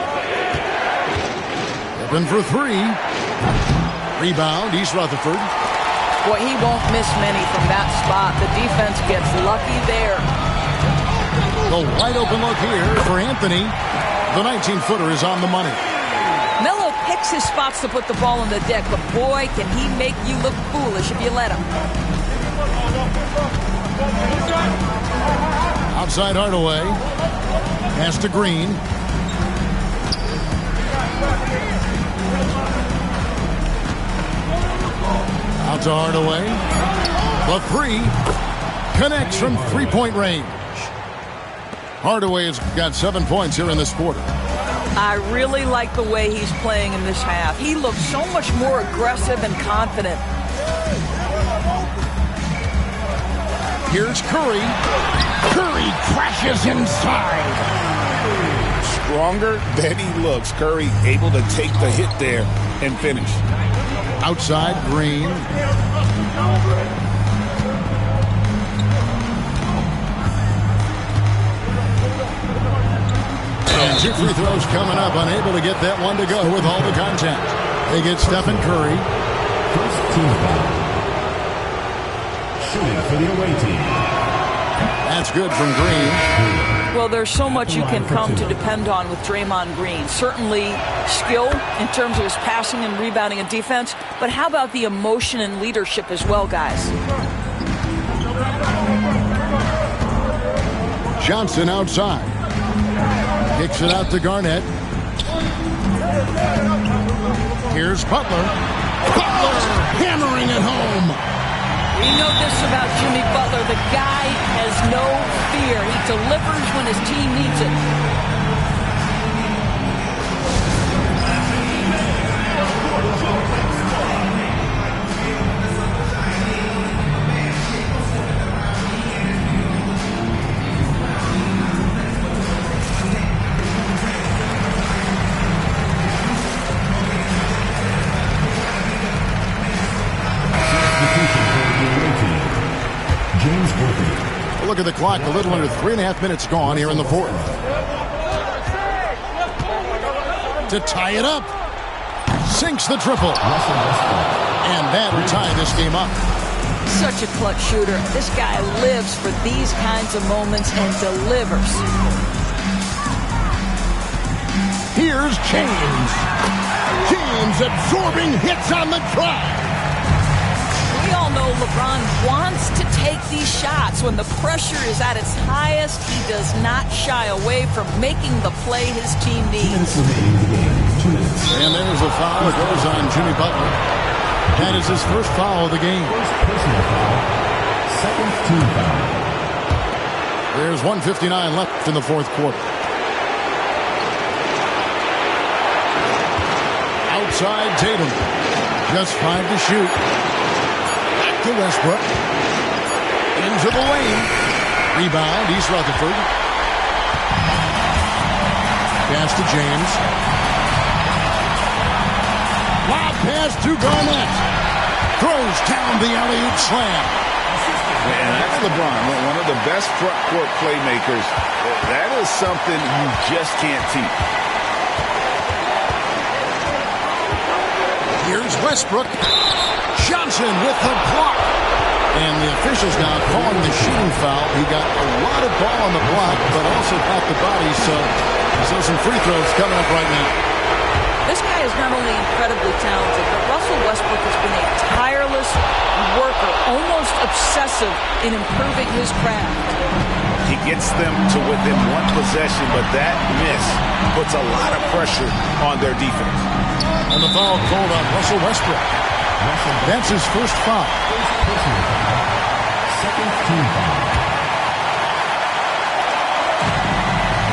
Open for three. Rebound, East Rutherford. Boy, he won't miss many from that spot. The defense gets lucky there. The wide open look here for Anthony. The 19-footer is on the money. Melo picks his spots to put the ball on the deck, but boy, can he make you look foolish if you let him. Outside Hardaway. Pass to Green. Out to Hardaway. The three connects from three-point range. Hardaway has got 7 points here in this quarter. I really like the way he's playing in this half. He looks so much more aggressive and confident. Here's Curry. Curry crashes inside. Stronger than he looks. Curry able to take the hit there and finish. Outside, Green. And 2 free throws coming up. Unable to get that one to go with all the contact. They get Stephen Curry. First team foul. Shooting for the away team. That's good from Green. Well, there's so much you can come to depend on with Draymond Green. Certainly skill in terms of his passing and rebounding and defense, but how about the emotion and leadership as well, guys? Johnson outside. Kicks it out to Garnett. Here's Butler. Butler hammering it home. We know this about Jimmy Butler. The guy has no fear. He delivers when his team needs it. Look at the clock, a little under 3.5 minutes gone here in the fourth. To tie it up. Sinks the triple. And that will tie this game up. Such a clutch shooter. This guy lives for these kinds of moments and delivers. Here's James. James absorbing hits on the drive. We all all know LeBron wants to take these shots. When the pressure is at its highest, he does not shy away from making the play his team needs. And there's a foul. It goes on Jimmy Butler. That is his first foul of the game. Personal foul. Second team foul. There's 1:59 left in the fourth quarter. Outside Tatum. Just 5 to shoot. Back to Westbrook. Into the lane. Rebound. East Rutherford. Pass to James. Lob pass to Garnett. Throws down the alley-oop slam. And that's LeBron, one of the best front court playmakers. That is something you just can't teach. Here's Westbrook. Johnson with the block. And the officials now calling the shooting foul. He got a lot of ball on the block, but also caught the body, so some free throws coming up right now. This guy is not only incredibly talented, but Russell Westbrook has been a tireless worker, almost obsessive in improving his craft. He gets them to within one possession, but that miss puts a lot of pressure on their defense. And the foul called on Russell Westbrook. That's his first foul. Second team foul.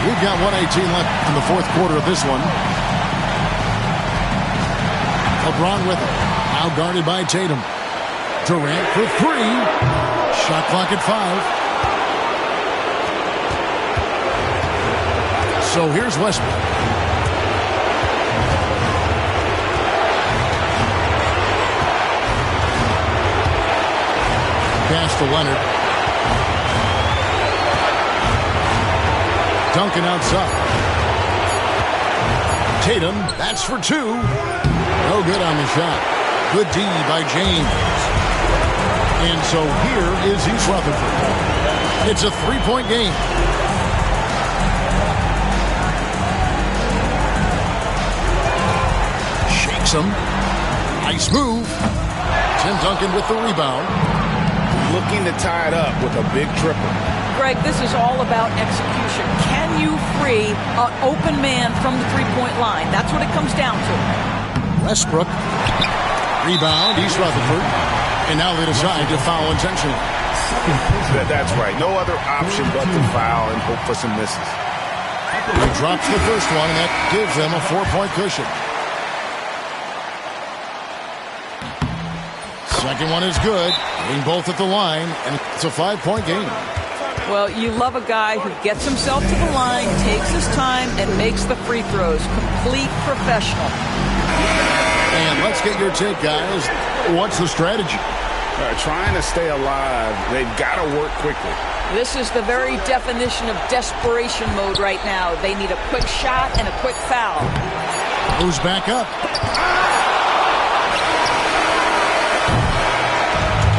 We've got 1:18 left in the fourth quarter of this one. LeBron with it. Now guarded by Tatum. Durant for 3. Shot clock at 5. So here's Westbrook. Pass to Leonard. Duncan outside. Tatum, that's for 2. No good on the shot. Good D by James. And so here is East Rutherford. It's a 3-point game. Shakes him. Nice move. Tim Duncan with the rebound. Looking to tie it up with a big triple. Greg, this is all about execution. Can you free an open man from the three-point line? That's what it comes down to. Westbrook. Rebound, East Rutherford. And now they decide to foul intentionally. That's right. No other option but to foul and hope for some misses. He drops the first one, and that gives them a 4-point cushion. Second one is good. Hitting both at the line, and it's a 5-point game. Well, you love a guy who gets himself to the line, takes his time, and makes the free throws. Complete professional. And let's get your take, guys. What's the strategy? Trying to stay alive. They've got to work quickly. This is the very definition of desperation mode right now. They need a quick shot and a quick foul. Moves back up.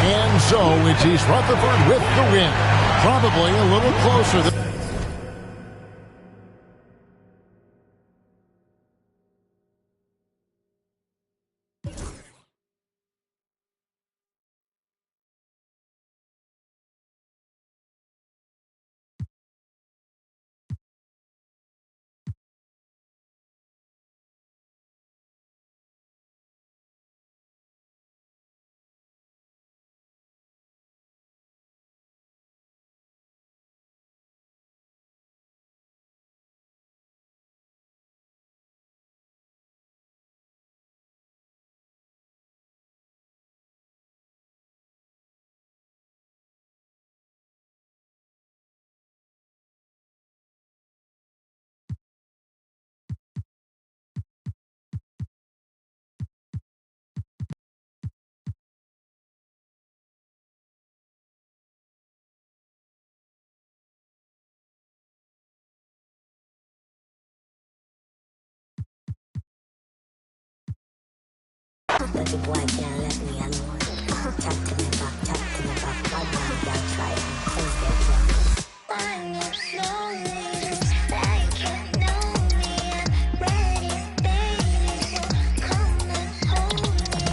And so it's East Rutherford with the win. Probably a little closer than... But the boy can't let me alone. Chat to me back, bad man can't try and close their door. I'm your slowly, like you know me. I'm ready, baby, so come and hold me.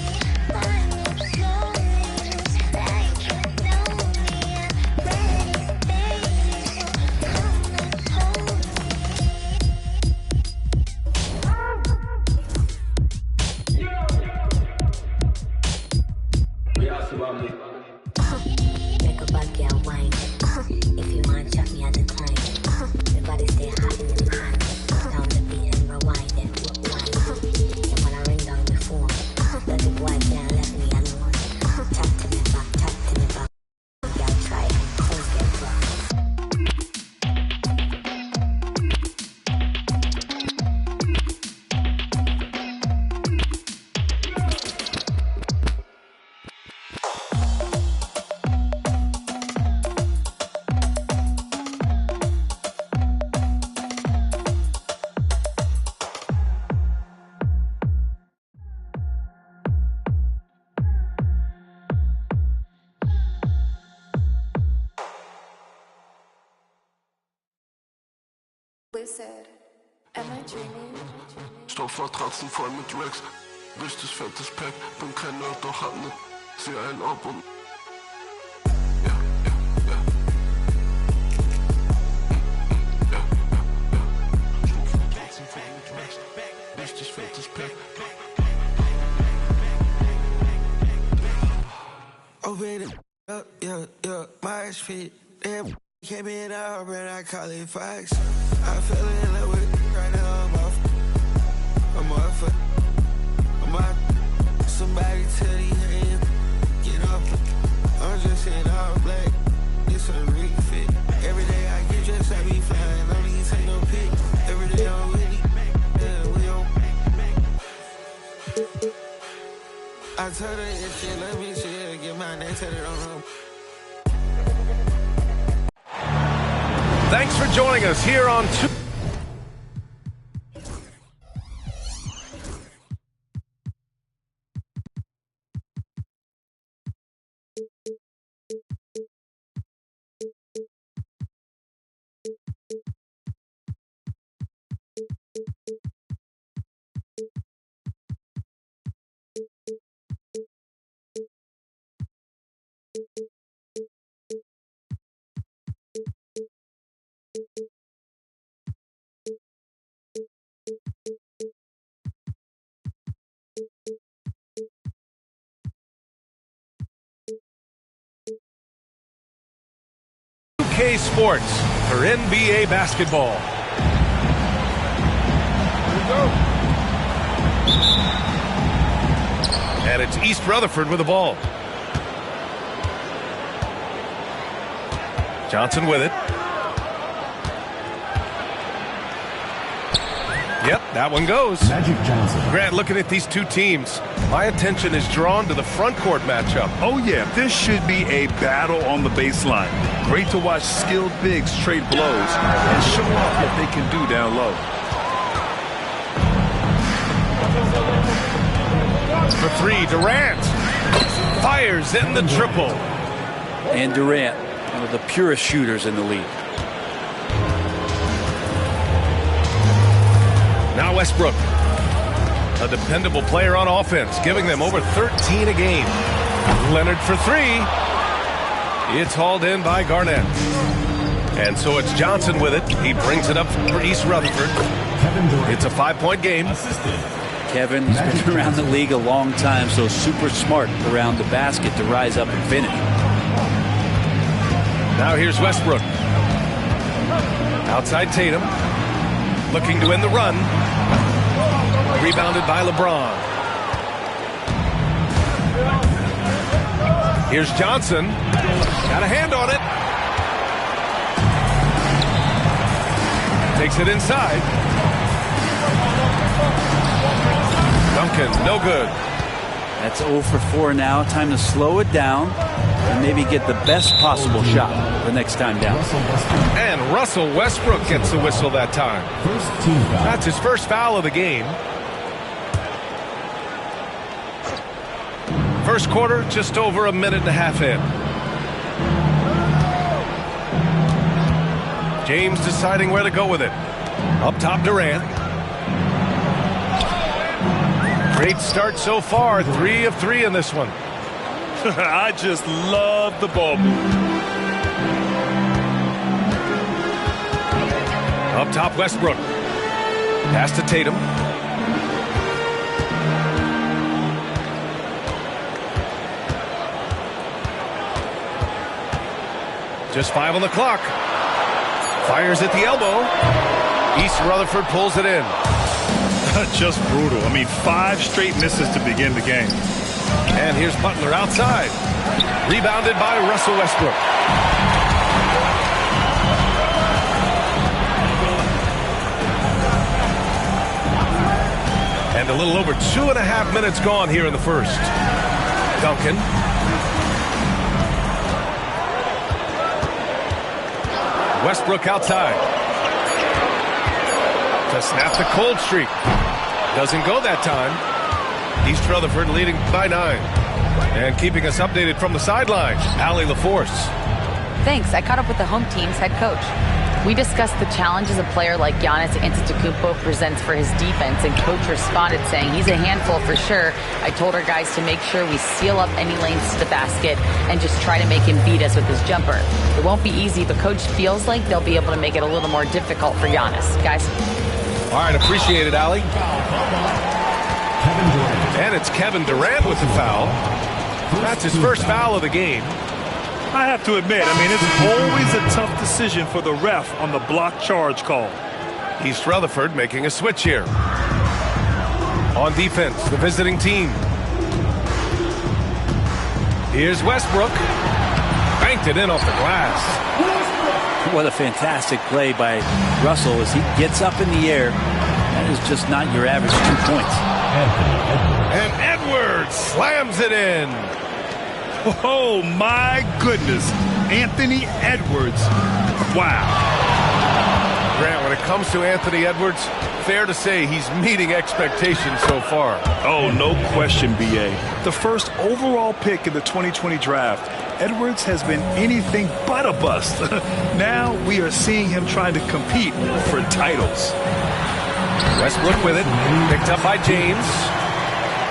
I'm your slowly, said, am I dreaming? Stoffmatratzen voll mit Racks. Richtig fettes Pack. Bin kein Nerd, doch hab ne. Sieh einen ab und. Richtig fettes Pack. Open it up, yeah, my feet. Damn, came in out, but I call it Fox. I fell in love with it right now, I'm off. Somebody tell these hands, get off. I'm just in all black, it's a refit. Every day I get dressed, I be flying, don't even take no pic. Every day I'm with it, yeah, we on. I told her if she let me, she'll get my name tatted on her. Thanks for joining us here on UK Sports for NBA basketball. And it's East Rutherford with the ball. Johnson with it. Yep, that one goes. Magic Johnson. Grant, looking at these two teams, my attention is drawn to the front court matchup. Oh, yeah, this should be a battle on the baseline. Great to watch skilled bigs trade blows and show off what they can do down low. For three, Durant fires in the triple. And Durant, one of the purest shooters in the league. Now Westbrook, a dependable player on offense, giving them over 13 a game. Leonard for three. It's hauled in by Garnett. And so it's Johnson with it. He brings it up for East Rutherford. It's a 5-point game. Kevin has been around the league a long time, so super smart around the basket to rise up and finish. Now here's Westbrook. Outside Tatum. Looking to win the run. Rebounded by LeBron. Here's Johnson. Got a hand on it. Takes it inside. Duncan, no good. That's 0 for 4 now. Time to slow it down and maybe get the best possible shot the next time down. And Russell Westbrook gets the whistle that time. That's his first foul of the game. First quarter, just over a minute and a half in. James deciding where to go with it. Up top, Durant. Great start so far. 3 of 3 in this one. I just love the ball move. Up top, Westbrook. Pass to Tatum. Just 5 on the clock. Fires at the elbow. East Rutherford pulls it in. Just brutal. I mean, 5 straight misses to begin the game. And here's Butler outside. Rebounded by Russell Westbrook. And a little over 2.5 minutes gone here in the first. Duncan. Westbrook outside. To snap the cold streak. Doesn't go that time. East Rutherford leading by 9. And keeping us updated from the sideline, Allie LaForce. Thanks. I caught up with the home team's head coach. We discussed the challenges a player like Giannis Antetokounmpo presents for his defense, and coach responded saying he's a handful for sure. I told our guys to make sure we seal up any lanes to the basket and just try to make him beat us with his jumper. It won't be easy, but coach feels like they'll be able to make it a little more difficult for Giannis. Guys. All right, appreciate it, Allie. And it's Kevin Durant with the foul. That's his first foul of the game. I have to admit, it's always a tough decision for the ref on the block charge call. East Rutherford making a switch here. On defense, the visiting team. Here's Westbrook. Banked it in off the glass. What a fantastic play by Russell as he gets up in the air. That is just not your average 2 points. And Edwards slams it in. Oh, my goodness. Anthony Edwards. Wow. Grant, when it comes to Anthony Edwards, fair to say he's meeting expectations so far. Oh, no question, B.A. The first overall pick in the 2020 draft, Edwards has been anything but a bust. Now we are seeing him trying to compete for titles. Westbrook with it. Picked up by James.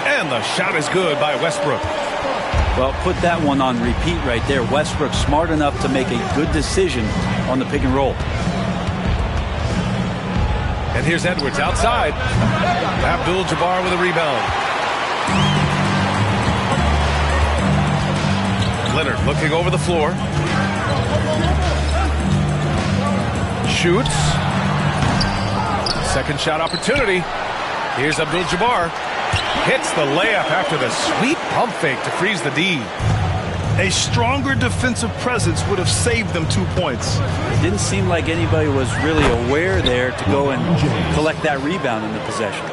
And the shot is good by Westbrook. Well, put that one on repeat right there. Westbrook smart enough to make a good decision on the pick and roll. And here's Edwards outside. Abdul-Jabbar with a rebound. Leonard looking over the floor. Shoots. Second shot opportunity. Here's Abdul-Jabbar. Hits the layup after the sweet pump fake to freeze the D. A stronger defensive presence would have saved them 2 points. It didn't seem like anybody was really aware there to go and collect that rebound in the possession.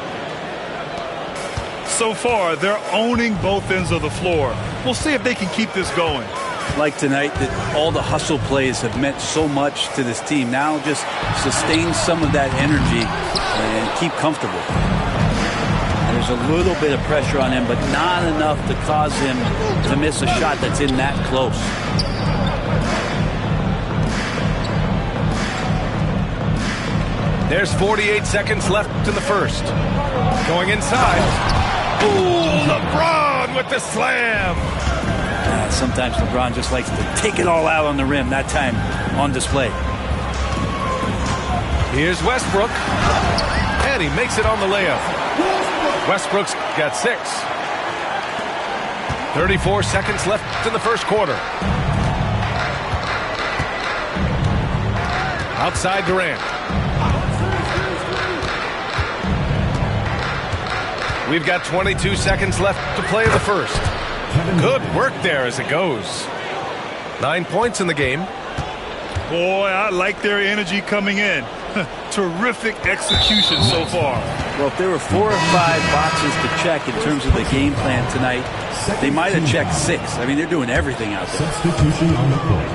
So far, they're owning both ends of the floor. We'll see if they can keep this going. Like tonight, that all the hustle plays have meant so much to this team. Now just sustain some of that energy and keep comfortable. There's a little bit of pressure on him, but not enough to cause him to miss a shot that's in that close. There's 48 seconds left in the first. Going inside. Ooh, LeBron with the slam. Sometimes LeBron just likes to take it all out on the rim. That time on display. Here's Westbrook. And he makes it on the layup. Westbrook's got 6. 34 seconds left in the first quarter. Outside Durant. We've got 22 seconds left to play in the first. Good work there as it goes. 9 points in the game. Boy, I like their energy coming in. Terrific execution so far. Well, if there were 4 or 5 boxes to check in terms of the game plan tonight, they might have checked 6. I mean, they're doing everything out there. Substitution on the court.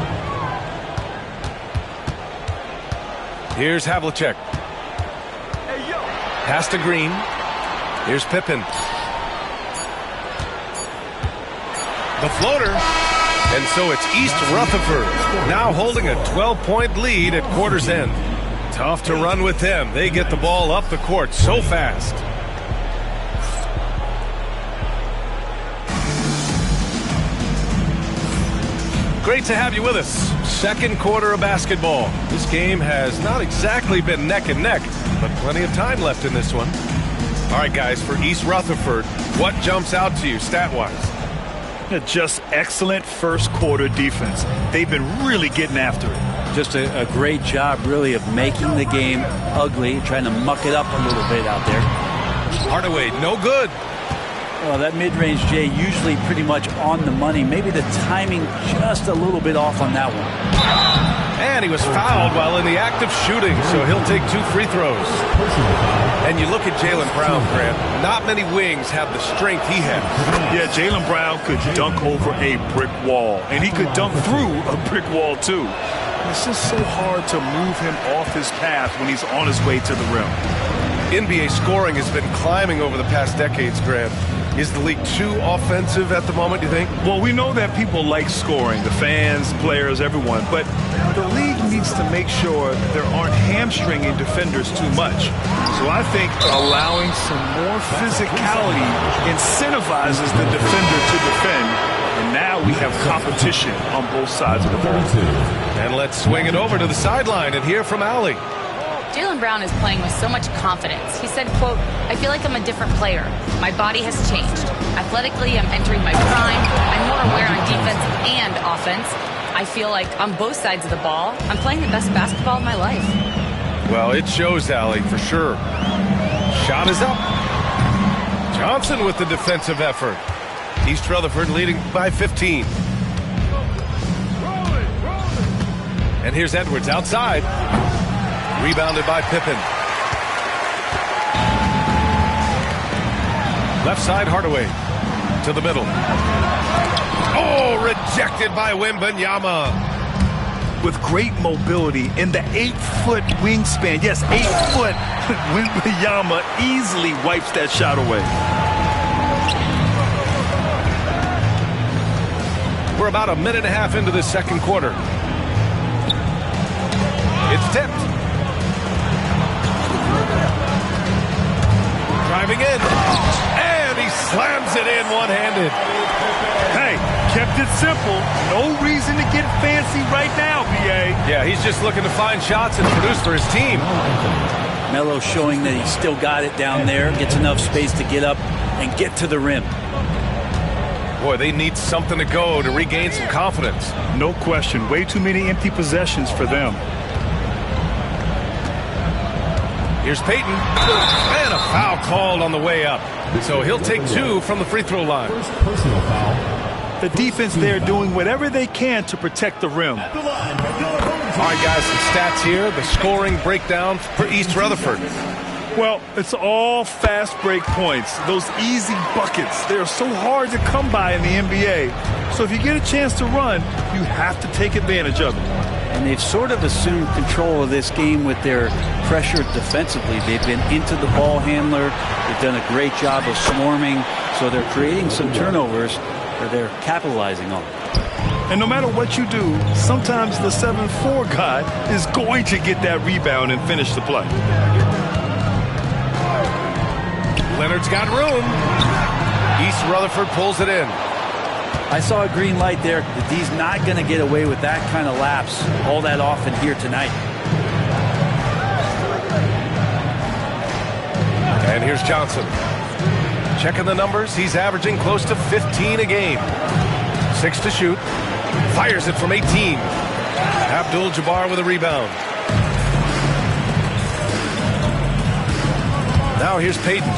Here's Havlicek. Pass to Green. Here's Pippen. The floater. And so it's East Rutherford now holding a 12-point lead at quarter's end. Tough to run with them. They get the ball up the court so fast. Great to have you with us. Second quarter of basketball. This game has not exactly been neck and neck, but plenty of time left in this one. All right, guys, for East Rutherford, what jumps out to you stat-wise? Just excellent first quarter defense. They've been really getting after it. Just a great job, really, of making the game ugly, trying to muck it up a little bit out there. Hardaway, no good. Well, that mid-range, Jay, usually pretty much on the money. Maybe the timing just a little bit off on that one. And he was fouled while in the act of shooting, so he'll take 2 free throws. And you look at Jaylen Brown, Grant. Not many wings have the strength he has. Yeah, Jaylen Brown could dunk over a brick wall, and he could dunk through a brick wall, too. It's just so hard to move him off his path when he's on his way to the rim. NBA scoring has been climbing over the past decades, Grant. Is the league too offensive at the moment, do you think? Well, we know that people like scoring, the fans, players, everyone, but the league needs to make sure there aren't hamstringing defenders too much. So I think allowing some more physicality incentivizes the defender to defend, and now we have competition on both sides of the ball. And let's swing it over to the sideline and hear from Allie. Jaylen Brown is playing with so much confidence. He said, quote, "I feel like I'm a different player. My body has changed. Athletically, I'm entering my prime. I'm more aware on defense and offense. I feel like on both sides of the ball, I'm playing the best basketball of my life." Well, it shows, Allie, for sure. Shot is up. Johnson with the defensive effort. East Rutherford leading by 15. And here's Edwards outside. Rebounded by Pippen. Left side, Hardaway. To the middle. Oh, rejected by Wembanyama. With great mobility in the 8-foot wingspan. Yes, 8 foot. Wembanyama easily wipes that shot away. We're about a minute and a half into the second quarter. It's tipped. Driving in, and he slams it in one-handed. Hey, kept it simple. No reason to get fancy right now, B.A. Yeah, he's just looking to find shots and produce for his team. Melo showing that he's still got it down there, gets enough space to get up and get to the rim. Boy, they need something to go to regain some confidence. No question. Way too many empty possessions for them. Here's Payton, and a foul called on the way up. So he'll take 2 from the free throw line. Personal foul. The defense there doing whatever they can to protect the rim. All right, guys, some stats here. The scoring breakdown for East Rutherford. Well, it's all fast break points. Those easy buckets. They are so hard to come by in the NBA. So if you get a chance to run, you have to take advantage of it. And they've sort of assumed control of this game with their pressure defensively. They've been into the ball handler. They've done a great job of swarming. So they're creating some turnovers that they're capitalizing on. And no matter what you do, sometimes the 7-4 guy is going to get that rebound and finish the play. Leonard's got room. East Rutherford pulls it in. I saw a green light there. The D's not going to get away with that kind of lapse all that often here tonight. And here's Johnson. Checking the numbers. He's averaging close to 15 a game. 6 to shoot. Fires it from 18. Abdul-Jabbar with a rebound. Now here's Payton.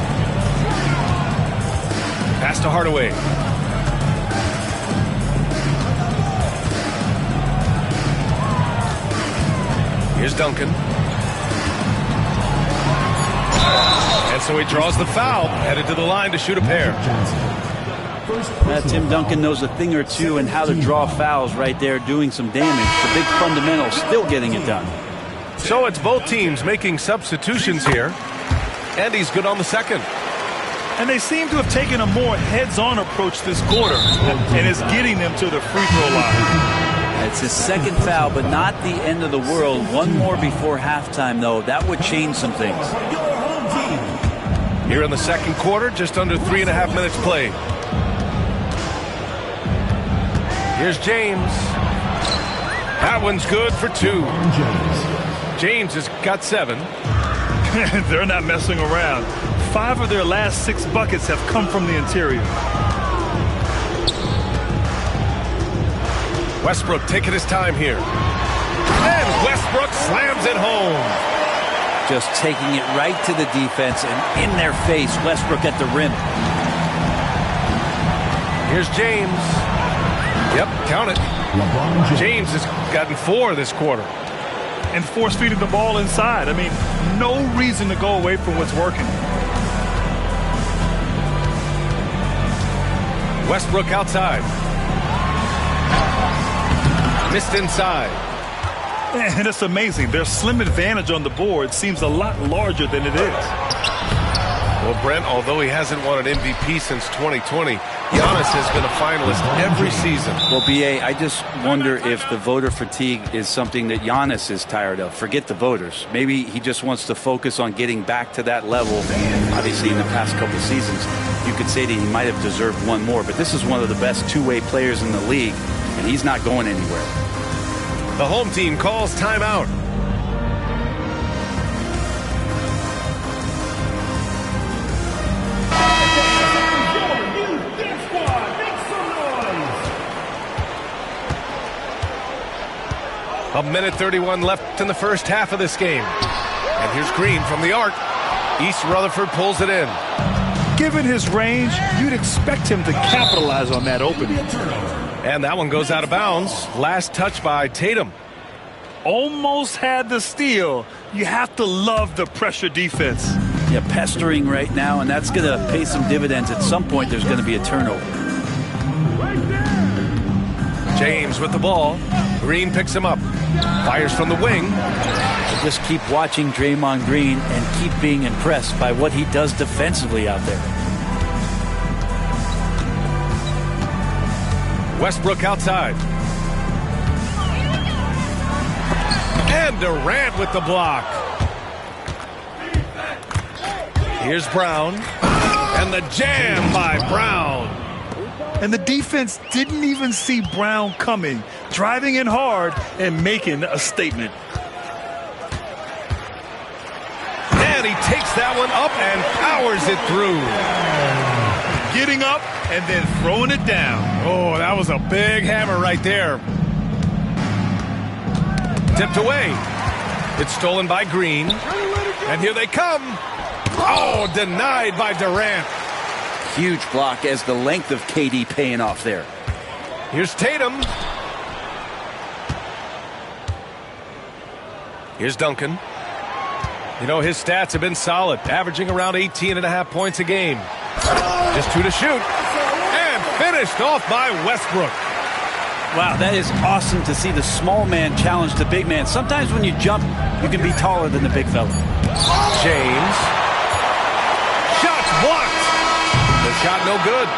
Pass to Hardaway. Here's Duncan. And so he draws the foul, headed to the line to shoot a pair. Tim Duncan knows a thing or two and how to draw fouls right there, doing some damage. The big fundamental, still getting it done. So it's both teams making substitutions here, and he's good on the second. And they seem to have taken a more heads-on approach this quarter, and it's getting them to the free throw line. It's his second foul, but not the end of the world. One more before halftime, though. That would change some things. Here in the second quarter, just under 3.5 minutes played. Here's James. That one's good for 2. James has got 7. They're not messing around. 5 of their last 6 buckets have come from the interior. Westbrook taking his time here. And Westbrook slams it home. Just taking it right to the defense and in their face. Westbrook at the rim. Here's James. Yep, count it. James has gotten 4 this quarter. And force-feeding the ball inside. I mean, no reason to go away from what's working. Westbrook outside. Missed inside. And it's amazing. Their slim advantage on the board seems a lot larger than it is. Well, Brent, although he hasn't won an MVP since 2020, Giannis has been a finalist every season. Well, B.A., I just wonder if the voter fatigue is something that Giannis is tired of. Forget the voters. Maybe he just wants to focus on getting back to that level. Obviously, in the past couple of seasons, you could say that he might have deserved one more, but this is one of the best two-way players in the league, and he's not going anywhere. The home team calls timeout. A minute 31 left in the first half of this game. And here's Green from the arc. East Rutherford pulls it in. Given his range, you'd expect him to capitalize on that opening. And that one goes out of bounds. Last touch by Tatum. Almost had the steal. You have to love the pressure defense. Yeah, pestering right now, and that's going to pay some dividends. At some point, there's going to be a turnover. James with the ball. Green picks him up. Fires from the wing. I just keep watching Draymond Green and keep being impressed by what he does defensively out there. Westbrook outside. And Durant with the block. Here's Brown. And the jam by Brown. And the defense didn't even see Brown coming, driving in hard and making a statement. And he takes that one up and powers it through. Getting up and then throwing it down. Oh, that was a big hammer right there. Tipped away. It's stolen by Green. And here they come. Oh, denied by Durant. Huge block as the length of KD paying off there. Here's Tatum. Here's Duncan. You know, his stats have been solid, averaging around 18.5 points a game. Just 2 to shoot. And finished off by Westbrook. Wow, that is awesome to see the small man challenge the big man. Sometimes when you jump, you can be taller than the big fella. James. Shots blocked. The shot no good.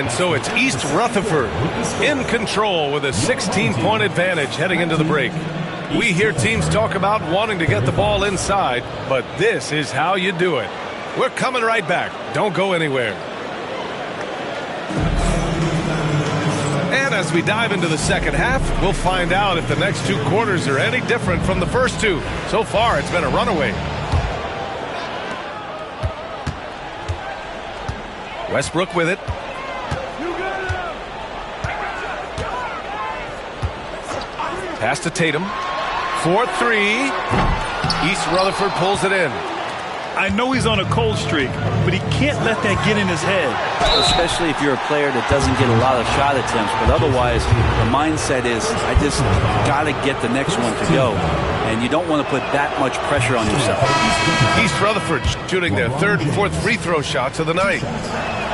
And so it's East Rutherford in control with a 16-point advantage heading into the break. We hear teams talk about wanting to get the ball inside, but this is how you do it. We're coming right back. Don't go anywhere. And as we dive into the second half, we'll find out if the next 2 quarters are any different from the first 2. So far, it's been a runaway. Westbrook with it. Pass to Tatum. 4-3. East Rutherford pulls it in. I know he's on a cold streak, but he can't let that get in his head. Especially if you're a player that doesn't get a lot of shot attempts, but otherwise the mindset is, I just got to get the next one to go. And you don't want to put that much pressure on yourself. East Rutherford shooting their 3rd and 4th free throw shots of the night.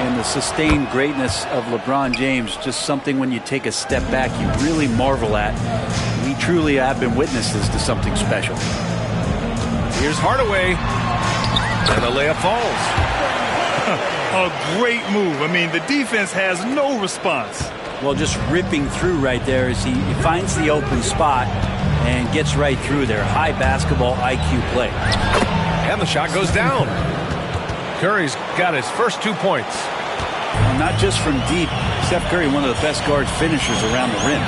And the sustained greatness of LeBron James, just something when you take a step back, you really marvel at. We truly have been witnesses to something special. Here's Hardaway. And the layup falls. A great move. I mean, the defense has no response. Well, just ripping through right there as he finds the open spot and gets right through there. High basketball IQ play. And the shot goes down. Curry's got his first 2 points. Well, not just from deep. Steph Curry, one of the best guard finishers around the rim.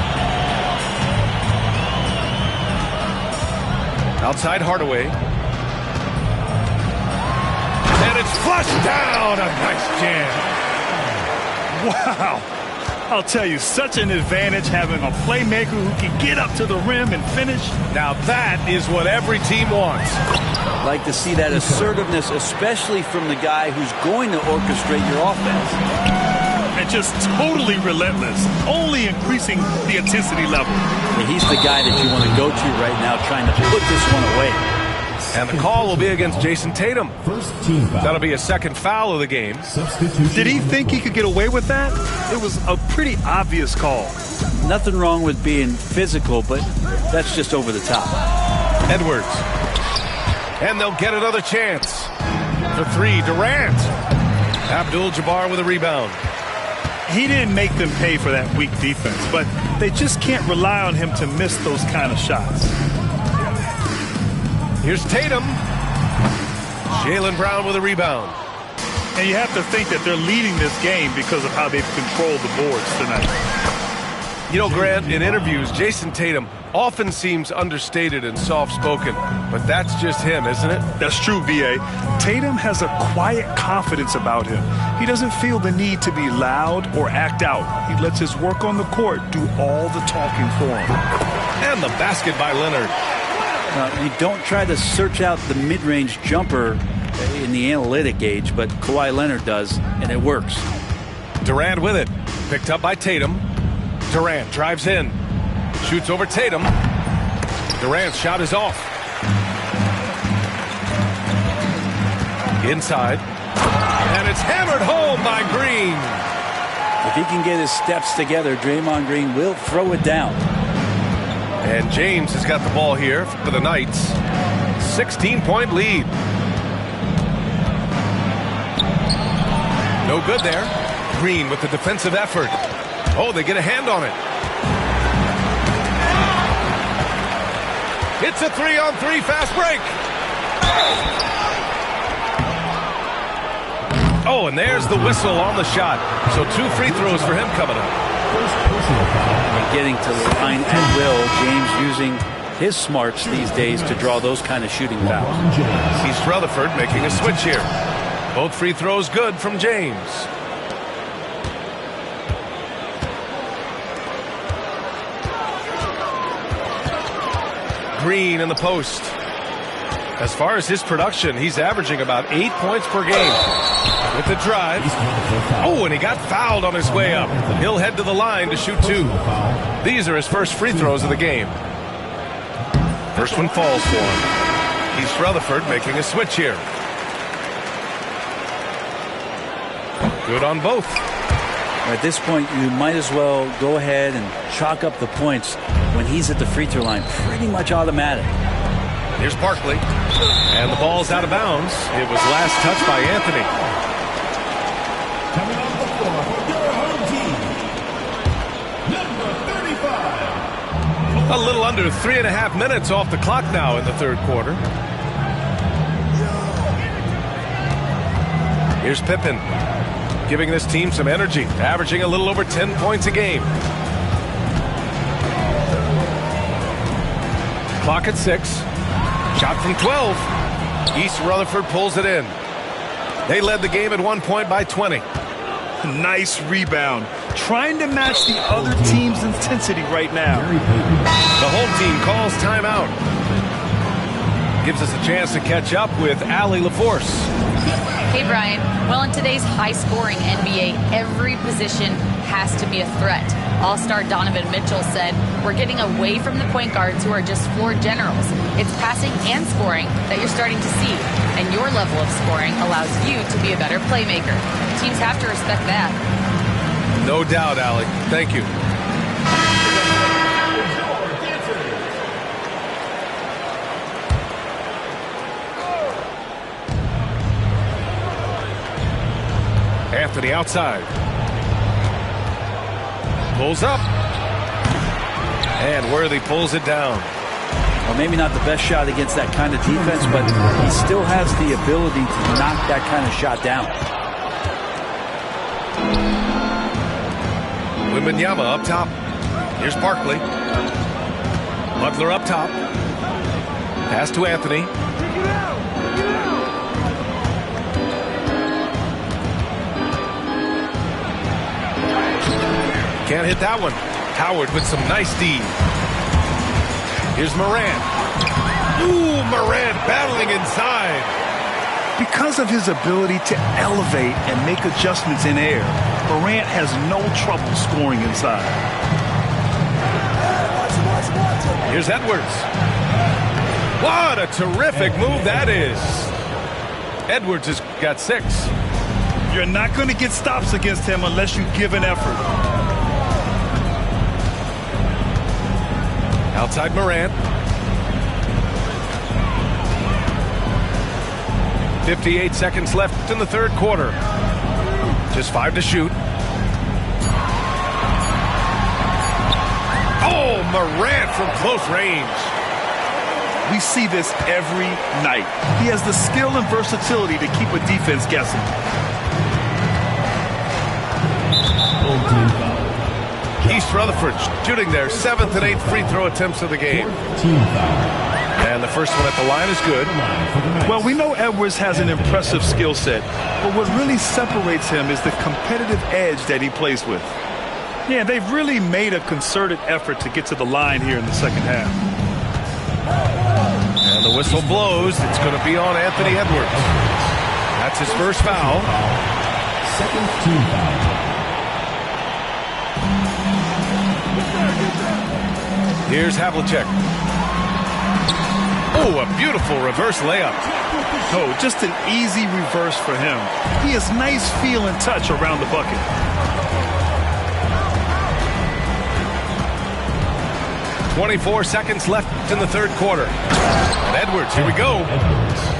Outside Hardaway. And it's flushed down. A nice jam. Wow. I'll tell you, such an advantage having a playmaker who can get up to the rim and finish. Now that is what every team wants. Like to see that assertiveness, especially from the guy who's going to orchestrate your offense. And just totally relentless, only increasing the intensity level. Yeah, he's the guy that you want to go to right now, trying to put this one away. And the call will be against Jason Tatum. That'll be a second foul of the game. Did he think he could get away with that? It was a pretty obvious call. Nothing wrong with being physical, but that's just over the top. Edwards. And they'll get another chance. for three. Durant. Abdul-Jabbar with a rebound. He didn't make them pay for that weak defense, but they just can't rely on him to miss those kind of shots. Here's Tatum. Jaylen Brown with a rebound. And you have to think that they're leading this game because of how they've controlled the boards tonight. You know, Grant, in interviews, Jason Tatum often seems understated and soft-spoken, but that's just him, isn't it? That's true, B.A. Tatum has a quiet confidence about him. He doesn't feel the need to be loud or act out. He lets his work on the court do all the talking for him. And the basket by Leonard. You don't try to search out the mid-range jumper in the analytic age, but Kawhi Leonard does, and it works. Durant with it. Picked up by Tatum. Durant drives in. Shoots over Tatum. Durant's shot is off. Inside. And it's hammered home by Green. If he can get his steps together, Draymond Green will throw it down. And James has got the ball here for the Knights. 16-point lead. No good there. Green with the defensive effort. Oh, they get a hand on it. It's a 3-on-3 fast break. Oh, and there's the whistle on the shot. So 2 free throws for him coming up. And getting to the line at will, James using his smarts these days to draw those kind of shooting fouls. East Rutherford making a switch here. Both free throws good from James. Green in the post. As far as his production, he's averaging about 8 points per game. With the drive. Oh, and he got fouled on his way up. He'll head to the line to shoot 2. These are his first free throws of the game. First one falls for him. East Rutherford making a switch here. Good on both. At this point, you might as well go ahead and chalk up the points when he's at the free throw line. Pretty much automatic. Here's Barkley. And the ball's out of bounds. It was last touched by Anthony. Coming off the floor for your home team, number 35. A little under 3.5 minutes off the clock now in the third quarter. Here's Pippen, giving this team some energy, averaging a little over 10 points a game. Clock at 6. Shot from 12. East Rutherford pulls it in. They led the game at 1 point by 20. Nice rebound. Trying to match the other team's intensity right now. The home team calls timeout. Gives us a chance to catch up with Allie LaForce. Hey, Brian. Well, in today's high-scoring NBA, every position has to be a threat. All-star Donovan Mitchell said, "We're getting away from the point guards who are just floor generals. It's passing and scoring that you're starting to see, and your level of scoring allows you to be a better playmaker. Teams have to respect that." No doubt, Allie. Thank you. Anthony outside. Pulls up. And Worthy pulls it down. Well, maybe not the best shot against that kind of defense, but he still has the ability to knock that kind of shot down. Wembanyama up top. Here's Barkley. Butler up top. Pass to Anthony. Can't hit that one. Howard with some nice D. Here's Morant. Ooh, Morant battling inside. Because of his ability to elevate and make adjustments in air, Morant has no trouble scoring inside. Here's Edwards. What a terrific move that is. Edwards has got 6. You're not going to get stops against him unless you give an effort. Outside Morant. 58 seconds left in the third quarter. Just 5 to shoot. Oh, Morant from close range. We see this every night. He has the skill and versatility to keep a defense guessing. East Rutherford shooting their 7th and 8th free throw attempts of the game. And the first one at the line is good. Well, we know Edwards has an impressive skill set, but what really separates him is the competitive edge that he plays with. Yeah, they've really made a concerted effort to get to the line here in the second half. And the whistle blows. It's going to be on Anthony Edwards. That's his first foul. Second team foul. Here's Havlicek. Oh, a beautiful reverse layup. Oh, just an easy reverse for him. He has nice feel and touch around the bucket. .24 seconds left in the third quarter. And Edwards, here we go.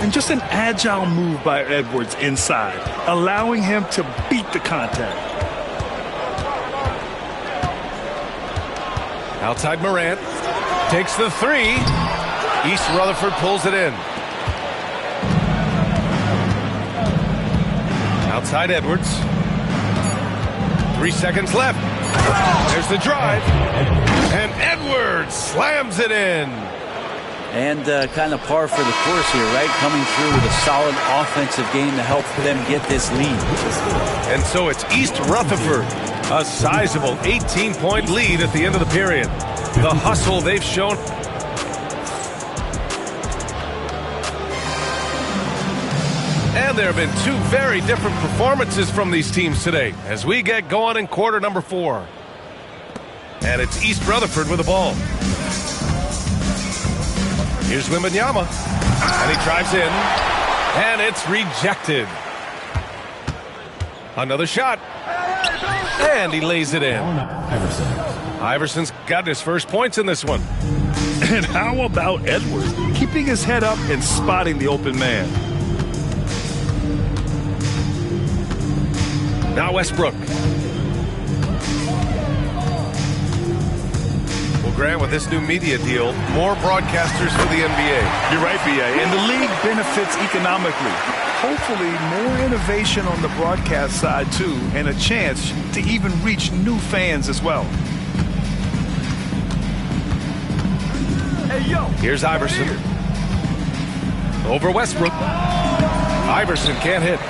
And just an agile move by Edwards inside, allowing him to beat the contact. Outside Morant. Takes the three. East Rutherford pulls it in. Outside Edwards. 3 seconds left. There's the drive. And Edwards slams it in. And kind of par for the course here, right? Coming through with a solid offensive game to help them get this lead. And so it's East Rutherford. A sizable 18-point lead at the end of the period. The hustle they've shown. And there have been two very different performances from these teams today as we get going in quarter number 4. And it's East Rutherford with the ball. Here's Wembanyama. And he drives in. And it's rejected. Another shot. And he lays it in. Iverson's got his first points in this one. And how about Edwards? Keeping his head up and spotting the open man. Now Westbrook. Well, Grant, with this new media deal, more broadcasters for the NBA. You're right, B.A. And the league benefits economically. Hopefully, more innovation on the broadcast side, too, and a chance to even reach new fans as well. Hey, yo! Here's Iverson. Over Westbrook. Iverson can't hit.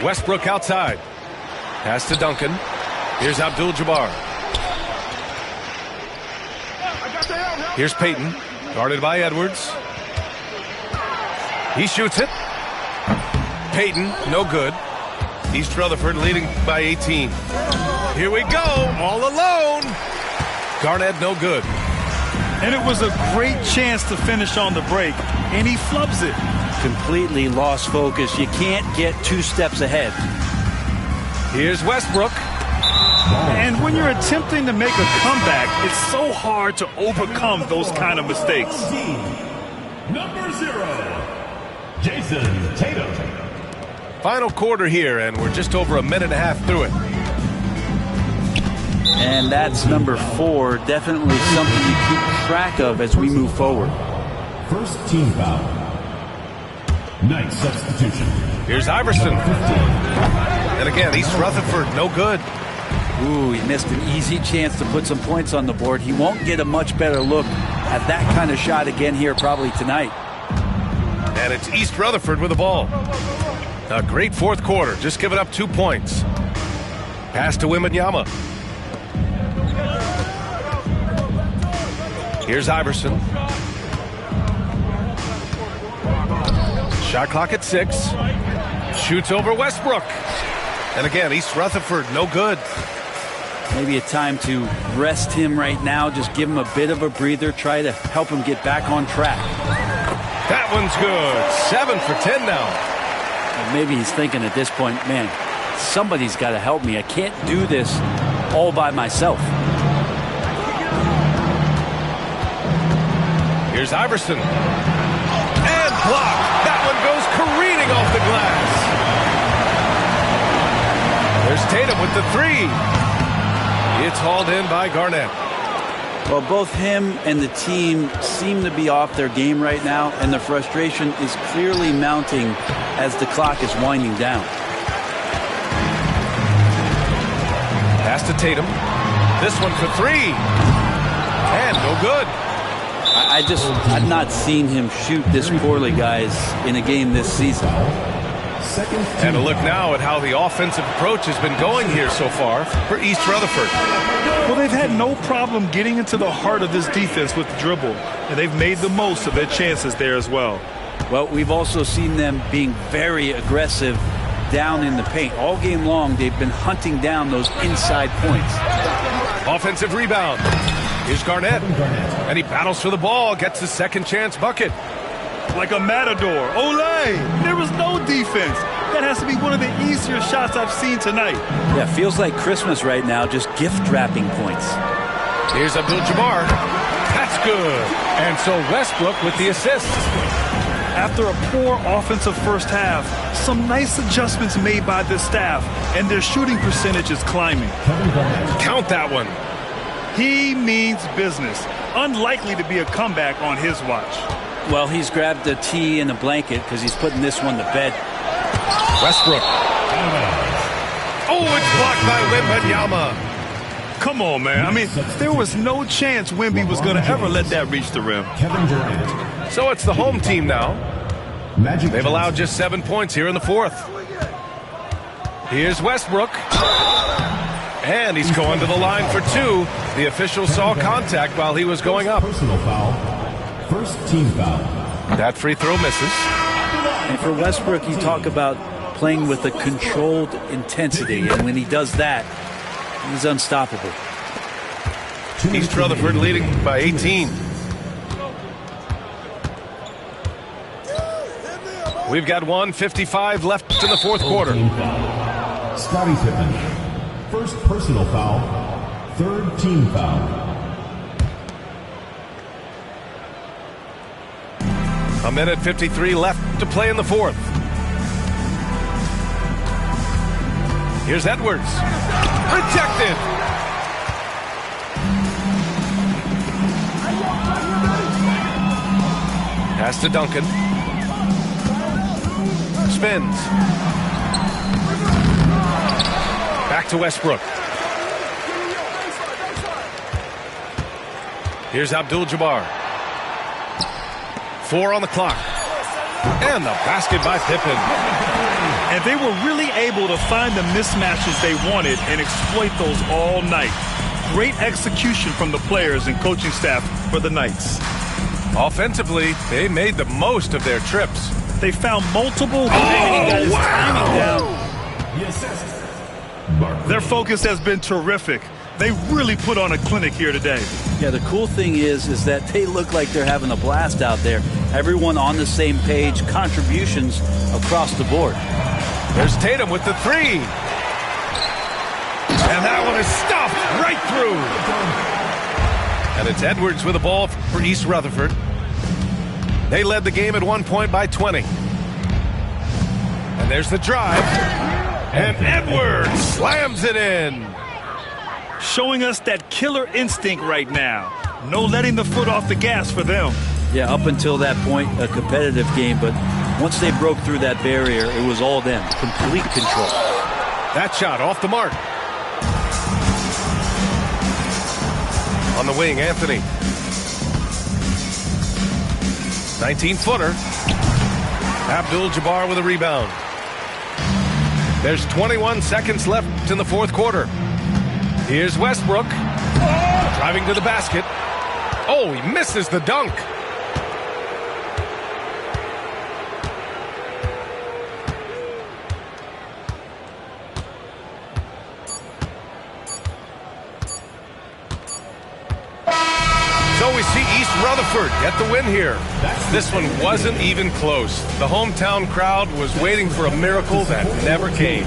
Westbrook outside. Pass to Duncan. Here's Abdul-Jabbar. Here's Payton. Guarded by Edwards. He shoots it. Payton, no good. East Rutherford leading by 18. Here we go, all alone. Garnett, no good. And it was a great chance to finish on the break, and he flubs it. Completely lost focus. You can't get 2 steps ahead. Here's Westbrook. And when you're attempting to make a comeback, it's so hard to overcome those kind of mistakes. Number 0, Jason Tatum. Final quarter here, and we're just over a minute and a half through it. And that's number 4. Definitely something you keep track of as we move forward. First team foul. Nice substitution. Here's Iverson. And again, East Rutherford, no good. Ooh, he missed an easy chance to put some points on the board. He won't get a much better look at that kind of shot again here probably tonight. And it's East Rutherford with the ball. A great fourth quarter, just giving up 2 points. Pass to Wembanyama. Here's Iverson. Shot clock at 6. Shoots over Westbrook. And again, East Rutherford, no good. Maybe a time to rest him right now. Just give him a bit of a breather. Try to help him get back on track. That one's good. 7 for 10 now. And maybe he's thinking at this point, man, somebody's got to help me. I can't do this all by myself. Here's Iverson. And blocked. That one goes careening off the glass. There's Tatum with the three. It's hauled in by Garnett. Well, both him and the team seem to be off their game right now, and the frustration is clearly mounting as the clock is winding down. Pass to Tatum. This one for three. And no good. I've not seen him shoot this poorly, guys, in a game this season. And a look now at how the offensive approach has been going here so far for East Rutherford. Well, they've had no problem getting into the heart of this defense with the dribble, and they've made the most of their chances there as well. Well, we've also seen them being very aggressive down in the paint. All game long, they've been hunting down those inside points. Offensive rebound. Here's Garnett. And he battles for the ball, gets his second chance bucket. Like a matador. Olay! There was no defense. That has to be one of the easier shots I've seen tonight. Yeah, feels like Christmas right now, just gift wrapping points. Here's Abdul-Jabbar. That's good. And so Westbrook with the assist. After a poor offensive first half, some nice adjustments made by this staff, and their shooting percentage is climbing. Count that one. He means business. Unlikely to be a comeback on his watch. Well, he's grabbed a tea and a blanket because he's putting this one to bed. Westbrook. Oh, it's blocked by Wembanyama. Come on, man. I mean, there was no chance Wemby was going to ever let that reach the rim. So it's the home team now. They've allowed just 7 points here in the fourth. Here's Westbrook. And he's going to the line for two. The official saw contact while he was going up. Personal foul. First team foul. That free throw misses. And for Westbrook, you talk about playing with a controlled intensity. And when he does that, he's unstoppable. East Rutherford leading by 18. We've got 1:55 left in the fourth quarter. Scottie Pippen. First personal foul. Third team foul. A minute 53 left to play in the fourth. Here's Edwards. Rejected. Pass to Duncan. Spins. Back to Westbrook. Here's Abdul-Jabbar. 4 on the clock. And the basket by Pippen. And they were really able to find the mismatches they wanted and exploit those all night. Great execution from the players and coaching staff for the Knights. Offensively, they made the most of their trips. They found multiple timing down. Their focus has been terrific. They really put on a clinic here today. Yeah, the cool thing is that they look like they're having a blast out there. Everyone on the same page, contributions across the board. There's Tatum with the three. And that one is stuffed right through. And it's Edwards with the ball for East Rutherford. They led the game at 1 point by 20. And there's the drive. And Edwards slams it in. Showing us that killer instinct right now. No letting the foot off the gas for them. Yeah, up until that point, a competitive game. But once they broke through that barrier, it was all them. Complete control. That shot off the mark. On the wing, Anthony. 19-footer. Abdul-Jabbar with a rebound. There's 21 seconds left in the fourth quarter. Here's Westbrook. Driving to the basket. Oh, he misses the dunk. So we see East Rutherford get the win here. This one wasn't even close. The hometown crowd was waiting for a miracle that never came.